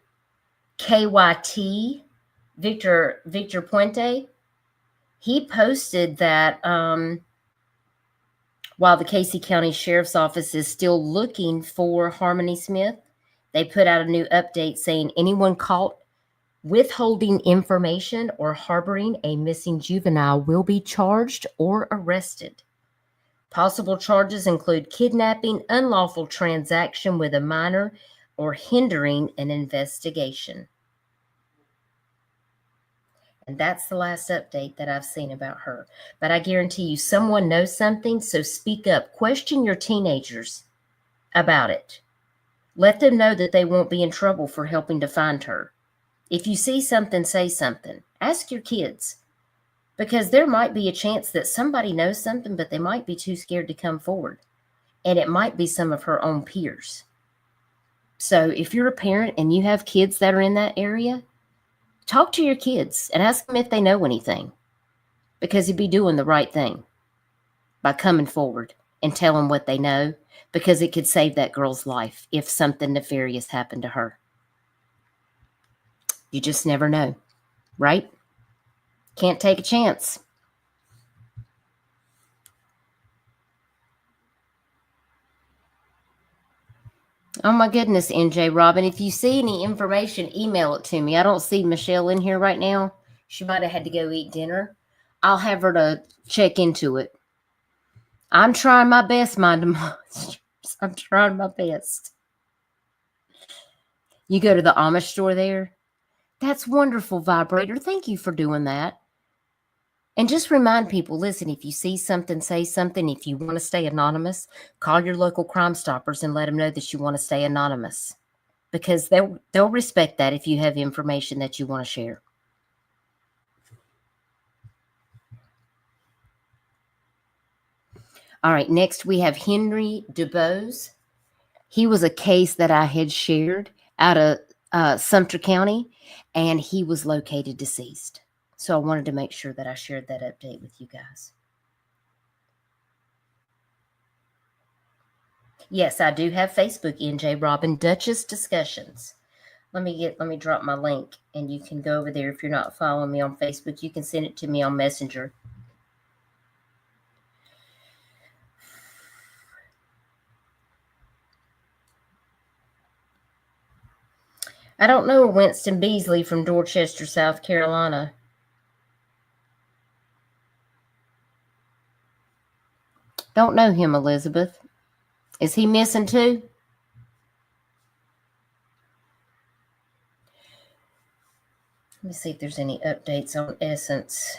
Victor Puente, he posted that while the Casey County Sheriff's Office is still looking for Harmony Smith, they put out a new update saying anyone caught withholding information or harboring a missing juvenile will be charged or arrested. Possible charges include kidnapping, unlawful transaction with a minor, or hindering an investigation. And that's the last update that I've seen about her. But I guarantee you someone knows something, so speak up. Question your teenagers about it. Let them know that they won't be in trouble for helping to find her. If you see something, say something. Ask your kids. Because there might be a chance that somebody knows something, but they might be too scared to come forward. And it might be some of her own peers. So if you're a parent and you have kids that are in that area, talk to your kids and ask them if they know anything. Because you'd be doing the right thing by coming forward and telling what they know, because it could save that girl's life if something nefarious happened to her. You just never know, right? Can't take a chance. Oh my goodness, NJ Robin. If you see any information, email it to me. I don't see Michelle in here right now. She might have had to go eat dinner. I'll have her to check into it. I'm trying my best, Mind the Monsters. I'm trying my best. You go to the Amish store there? That's wonderful, Vibrator. Thank you for doing that. And just remind people, listen, if you see something, say something. If you want to stay anonymous, call your local Crime Stoppers and let them know that you want to stay anonymous. Because they'll respect that if you have information that you want to share. All right, next we have Henry DuBose. He was a case that I had shared out of Sumter County, and he was located deceased. So I wanted to make sure that I shared that update with you guys. Yes, I do have Facebook, NJ Robin, Duchess Discussions. Let me drop my link, and you can go over there. If you're not following me on Facebook, you can send it to me on Messenger. I don't know Winston Beasley from Dorchester, South Carolina. Don't know him, Elizabeth. Is he missing too? Let me see if there's any updates on Essence.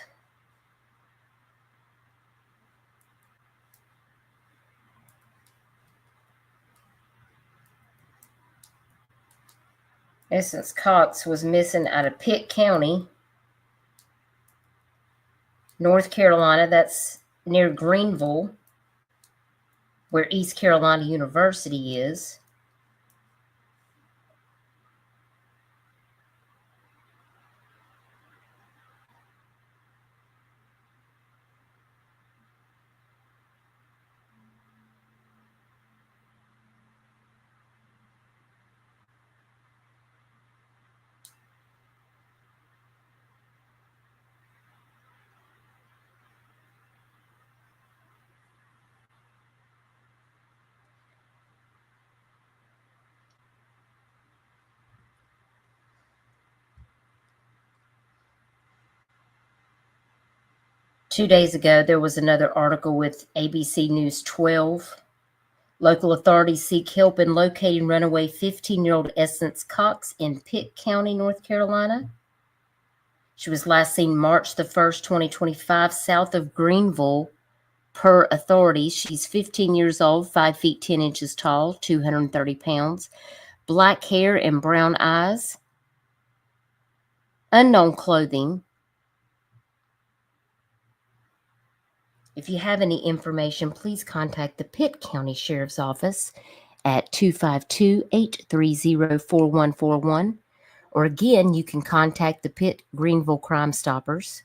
Essence Cox was missing out of Pitt County, North Carolina. That's near Greenville, where East Carolina University is. Two days ago, there was another article with ABC News 12. Local authorities seek help in locating runaway 15-year-old Essence Cox in Pitt County, North Carolina. She was last seen March the 1st, 2025, south of Greenville, per authorities. She's 15 years old, 5 feet 10 inches tall, 230 pounds, black hair and brown eyes, unknown clothing. If you have any information, please contact the Pitt County Sheriff's Office at 252-830-4141, Or again, you can contact the Pitt Greenville Crime Stoppers,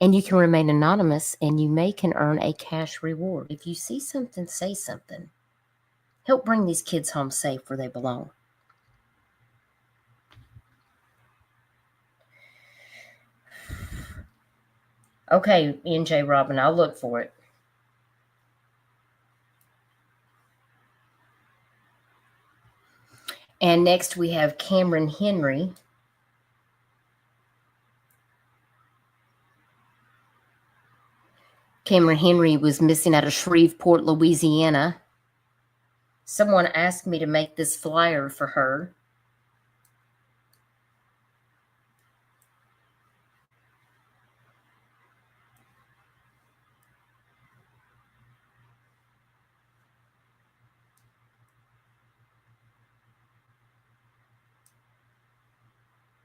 and you can remain anonymous, and you can earn a cash reward. If you see something, say something. Help bring these kids home safe where they belong. Okay, NJ Robin, I'll look for it. And next we have Cameron Henry. Cameron Henry was missing out of Shreveport, Louisiana. Someone asked me to make this flyer for her.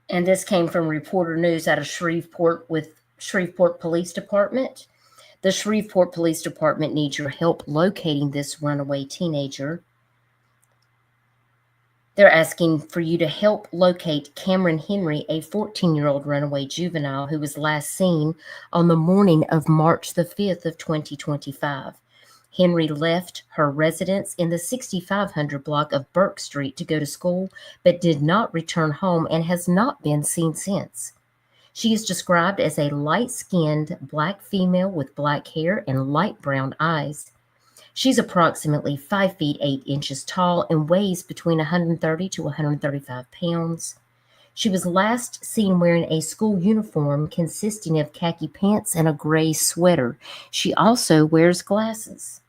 And this came from Reporter News out of Shreveport with Shreveport Police Department. The Shreveport Police Department needs your help locating this runaway teenager. They're asking for you to help locate Cameron Henry, a 14-year-old runaway juvenile who was last seen on the morning of March the 5th of 2025. Henry left her residence in the 6500 block of Burke Street to go to school, but did not return home and has not been seen since. She is described as a light-skinned black female with black hair and light brown eyes. She's approximately 5 feet 8 inches tall and weighs between 130 to 135 pounds. She was last seen wearing a school uniform consisting of khaki pants and a gray sweater. She also wears glasses.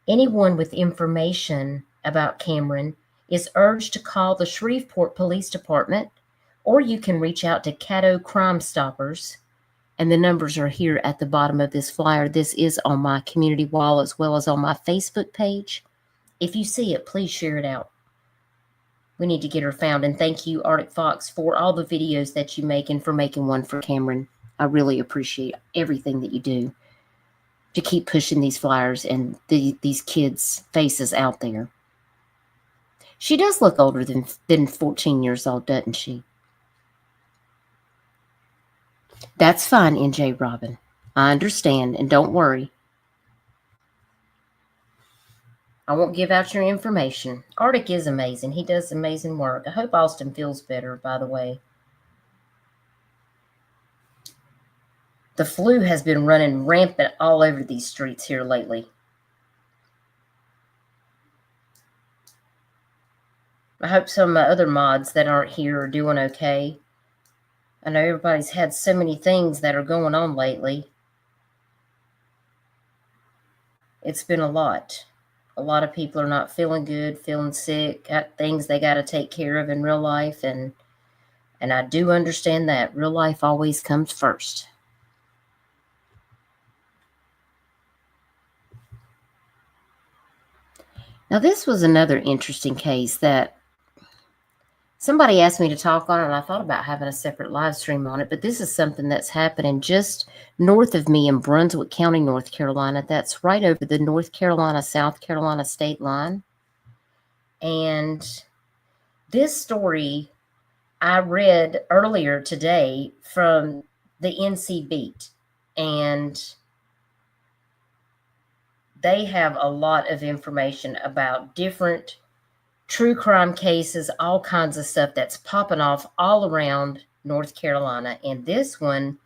Anyone with information about Cameron is urged to call the Shreveport Police Department, or you can reach out to Caddo Crime Stoppers, and the numbers are here at the bottom of this flyer. This is on my community wall as well as on my Facebook page. If you see it, please share it out. We need to get her found, and thank you, Arctic Fox, for all the videos that you make and for making one for Cameron. I really appreciate everything that you do to keep pushing these flyers and these kids' faces out there. She does look older than 14 years old, doesn't she? That's fine, NJ Robin. I understand, and don't worry. I won't give out your information. Arctic is amazing. He does amazing work. I hope Austin feels better, by the way. The flu has been running rampant all over these streets here lately. I hope some of my other mods that aren't here are doing okay. I know everybody's had so many things that are going on lately. It's been a lot. A lot of people are not feeling good, feeling sick, got things they got to take care of in real life, and I do understand that. Real life always comes first. Now, this was another interesting case that somebody asked me to talk on, and I thought about having a separate live stream on it, but this is something that's happening just north of me in Brunswick County, North Carolina. That's right over the North Carolina-South Carolina state line. And this story I read earlier today from the NC Beat, and they have a lot of information about different true crime cases, all kinds of stuff that's popping off all around North Carolina. And this one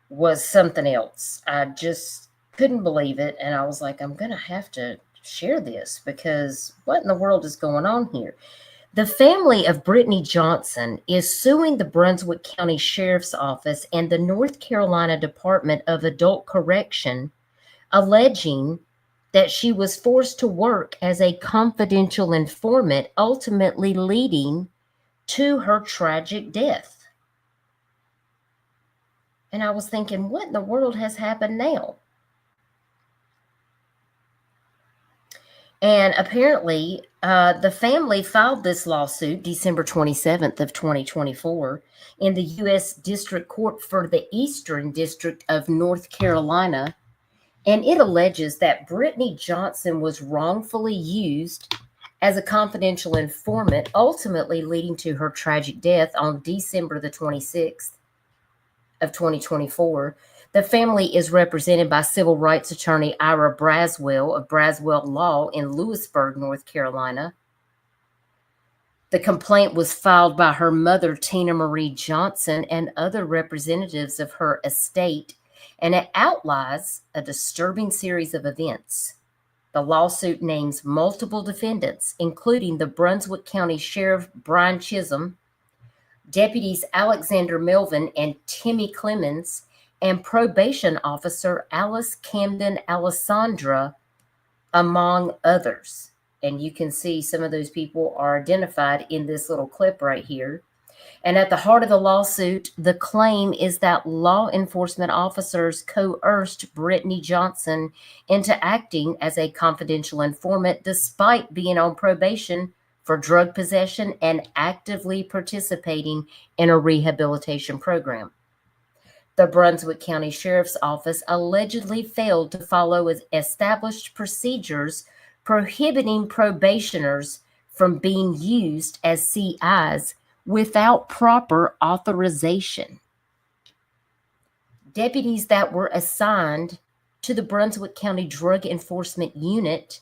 was something else. I just couldn't believe it. And I was like, I'm going to have to share this because what in the world is going on here? The family of Britney Johnson is suing the Brunswick County Sheriff's Office and the North Carolina Department of Adult Correction, alleging that she was forced to work as a confidential informant, ultimately leading to her tragic death. And I was thinking, what in the world has happened now? And apparently, the family filed this lawsuit December 27th of 2024 in the U.S. District Court for the Eastern District of North Carolina. And it alleges that Britney Johnson was wrongfully used as a confidential informant, ultimately leading to her tragic death on December the 26th of 2024. The family is represented by civil rights attorney Ira Braswell of Braswell Law in Lewisburg, North Carolina. The complaint was filed by her mother, Tina Marie Johnson, and other representatives of her estate, and it outlines a disturbing series of events. The lawsuit names multiple defendants, including the Brunswick County Sheriff Brian Chisholm, deputies Alexander Melvin and Timmy Clemens, and probation officer Alice Camden Alessandra, among others. And you can see some of those people are identified in this little clip right here. And at the heart of the lawsuit, the claim is that law enforcement officers coerced Britney Johnson into acting as a confidential informant despite being on probation for drug possession and actively participating in a rehabilitation program. The Brunswick County Sheriff's Office allegedly failed to follow established procedures prohibiting probationers from being used as CIs without proper authorization. Deputies that were assigned to the Brunswick County Drug Enforcement Unit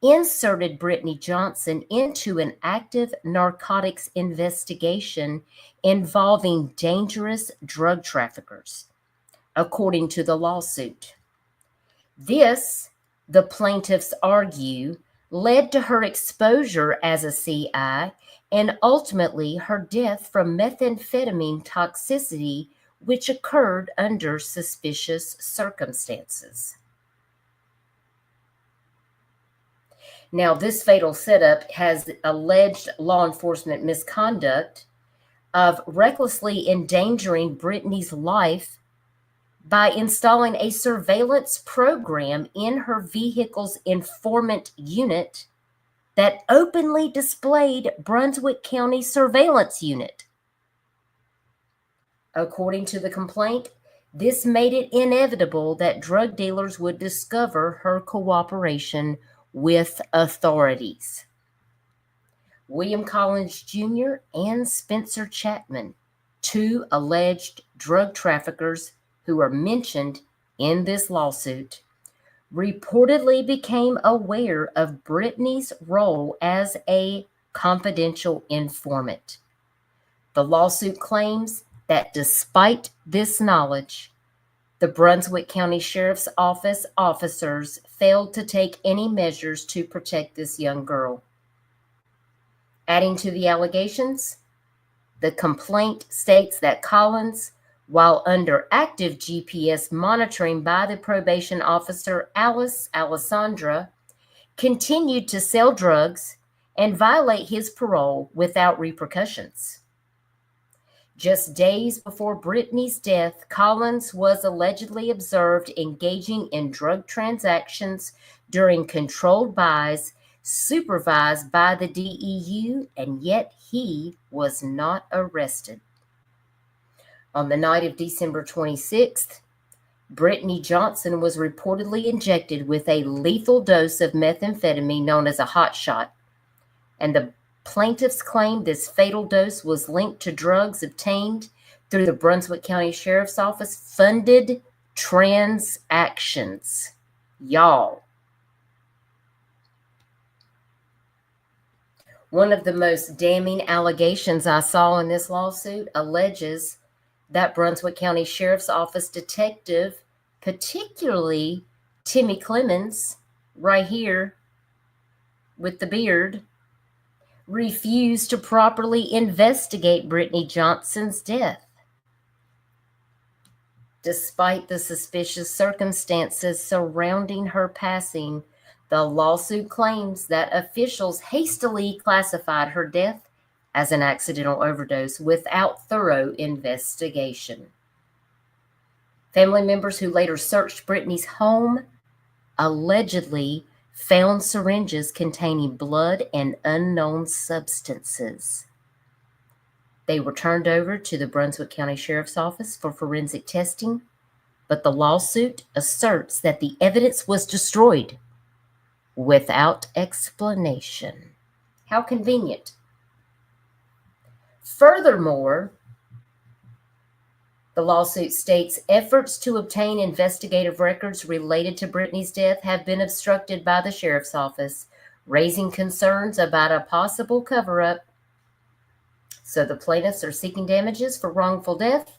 inserted Britney Johnson into an active narcotics investigation involving dangerous drug traffickers, according to the lawsuit. This, the plaintiffs argue, led to her exposure as a CI and ultimately her death from methamphetamine toxicity, which occurred under suspicious circumstances. Now, this fatal setup has alleged law enforcement misconduct of recklessly endangering Britney's life by installing a surveillance program in her vehicle's informant unit that openly displayed Brunswick County Surveillance Unit. According to the complaint, this made it inevitable that drug dealers would discover her cooperation with authorities. William Collins Jr. and Spencer Chapman, two alleged drug traffickers who are mentioned in this lawsuit, reportedly became aware of Britney's role as a confidential informant. The lawsuit claims that despite this knowledge, the Brunswick County Sheriff's Office officers failed to take any measures to protect this young girl. Adding to the allegations, the complaint states that Collins, while under active GPS monitoring by the probation officer Alice Alessandra, continued to sell drugs and violate his parole without repercussions. Just days before Britney's death, Collins was allegedly observed engaging in drug transactions during controlled buys supervised by the DEU, and yet he was not arrested. On the night of December 26th, Britney Johnson was reportedly injected with a lethal dose of methamphetamine known as a hot shot, and the plaintiffs claimed this fatal dose was linked to drugs obtained through the Brunswick County Sheriff's Office funded transactions. Y'all. One of the most damning allegations I saw in this lawsuit alleges that Brunswick County Sheriff's Office detective, particularly Timmy Clemens, right here with the beard, refused to properly investigate Britney Johnson's death. Despite the suspicious circumstances surrounding her passing, the lawsuit claims that officials hastily classified her death as an accidental overdose without thorough investigation. Family members who later searched Britney's home allegedly found syringes containing blood and unknown substances. They were turned over to the Brunswick County Sheriff's Office for forensic testing, but the lawsuit asserts that the evidence was destroyed without explanation. How convenient. Furthermore, the lawsuit states efforts to obtain investigative records related to Britney's death have been obstructed by the sheriff's office, raising concerns about a possible cover-up. So the plaintiffs are seeking damages for wrongful death,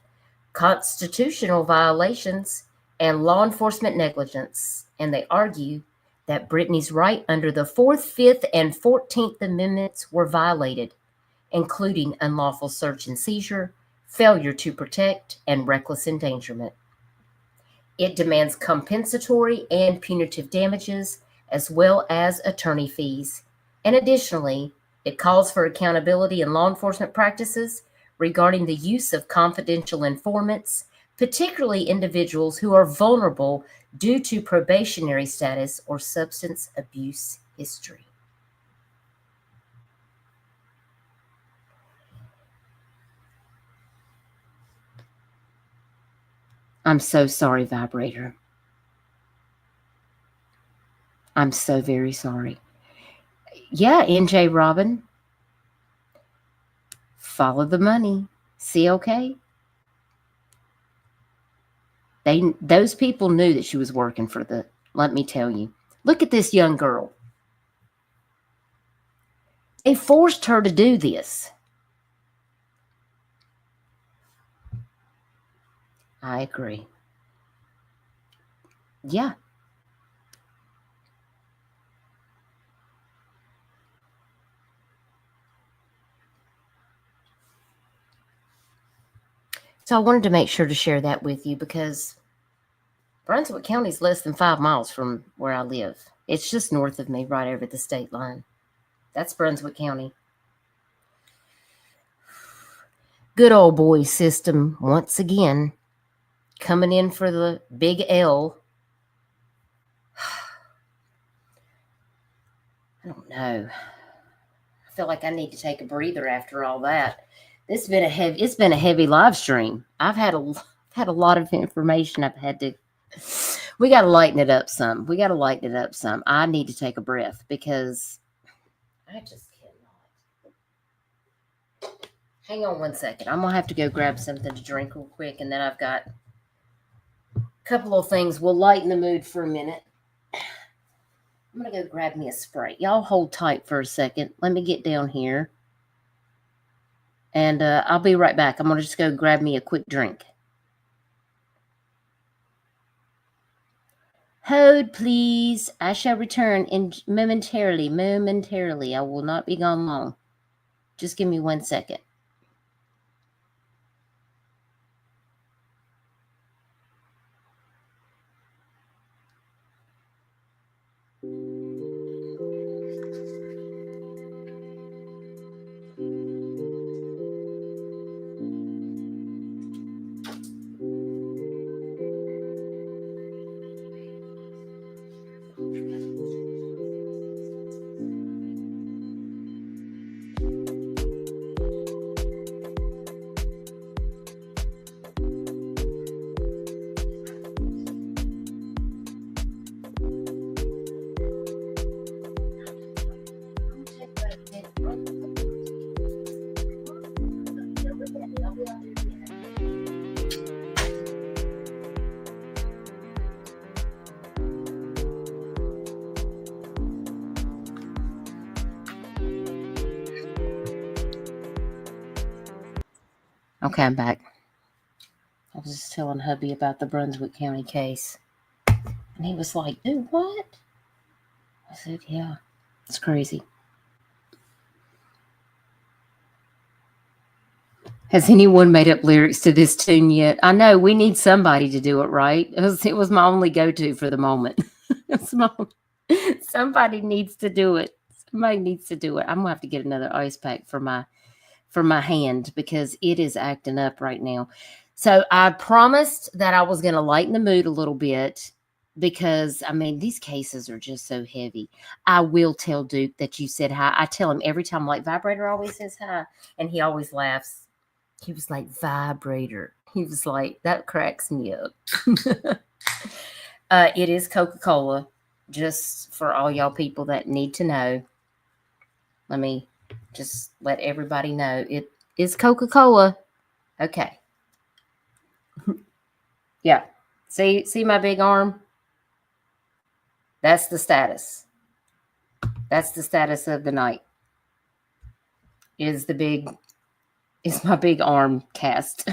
constitutional violations, and law enforcement negligence. And they argue that Britney's right under the 4th, 5th, and 14th Amendments were violated, including unlawful search and seizure, failure to protect, and reckless endangerment. It demands compensatory and punitive damages, as well as attorney fees. And additionally, it calls for accountability in law enforcement practices regarding the use of confidential informants, particularly individuals who are vulnerable due to probationary status or substance abuse history. I'm so sorry, Vibrator. I'm so very sorry. Yeah, NJ Robin. Follow the money. See, okay? Those people knew that she was working for the, let me tell you. Look at this young girl. They forced her to do this. I agree. Yeah. So I wanted to make sure to share that with you because Brunswick County is less than 5 miles from where I live. It's just north of me, right over the state line. That's Brunswick County. Good old boy system once again. Coming in for the big L. I don't know. I feel like I need to take a breather after all that. It's been a heavy live stream. I've had a lot of information I've had to. We got to lighten it up some. I need to take a breath because I just cannot. Hang on one second. I'm gonna have to go grab something to drink real quick, and then I've got a couple of things. We'll lighten the mood for a minute. I'm going to go grab me a Sprite. Y'all hold tight for a second. Let me get down here. And I'll be right back. I'm going to just go grab me a quick drink. Hold, please. I shall return momentarily. I will not be gone long. Just give me 1 second. Okay, I'm back. I was just telling hubby about the Brunswick County case. And he was like, dude, what? I said, yeah, it's crazy. Has anyone made up lyrics to this tune yet? I know, we need somebody to do it, right? It was my only go-to for the moment. Somebody needs to do it. Somebody needs to do it. I'm going to have to get another ice pack for my hand because it is acting up right now. So I promised that I was going to lighten the mood a little bit because, I mean, these cases are just so heavy. I will tell Duke that you said hi. I tell him every time, like, Vibrator always says hi, and he always laughs. He was like, Vibrator. He was like, that cracks me up. It is Coca-Cola, just for all y'all people that need to know. Let me just let everybody know it is Coca-Cola. Okay. Yeah. See my big arm? That's the status. That's the status of the night. Is my big arm cast.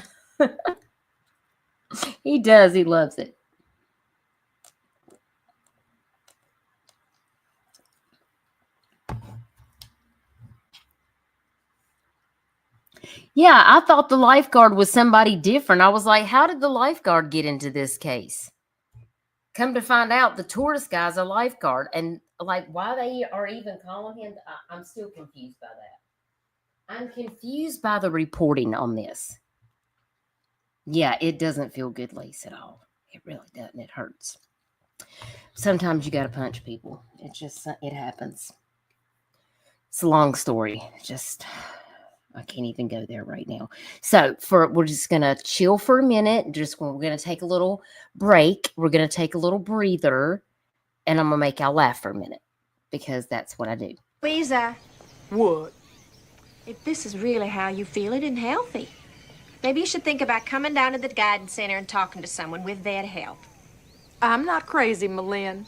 He does. He loves it. Yeah, I thought the lifeguard was somebody different. I was like, how did the lifeguard get into this case? Come to find out, the tourist guy's a lifeguard. And like, why they are even calling him, I'm still confused by that. I'm confused by the reporting on this. Yeah, it doesn't feel good, Lisa, at all. It really doesn't. It hurts. Sometimes you got to punch people. It happens. It's a long story. I can't even go there right now. So we're just going to chill for a minute. We're going to take a little break. We're going to take a little breather, and I'm going to make y'all laugh for a minute because that's what I do. Lisa. What? If this is really how you feel, it isn't healthy. Maybe you should think about coming down to the guidance center and talking to someone with their help. I'm not crazy, Malin.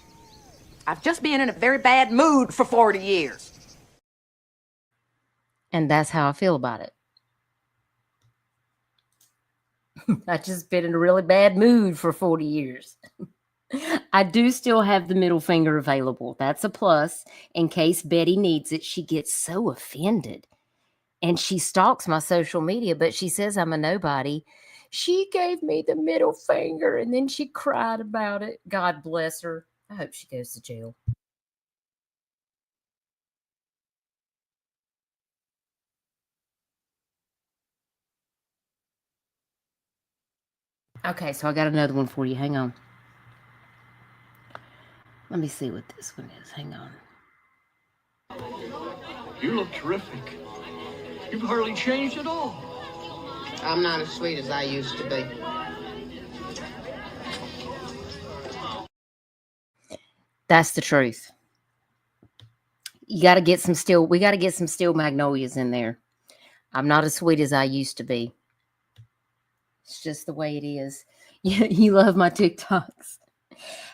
I've just been in a very bad mood for 40 years. And that's how I feel about it. I've just been in a really bad mood for 40 years. I do still have the middle finger available. That's a plus. In case Betty needs it, she gets so offended. And she stalks my social media, but she says I'm a nobody. She gave me the middle finger, and then she cried about it. God bless her. I hope she goes to jail. Okay, so I got another one for you. Hang on. Let me see what this one is. Hang on. You look terrific. You've hardly changed at all. I'm not as sweet as I used to be. That's the truth. We got to get some steel magnolias in there. I'm not as sweet as I used to be. It's just the way it is. You love my TikToks.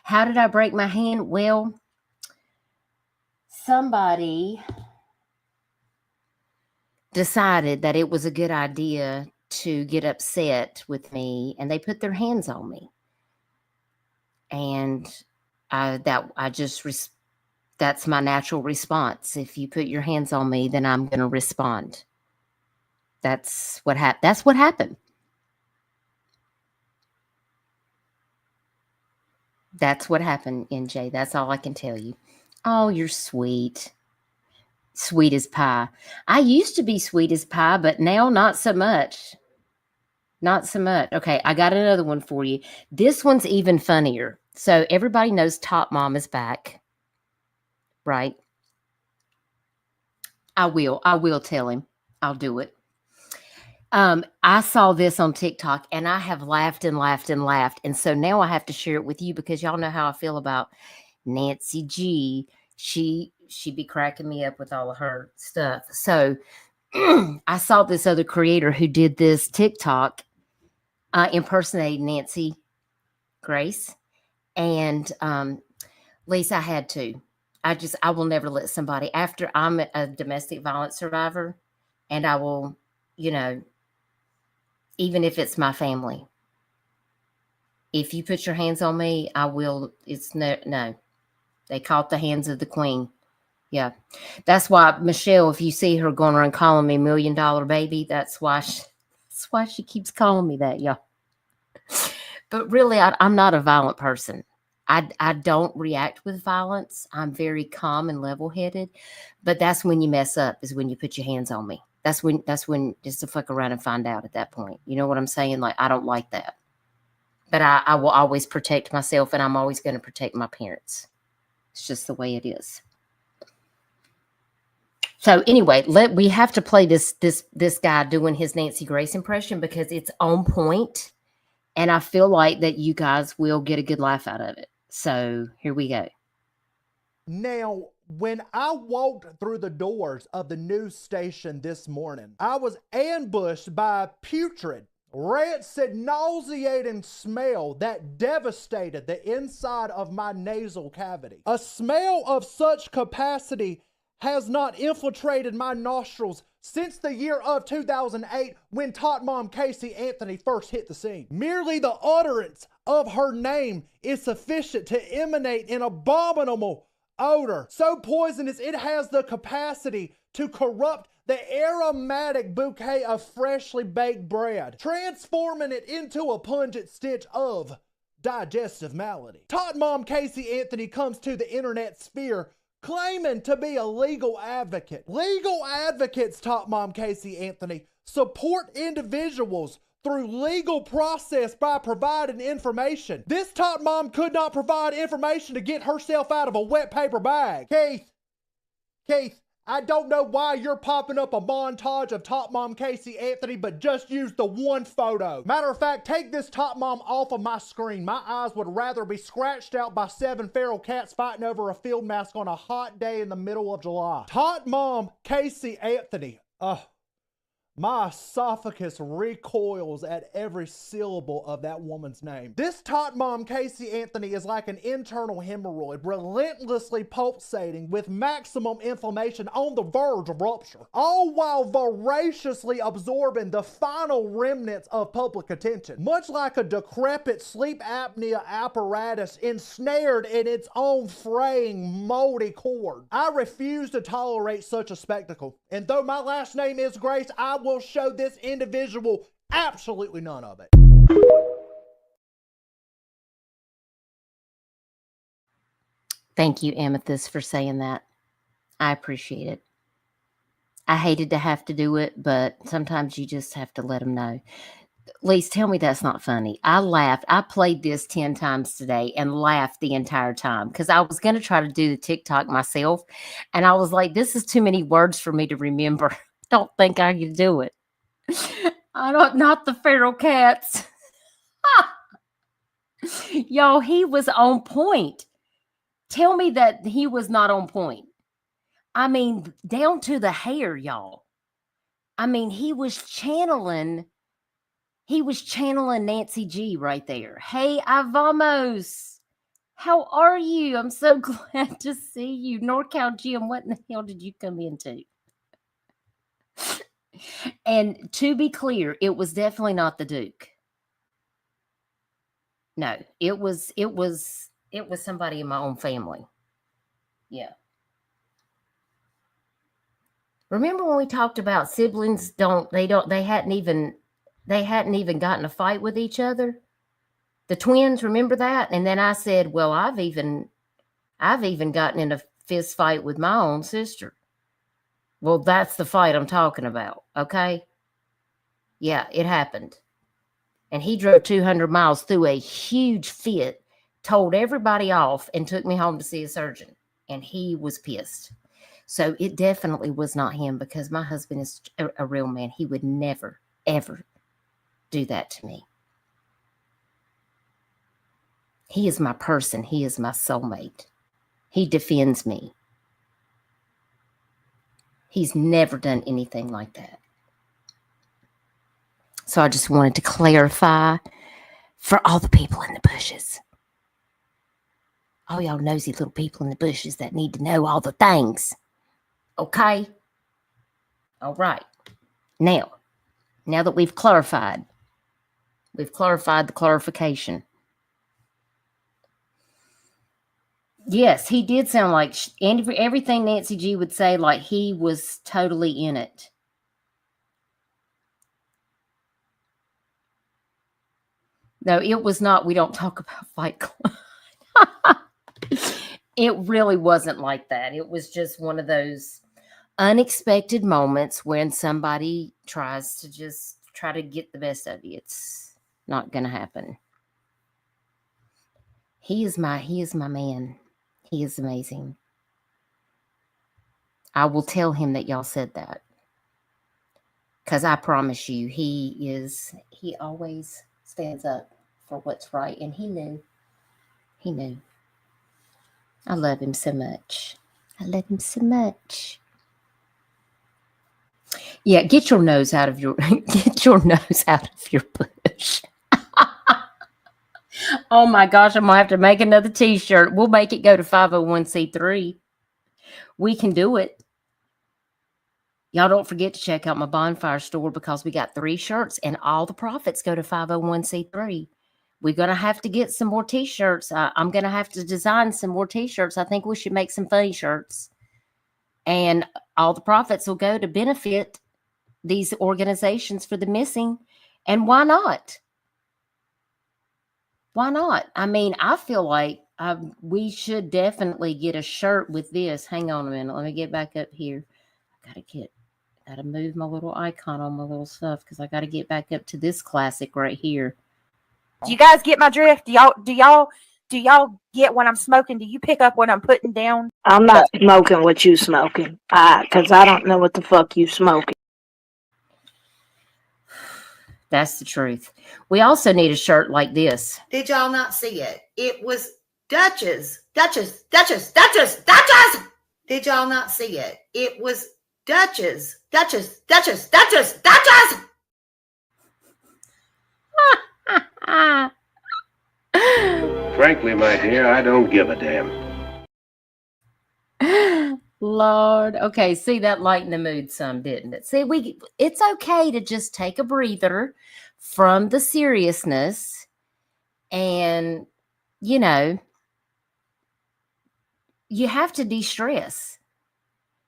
How did I break my hand? Well, somebody decided that it was a good idea to get upset with me, and they put their hands on me. And that's my natural response. If you put your hands on me, then I'm going to respond. That's what happened. That's what happened. That's what happened, NJ. That's all I can tell you. Oh, you're sweet. Sweet as pie. I used to be sweet as pie, but now not so much. Not so much. Okay, I got another one for you. This one's even funnier. So everybody knows Top Mom is back, right? I will tell him. I'll do it. I saw this on TikTok, and I have laughed and laughed and laughed. And so now I have to share it with you because y'all know how I feel about Nancy G. She be cracking me up with all of her stuff. So I saw this other creator who did this TikTok impersonating Nancy Grace. And Lisa, I had to. I will never let somebody, after I'm a domestic violence survivor, and I will, even if it's my family, if you put your hands on me, I will. It's no. They caught the hands of the queen. Yeah. That's why Michelle, if you see her going around calling me $1 million baby, that's why she keeps calling me that, y'all. But really, I'm not a violent person. I don't react with violence. I'm very calm and level-headed. But that's when you mess up, is when you put your hands on me. That's when just to fuck around and find out at that point. You know what I'm saying? Like, I don't like that. But I will always protect myself, and I'm always going to protect my parents. It's just the way it is. So anyway, we have to play this guy doing his Nancy Grace impression because it's on point, and I feel like that you guys will get a good laugh out of it. So here we go. Now, When I walked through the doors of the news station this morning, I was ambushed by a putrid, rancid, nauseating smell that devastated the inside of my nasal cavity. A smell of such capacity has not infiltrated my nostrils since the year of 2008 when Tot Mom Casey Anthony first hit the scene. Merely the utterance of her name is sufficient to emanate an abominable odor so poisonous it has the capacity to corrupt the aromatic bouquet of freshly baked bread, transforming it into a pungent stench of digestive malady. Tot Mom Casey Anthony comes to the internet sphere claiming to be a legal advocate. Legal advocates, Tot Mom Casey Anthony, support individuals through legal process by providing information. This Tot Mom could not provide information to get herself out of a wet paper bag. Keith, I don't know why you're popping up a montage of Tot Mom Casey Anthony, but just use the one photo. Matter of fact, take this Tot Mom off of my screen. My eyes would rather be scratched out by 7 feral cats fighting over a field mask on a hot day in the middle of July. Tot Mom Casey Anthony. My esophagus recoils at every syllable of that woman's name. This Tot Mom Casey Anthony is like an internal hemorrhoid, relentlessly pulsating with maximum inflammation on the verge of rupture, all while voraciously absorbing the final remnants of public attention. Much like a decrepit sleep apnea apparatus ensnared in its own fraying, moldy cord. I refuse to tolerate such a spectacle, and though my last name is Grace, I will show this individual absolutely none of it. Thank you, Amethyst, for saying that. I appreciate it. I hated to have to do it, but sometimes you just have to let them know. Lise, tell me that's not funny. I laughed. I played this 10 times today and laughed the entire time because I was going to try to do the TikTok myself. And I was like, this is too many words for me to remember. Don't think I can do it. Not the feral cats. Y'all, he was on point. Tell me that he was not on point. I mean, down to the hair, y'all. I mean, he was channeling Nancy G right there. Hey, Ivamos. How are you? I'm so glad to see you. NorCal Jim, what in the hell did you come into? And to be clear, it was definitely not the Duke. No, it was somebody in my own family. Yeah. Remember when we talked about siblings they hadn't even gotten a fight with each other? The twins, remember that? And then I said, well, I've even gotten in a fist fight with my own sister. Well, that's the fight I'm talking about, okay? Yeah, it happened. And he drove 200 miles through a huge fit, told everybody off, and took me home to see a surgeon. And he was pissed. So it definitely was not him because my husband is a real man. He would never, ever do that to me. He is my person. He is my soulmate. He defends me. He's never done anything like that. So I just wanted to clarify for all the people in the bushes. All y'all nosy little people in the bushes that need to know all the things. Okay? All right. Now that we've clarified the clarification. Yes, he did sound like everything Nancy G would say, like he was totally in it. No, it was not. We don't talk about Fight Club. It really wasn't like that. It was just one of those unexpected moments when somebody tries to get the best of you. It's not going to happen. He is my man. He is amazing. I will tell him that y'all said that. Because I promise you, he always stands up for what's right. And he knew. I love him so much. I love him so much. Yeah, get your nose out of your bush. Oh my gosh, I'm gonna have to make another t-shirt. We'll make it go to 501c3. We can do it. Y'all don't forget to check out my bonfire store because we got 3 shirts and all the profits go to 501c3. We're going to have to get some more t-shirts. I'm going to have to design some more t-shirts. I think we should make some funny shirts. And all the profits will go to benefit these organizations for the missing. And why not? Why not? I mean, I feel like we should definitely get a shirt with this. Hang on a minute. Let me get back up here. I gotta move my little icon on my little stuff because I gotta get back up to this classic right here. Do you guys get my drift? Do y'all get when I'm smoking? Do you pick up what I'm putting down? I'm not smoking what you smoking. Because I don't know what the fuck you smoking. That's the truth. We also need a shirt like this. Did y'all not see it? It was Duchess. Did y'all not see it? It was Duchess. Frankly, my dear, I don't give a damn. Lord. Okay, see, that lightened the mood some, didn't it? See, it's okay to just take a breather from the seriousness and, you know, you have to de-stress.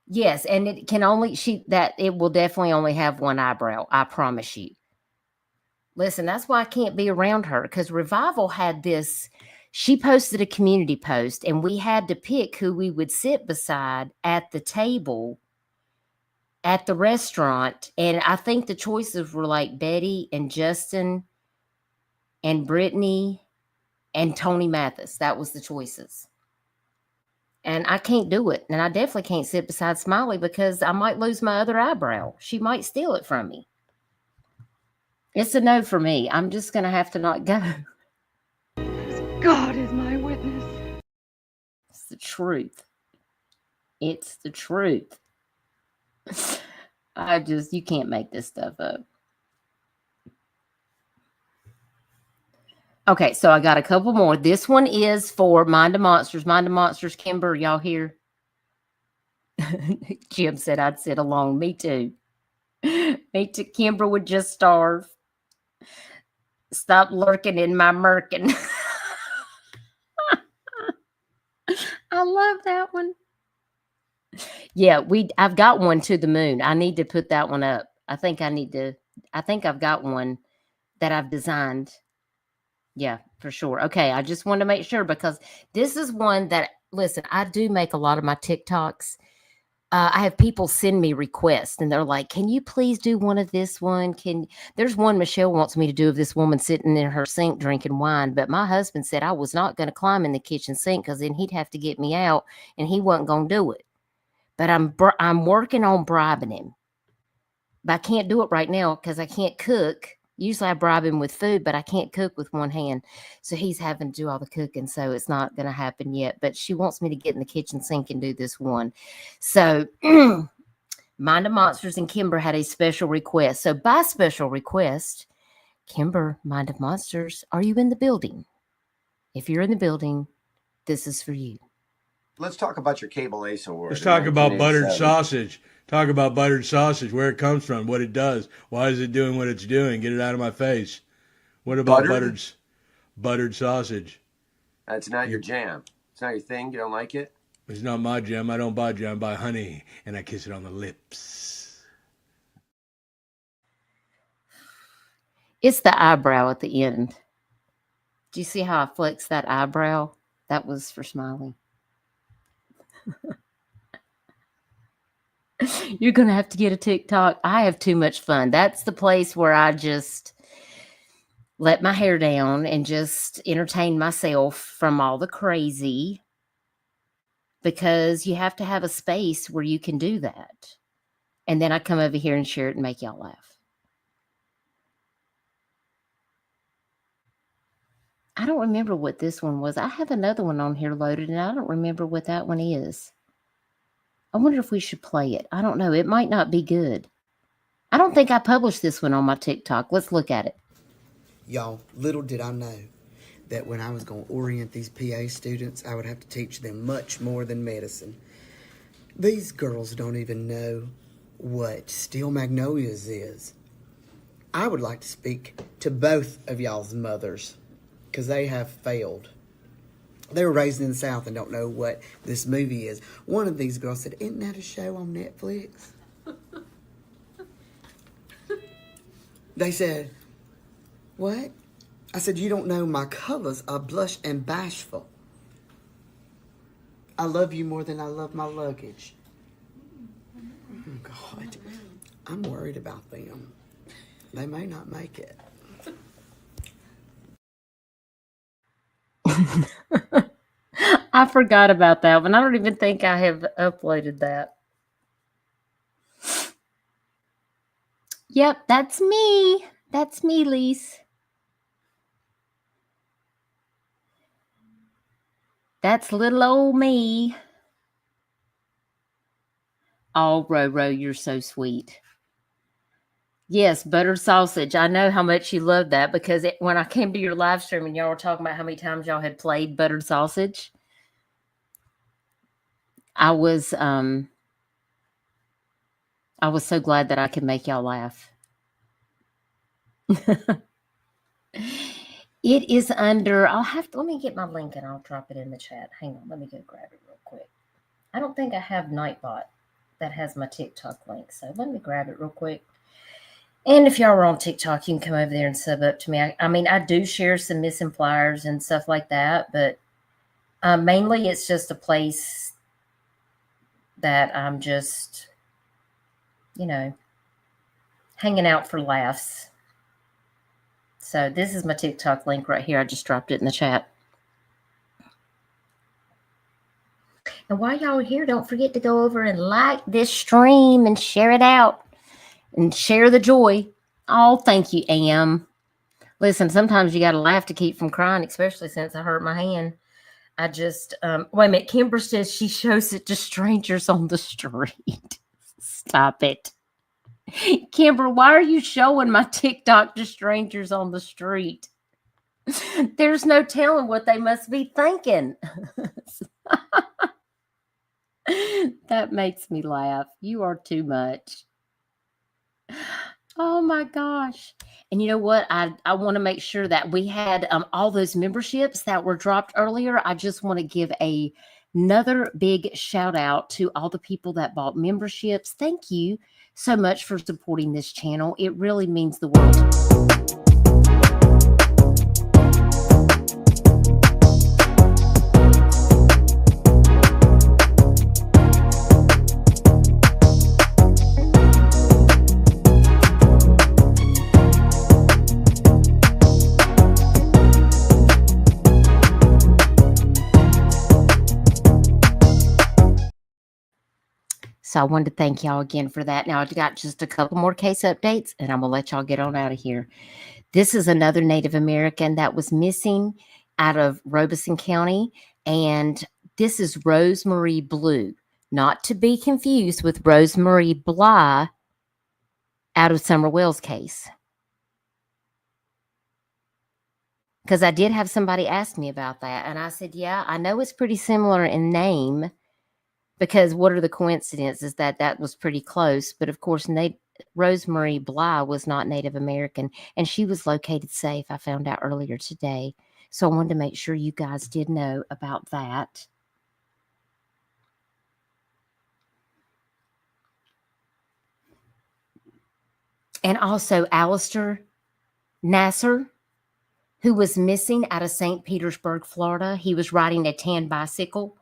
Yes, and it can only it will definitely only have one eyebrow. I promise you. Listen, that's why I can't be around her because Revival had this. She posted a community post, and we had to pick who we would sit beside at the table at the restaurant. And I think the choices were like Betty and Justin and Brittany and Tony Mathis. That was the choices. And I can't do it. And I definitely can't sit beside Smiley because I might lose my other eyebrow. She might steal it from me. It's a no for me. I'm just going to have to not go. God is my witness. It's the truth. It's the truth. You can't make this stuff up. Okay, so I got a couple more. This one is for Mind of Monsters. Mind of Monsters, Kimber, y'all here? Jim said I'd sit alone. Me too. Me too. Kimber would just starve. Stop lurking in my merkin. I love that one. Yeah, I've got one to the moon. I need to put that one up. I think I've got one that I've designed. Yeah, for sure. Okay, I just want to make sure because this is one that, listen, I do make a lot of my TikToks. I have people send me requests and they're like, can you please do one of this one? There's one Michelle wants me to do of this woman sitting in her sink drinking wine. But my husband said I was not going to climb in the kitchen sink because then he'd have to get me out and he wasn't going to do it. But I'm working on bribing him. But I can't do it right now because I can't cook. Usually I bribe him with food, but I can't cook with one hand. So he's having to do all the cooking. So it's not going to happen yet. But she wants me to get in the kitchen sink and do this one. So Mind of Monsters and Kimber had a special request. So by special request, Kimber, Mind of Monsters, are you in the building? If you're in the building, this is for you. Let's talk about your Cable Ace Award. Let's talk about buttered sausage. Talk about buttered sausage, where it comes from, what it does. Why is it doing what it's doing? Get it out of my face. What about buttered sausage? That's not your jam. It's not your thing. You don't like it? It's not my jam. I don't buy jam. I buy honey, and I kiss it on the lips. It's the eyebrow at the end. Do you see how I flex that eyebrow? That was for Smiley. You're going to have to get a TikTok. I have too much fun. That's the place where I just let my hair down and just entertain myself from all the crazy because you have to have a space where you can do that. And then I come over here and share it and make y'all laugh. I don't remember what this one was. I have another one on here loaded and I don't remember what that one is. I wonder if we should play it. I don't know. It might not be good. I don't think I published this one on my TikTok. Let's look at it. Y'all, little did I know that when I was going to orient these PA students, I would have to teach them much more than medicine. These girls don't even know what steel magnolias is. I would like to speak to both of y'all's mothers, because they have failed. They were raised in the South and don't know what this movie is. One of these girls said, "Isn't that a show on Netflix?" They said, "What?" I said, "You don't know my colors are blush and bashful. I love you more than I love my luggage." Oh, God. I'm worried about them. They may not make it. I forgot about that one. I don't even think I have uploaded that. Yep, that's me. That's me, Lise. That's little old me. Oh, Roro, you're so sweet. Yes, buttered sausage. I know how much you love that because when I came to your live stream and y'all were talking about how many times y'all had played buttered sausage, I was so glad that I could make y'all laugh. It is under, let me get my link and I'll drop it in the chat. Hang on, let me go grab it real quick. I don't think I have Nightbot that has my TikTok link, so let me grab it real quick. And if y'all are on TikTok, you can come over there and sub up to me. I mean, I do share some missing flyers and stuff like that, but mainly it's just a place that I'm just, hanging out for laughs. So this is my TikTok link right here. I just dropped it in the chat. And while y'all are here, don't forget to go over and like this stream and share it out. And share the joy. Oh, thank you, Am. Listen, sometimes you got to laugh to keep from crying, especially since I hurt my hand. I just, wait a minute. Kimber says she shows it to strangers on the street. Stop it. Kimber, why are you showing my TikTok to strangers on the street? There's no telling what they must be thinking. That makes me laugh. You are too much. Oh my gosh. And you know what? I want to make sure that we had all those memberships that were dropped earlier. I just want to give another big shout out to all the people that bought memberships. Thank you so much for supporting this channel. It really means the world. So I wanted to thank y'all again for that. Now I've got just a couple more case updates and I'm going to let y'all get on out of here. This is another Native American that was missing out of Robeson County. And this is Rosemary Blue, not to be confused with Rosemary Bly out of Summer Wells case. Because I did have somebody ask me about that. And I said, yeah, I know it's pretty similar in name. Because what are the coincidences that that was pretty close? But of course, Rosemary Bly was not Native American, and she was located safe. I found out earlier today. So I wanted to make sure you guys did know about that. And also Alistair Nasser, who was missing out of St. Petersburg, Florida. He was riding a tan bicycle.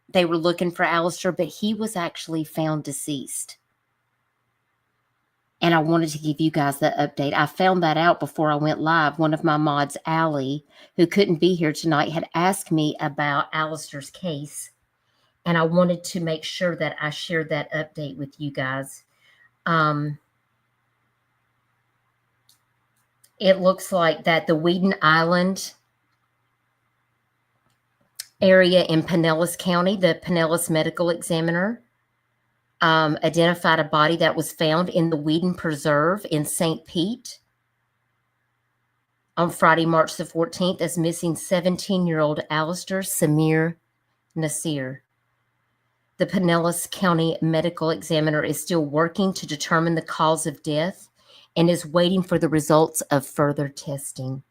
They were looking for Alistair, but he was actually found deceased. And I wanted to give you guys that update. I found that out before I went live. One of my mods, Allie, who couldn't be here tonight, had asked me about Alistair's case. And I wanted to make sure that I shared that update with you guys. It looks like that the Wheaton Island area in Pinellas County, the Pinellas Medical Examiner identified a body that was found in the Whedon Preserve in St. Pete on Friday, March the 14th, as missing 17-year-old Alistair Samir Nasir. The Pinellas County Medical Examiner is still working to determine the cause of death and is waiting for the results of further testing.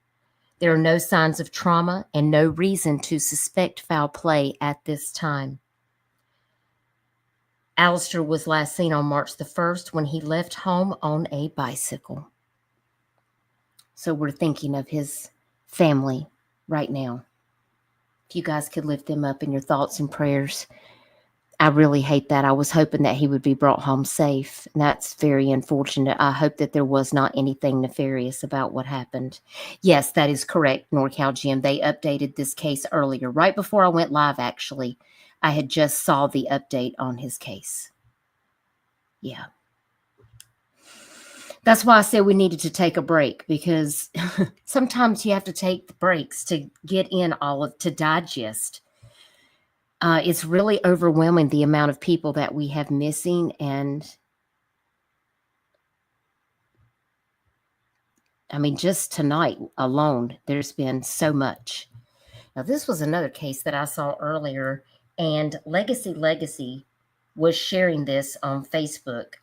There are no signs of trauma and no reason to suspect foul play at this time. Alistair was last seen on March the 1st when he left home on a bicycle. So we're thinking of his family right now. If you guys could lift them up in your thoughts and prayers. I really hate that. I was hoping that he would be brought home safe. And that's very unfortunate. I hope that there was not anything nefarious about what happened. Yes, that is correct, NorCal Jim. They updated this case earlier, right before I went live, actually. I had just saw the update on his case. Yeah. That's why I said we needed to take a break, because sometimes you have to take the breaks to get in to digest. It's really overwhelming, the amount of people that we have missing. And I mean, just tonight alone, there's been so much. Now, this was another case that I saw earlier, and Legacy was sharing this on Facebook,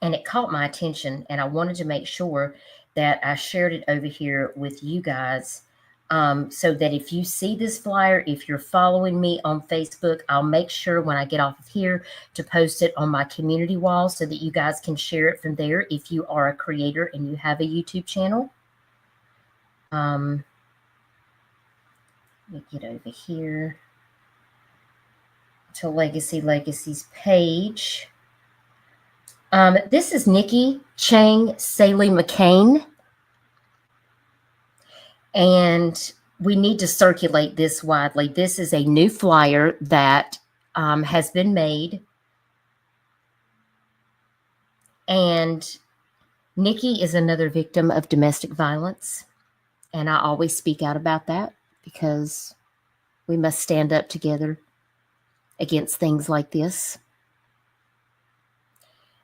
and it caught my attention, and I wanted to make sure that I shared it over here with you guys. So that if you see this flyer, if you're following me on Facebook, I'll make sure when I get off of here to post it on my community wall so that you guys can share it from there if you are a creator and you have a YouTube channel. Let me get over here to Legacy's page. This is Nikki Chang Saley McCain. And we need to circulate this widely. This is a new flyer that has been made. And Nikki is another victim of domestic violence. And I always speak out about that because we must stand up together against things like this.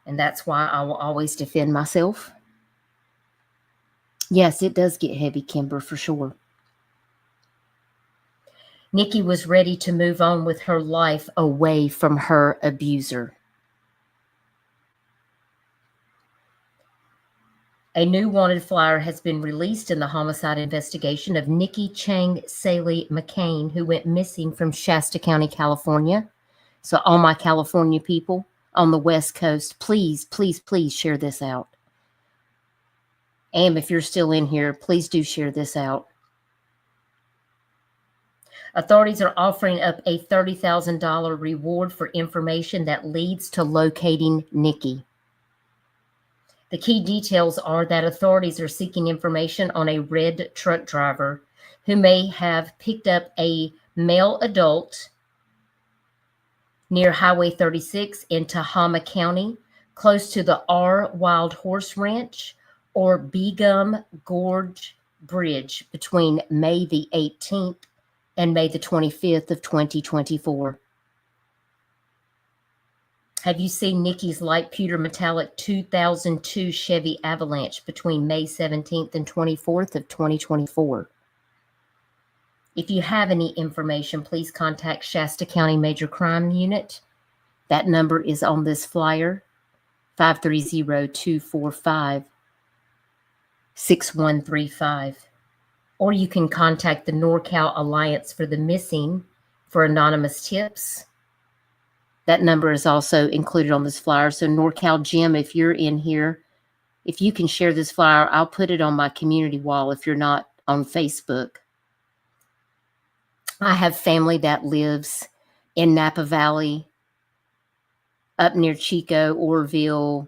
And that's why I will always defend myself. Yes, it does get heavy, Kimber, for sure. Nikki was ready to move on with her life away from her abuser. A new wanted flyer has been released in the homicide investigation of Nikki Chang Saley McCain, who went missing from Shasta County, California. So all my California people on the West Coast, please, please, please share this out. And if you're still in here, please do share this out. Authorities are offering up a $30,000 reward for information that leads to locating Nikki. The key details are that authorities are seeking information on a red truck driver who may have picked up a male adult near Highway 36 in Tehama County, close to the R Wild Horse Ranch or Begum Gorge Bridge between May the 18th and May the 25th of 2024. Have you seen Nikki's light pewter metallic 2002 Chevy Avalanche between May 17th and 24th of 2024? If you have any information, please contact Shasta County Major Crime Unit. That number is on this flyer, 530-245-6135. Or you can contact the NorCal Alliance for the Missing for anonymous tips. That number is also included on this flyer. So NorCal Jim, if you're in here, if you can share this flyer, I'll put it on my community wall if you're not on Facebook. I have family that lives in Napa Valley, up near Chico, Orville,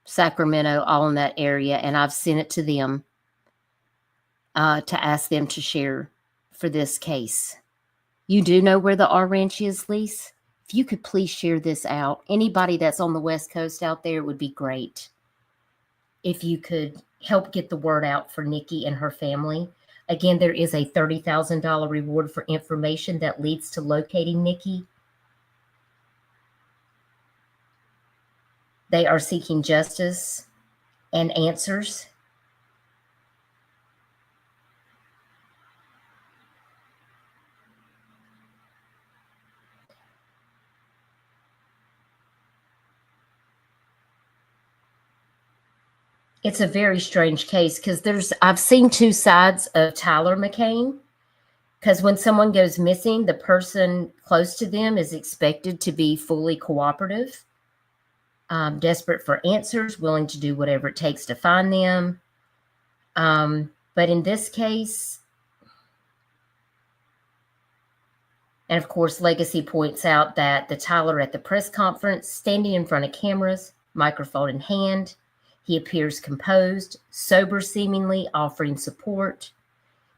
Sacramento, all in that area, and I've sent it to them to ask them to share for this case. You do know where the R Ranch is, Lise? If you could please share this out. Anybody that's on the West Coast out there, it would be great if you could help get the word out for Nikki and her family. Again, there is a $30,000 reward for information that leads to locating Nikki. They are seeking justice and answers. It's a very strange case because I've seen two sides of Tyler McCain. Because when someone goes missing, the person close to them is expected to be fully cooperative, desperate for answers, willing to do whatever it takes to find them. But in this case, and of course, Legacy points out that the Tyler at the press conference, standing in front of cameras, microphone in hand, he appears composed, sober seemingly, offering support.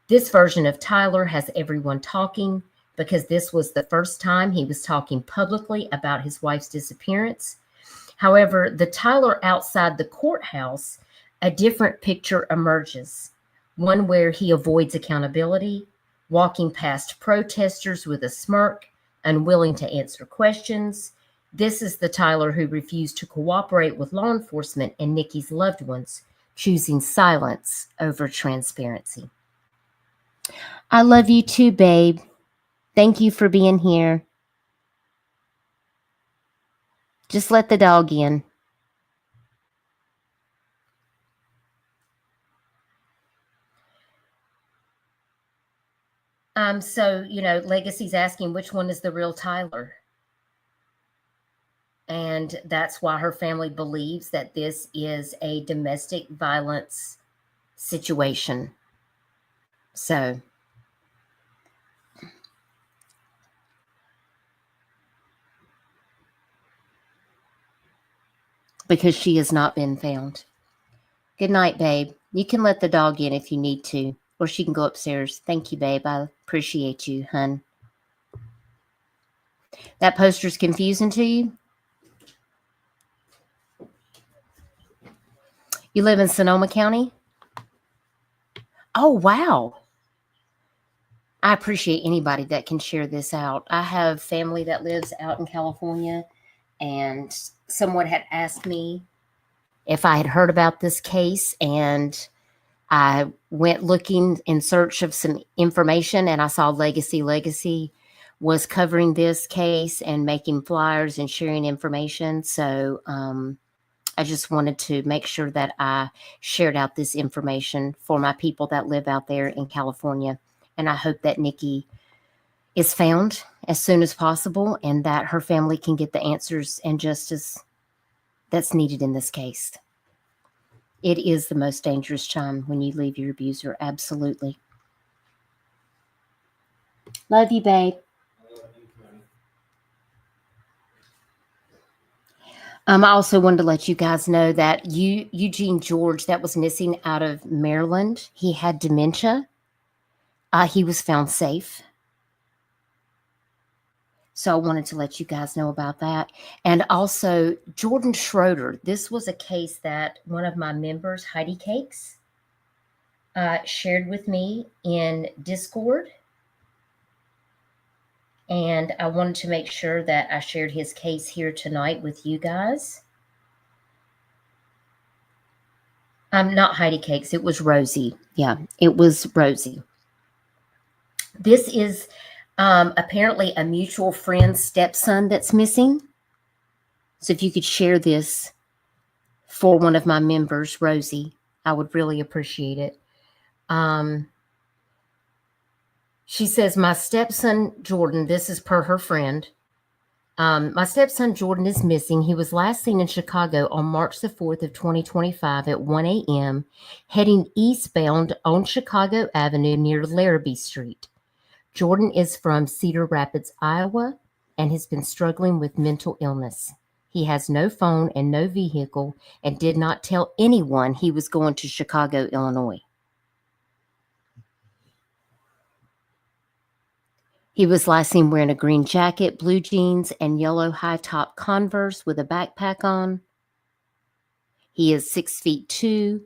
This version of Tyler has everyone talking because this was the first time he was talking publicly about his wife's disappearance. However, the Tyler outside the courthouse, a different picture emerges, one where he avoids accountability, walking past protesters with a smirk, unwilling to answer questions. This is the Tyler who refused to cooperate with law enforcement and Nikki's loved ones, choosing silence over transparency. I love you too, babe. Thank you for being here. Just let the dog in. So, Legacy's asking which one is the real Tyler. And that's why her family believes that this is a domestic violence situation. So, because she has not been found. Good night, babe. You can let the dog in if you need to, or she can go upstairs. Thank you, babe. I appreciate you, hun. That poster's confusing to you? You live in Sonoma County? Oh, wow. I appreciate anybody that can share this out. I have family that lives out in California, and someone had asked me if I had heard about this case, and I went looking in search of some information, and I saw Legacy was covering this case and making flyers and sharing information. So I just wanted to make sure that I shared out this information for my people that live out there in California. And I hope that Nikki is found as soon as possible and that her family can get the answers and justice that's needed in this case. It is the most dangerous time when you leave your abuser. Absolutely. Love you, babe. I also wanted to let you guys know that Eugene George, that was missing out of Maryland, he had dementia. He was found safe. So I wanted to let you guys know about that. And also, Jordan Schroeder. This was a case that one of my members, Heidi Cakes, shared with me in Discord. And I wanted to make sure that I shared his case here tonight with you guys. Not Heidi Cakes. It was Rosie. Yeah, it was Rosie. This is apparently a mutual friend's stepson that's missing. So if you could share this for one of my members, Rosie, I would really appreciate it. She says, my stepson, Jordan, this is per her friend. My stepson, Jordan, is missing. He was last seen in Chicago on March the 4th of 2025 at 1 a.m., heading eastbound on Chicago Avenue near Larrabee Street. Jordan is from Cedar Rapids, Iowa, and has been struggling with mental illness. He has no phone and no vehicle and did not tell anyone he was going to Chicago, Illinois. He was last seen wearing a green jacket, blue jeans, and yellow high-top Converse with a backpack on. He is 6'2",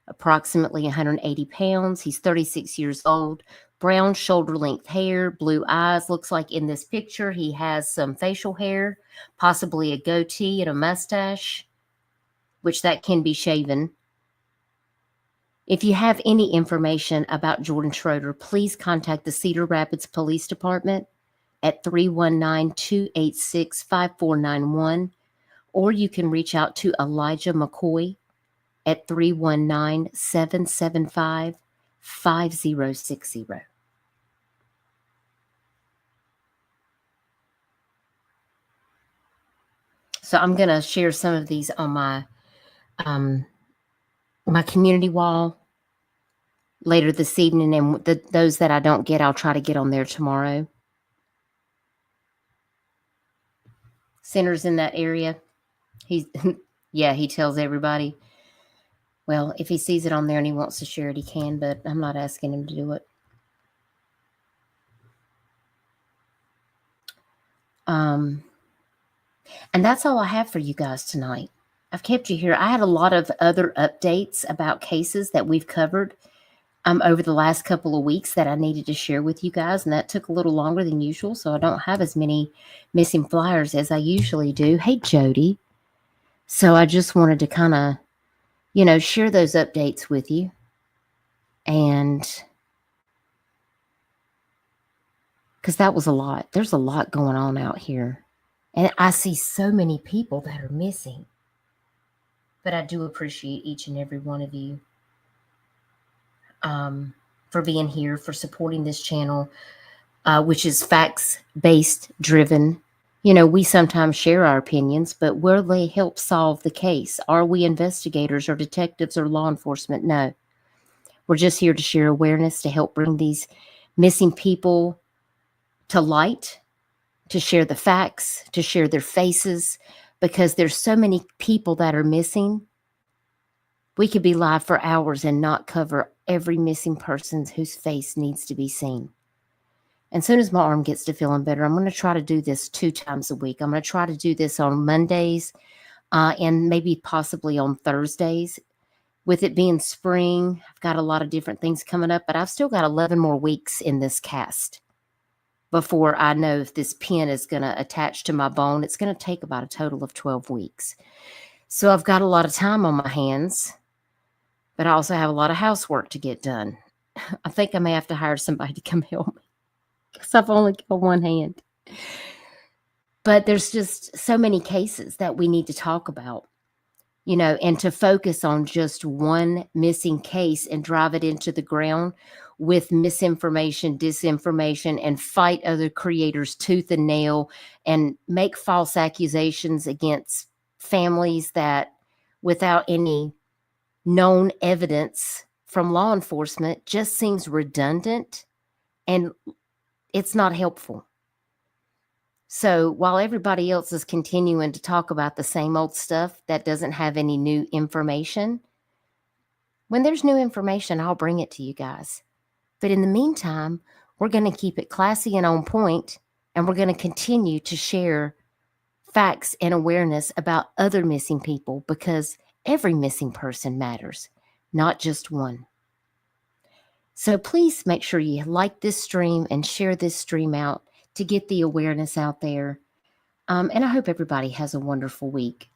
approximately 180 pounds. He's 36 years old, brown shoulder-length hair, blue eyes. Looks like in this picture he has some facial hair, possibly a goatee and a mustache. which that can be shaven. If you have any information about Jordan Schroeder, please contact the Cedar Rapids Police Department at 319-286-5491, or you can reach out to Elijah McCoy at 319-775-5060. So I'm going to share some of these on my my community wall later this evening, and those that I don't get, I'll try to get on there tomorrow. Center's in that area. He's yeah, he tells everybody. Well, if he sees it on there and he wants to share it, he can, but I'm not asking him to do it. And that's all I have for you guys tonight. I've kept you here. I had a lot of other updates about cases that we've covered over the last couple of weeks that I needed to share with you guys, and that took a little longer than usual, so I don't have as many missing flyers as I usually do. Hey, Jody. So I just wanted to kind of, you know, share those updates with you. And because that was a lot. There's a lot going on out here. And I see so many people that are missing. But I do appreciate each and every one of you for being here, for supporting this channel, which is facts-based driven. You know, we sometimes share our opinions, but will they help solve the case? Are we investigators or detectives or law enforcement? No. We're just here to share awareness, to help bring these missing people to light, to share the facts, to share their faces, because there's so many people that are missing. We could be live for hours and not cover every missing person whose face needs to be seen. And as soon as my arm gets to feeling better, I'm going to try to do this 2 times a week. I'm going to try to do this on Mondays and maybe possibly on Thursdays. With it being spring, I've got a lot of different things coming up, but I've still got 11 more weeks in this cast before I know if this pin is going to attach to my bone. It's going to take about a total of 12 weeks. So I've got a lot of time on my hands, but I also have a lot of housework to get done. I think I may have to hire somebody to come help me because I've only got one hand. But there's just so many cases that we need to talk about, you know, and to focus on just one missing case and drive it into the ground with misinformation, disinformation, and fight other creators tooth and nail and make false accusations against families that without any known evidence from law enforcement just seems redundant and it's not helpful. So while everybody else is continuing to talk about the same old stuff that doesn't have any new information, when there's new information, I'll bring it to you guys. But in the meantime, we're going to keep it classy and on point, and we're going to continue to share facts and awareness about other missing people, because every missing person matters, not just one. So please make sure you like this stream and share this stream out to get the awareness out there. And I hope everybody has a wonderful week.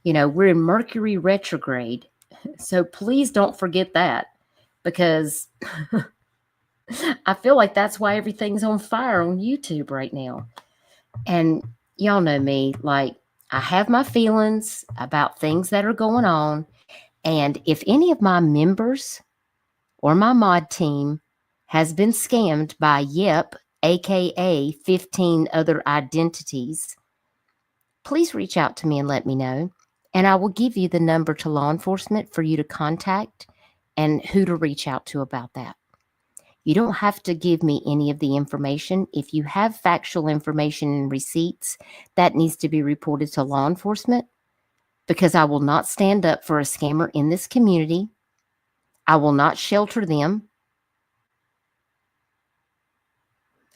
You know, we're in Mercury retrograde, so please don't forget that, because I feel like that's why everything's on fire on YouTube right now. And y'all know me, like, I have my feelings about things that are going on. And if any of my members or my mod team has been scammed by Yep, aka 15 other identities, please reach out to me and let me know. And I will give you the number to law enforcement for you to contact and who to reach out to about that. You don't have to give me any of the information. If you have factual information and receipts, that needs to be reported to law enforcement, because I will not stand up for a scammer in this community. I will not shelter them.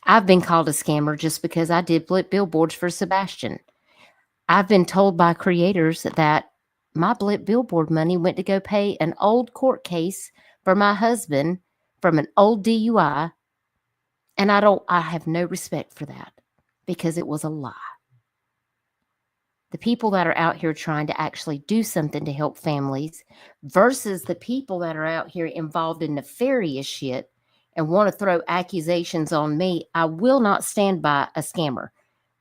I've been called a scammer just because I did blip billboards for Sebastian. I've been told by creators that my blip billboard money went to go pay an old court case for my husband from an old DUI, and I have no respect for that, because it was a lie. The people that are out here trying to actually do something to help families versus the people that are out here involved in nefarious shit and want to throw accusations on me. I will not stand by a scammer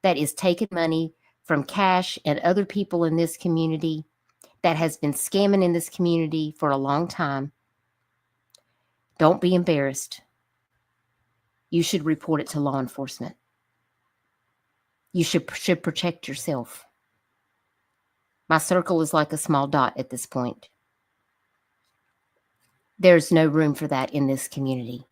that is taking money from Cash and other people in this community that has been scamming in this community for a long time. Don't be embarrassed. You should report it to law enforcement. You should protect yourself. My circle is like a small dot at this point. There's no room for that in this community.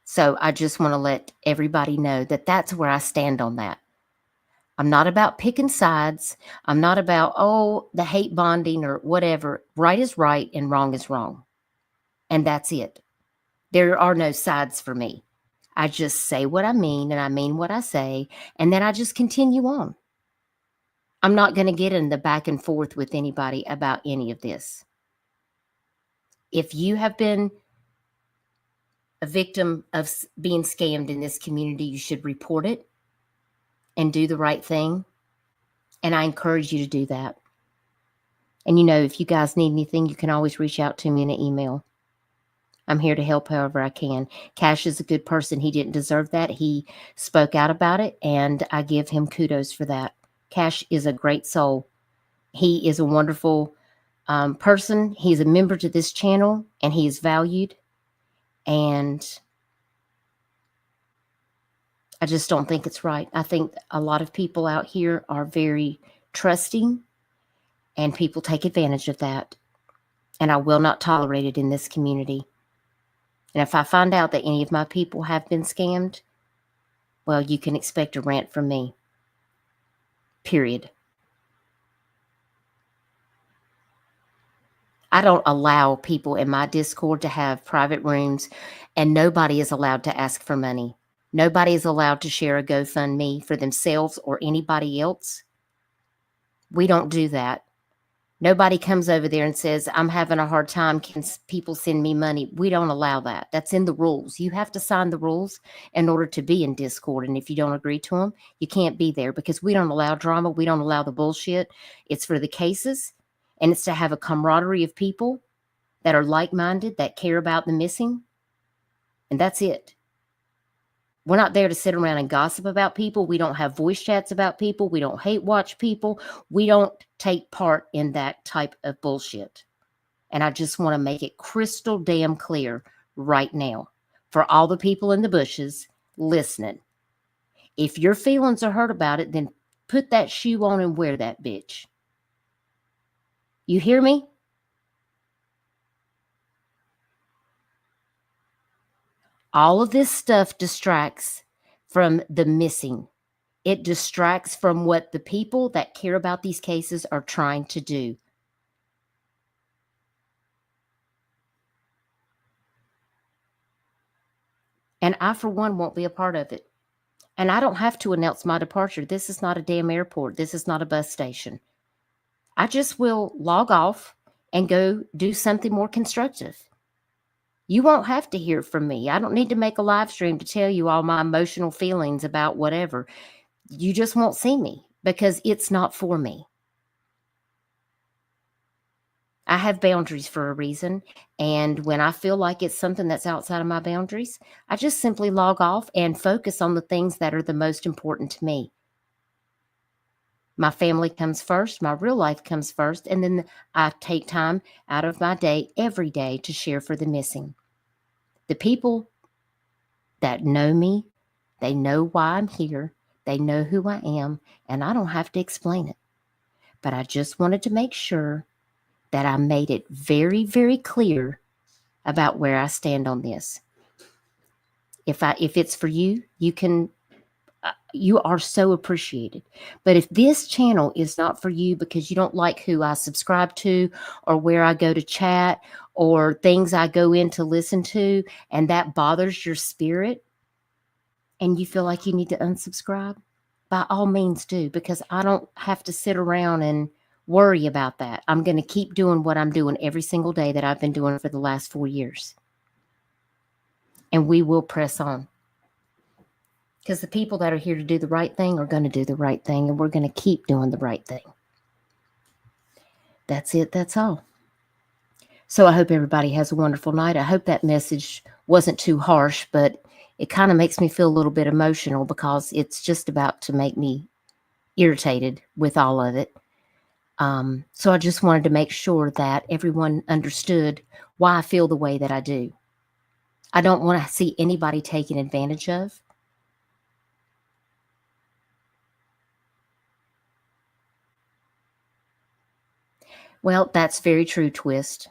So I just want to let everybody know that that's where I stand on that. I'm not about picking sides. I'm not about, the hate bonding or whatever. Right is right and wrong is wrong. And that's it. There are no sides for me. I just say what I mean and I mean what I say, and then I just continue on. I'm not going to get in the back and forth with anybody about any of this. If you have been a victim of being scammed in this community, you should report it and do the right thing. And I encourage you to do that. And if you guys need anything, you can always reach out to me in an email. I'm here to help however I can. Cash is a good person. He didn't deserve that. He spoke out about it, and I give him kudos for that. Cash is a great soul. He is a wonderful person. He's a member to this channel, and he is valued. And I just don't think it's right. I think a lot of people out here are very trusting, and people take advantage of that. And I will not tolerate it in this community. And if I find out that any of my people have been scammed, well, you can expect a rant from me. Period. I don't allow people in my Discord to have private rooms, and nobody is allowed to ask for money. Nobody is allowed to share a GoFundMe for themselves or anybody else. We don't do that. Nobody comes over there and says, I'm having a hard time. Can people send me money? We don't allow that. That's in the rules. You have to sign the rules in order to be in Discord. And if you don't agree to them, you can't be there because we don't allow drama. We don't allow the bullshit. It's for the cases. And it's to have a camaraderie of people that are like-minded, that care about the missing. And that's it. We're not there to sit around and gossip about people. We don't have voice chats about people. We don't hate watch people. We don't take part in that type of bullshit. And I just want to make it crystal damn clear right now for all the people in the bushes listening. If your feelings are hurt about it, then put that shoe on and wear that bitch. You hear me? All of this stuff distracts from the missing. It distracts from what the people that care about these cases are trying to do. And I, for one, won't be a part of it. And I don't have to announce my departure. This is not a damn airport. This is not a bus station. I just will log off and go do something more constructive. You won't have to hear from me. I don't need to make a live stream to tell you all my emotional feelings about whatever. You just won't see me because it's not for me. I have boundaries for a reason. And when I feel like it's something that's outside of my boundaries, I just simply log off and focus on the things that are the most important to me. My family comes first. My real life comes first. And then I take time out of my day every day to share for the missing. The people that know me, they know why I'm here. They know who I am, and I don't have to explain it. But I just wanted to make sure that I made it very, very clear about where I stand on this. If it's for you, you are so appreciated. But if this channel is not for you because you don't like who I subscribe to or where I go to chat or things I go in to listen to, and that bothers your spirit and you feel like you need to unsubscribe, by all means do, because I don't have to sit around and worry about that. I'm going to keep doing what I'm doing every single day that I've been doing for the last 4 years. And we will press on. Because the people that are here to do the right thing are going to do the right thing, and we're going to keep doing the right thing. That's it. That's all. So I hope everybody has a wonderful night. I hope that message wasn't too harsh, but it kind of makes me feel a little bit emotional because it's just about to make me irritated with all of it. So I just wanted to make sure that everyone understood why I feel the way that I do. I don't want to see anybody taken advantage of. Well, that's very true, Twist.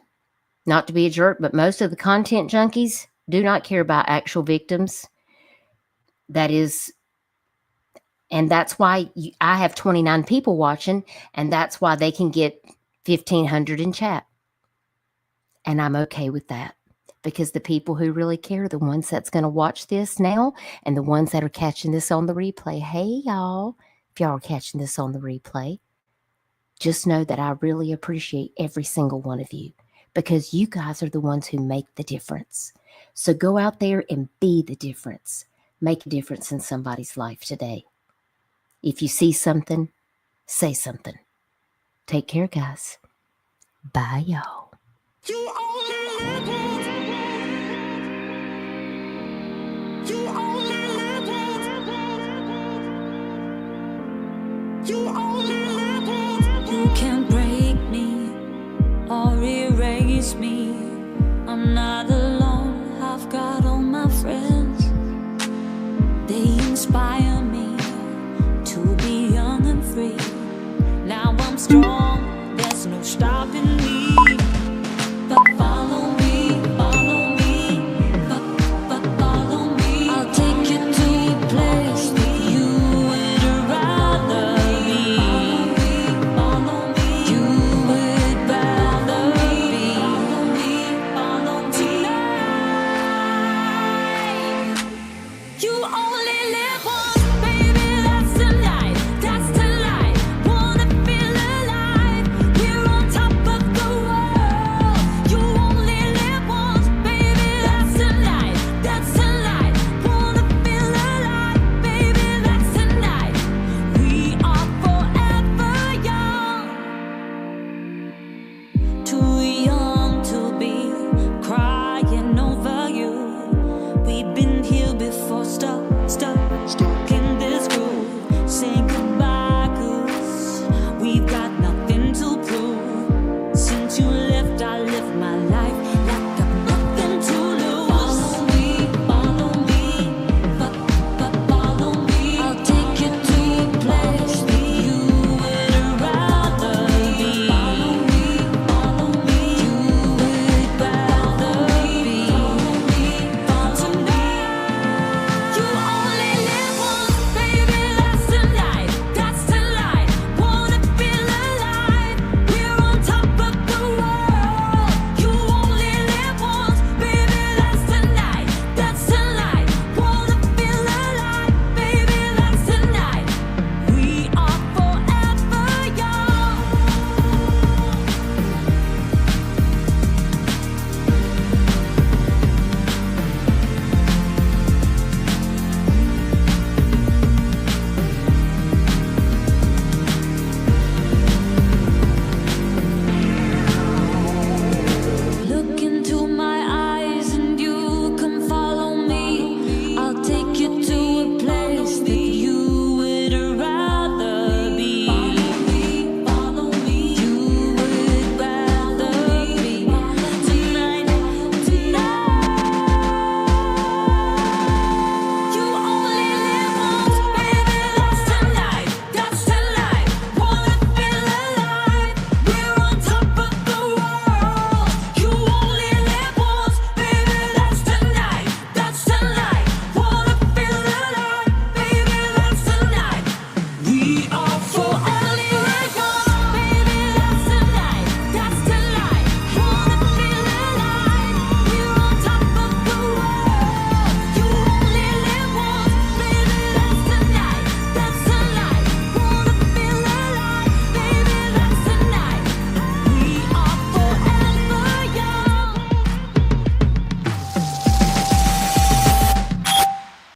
Not to be a jerk, but most of the content junkies do not care about actual victims. That is, and that's why I have 29 people watching, and that's why they can get 1,500 in chat. And I'm okay with that, because the people who really care are the ones that's going to watch this now, and the ones that are catching this on the replay. Hey, y'all, if y'all are catching this on the replay, just know that I really appreciate every single one of you, because you guys are the ones who make the difference. So go out there and be the difference. Make a difference in somebody's life today. If you see something, say something. Take care, guys. Bye, y'all. You only live once. You only live once. You only live once. You can't break me or erase me. I'm not alone. I've got all my friends. They inspire me to be young and free. Now I'm strong.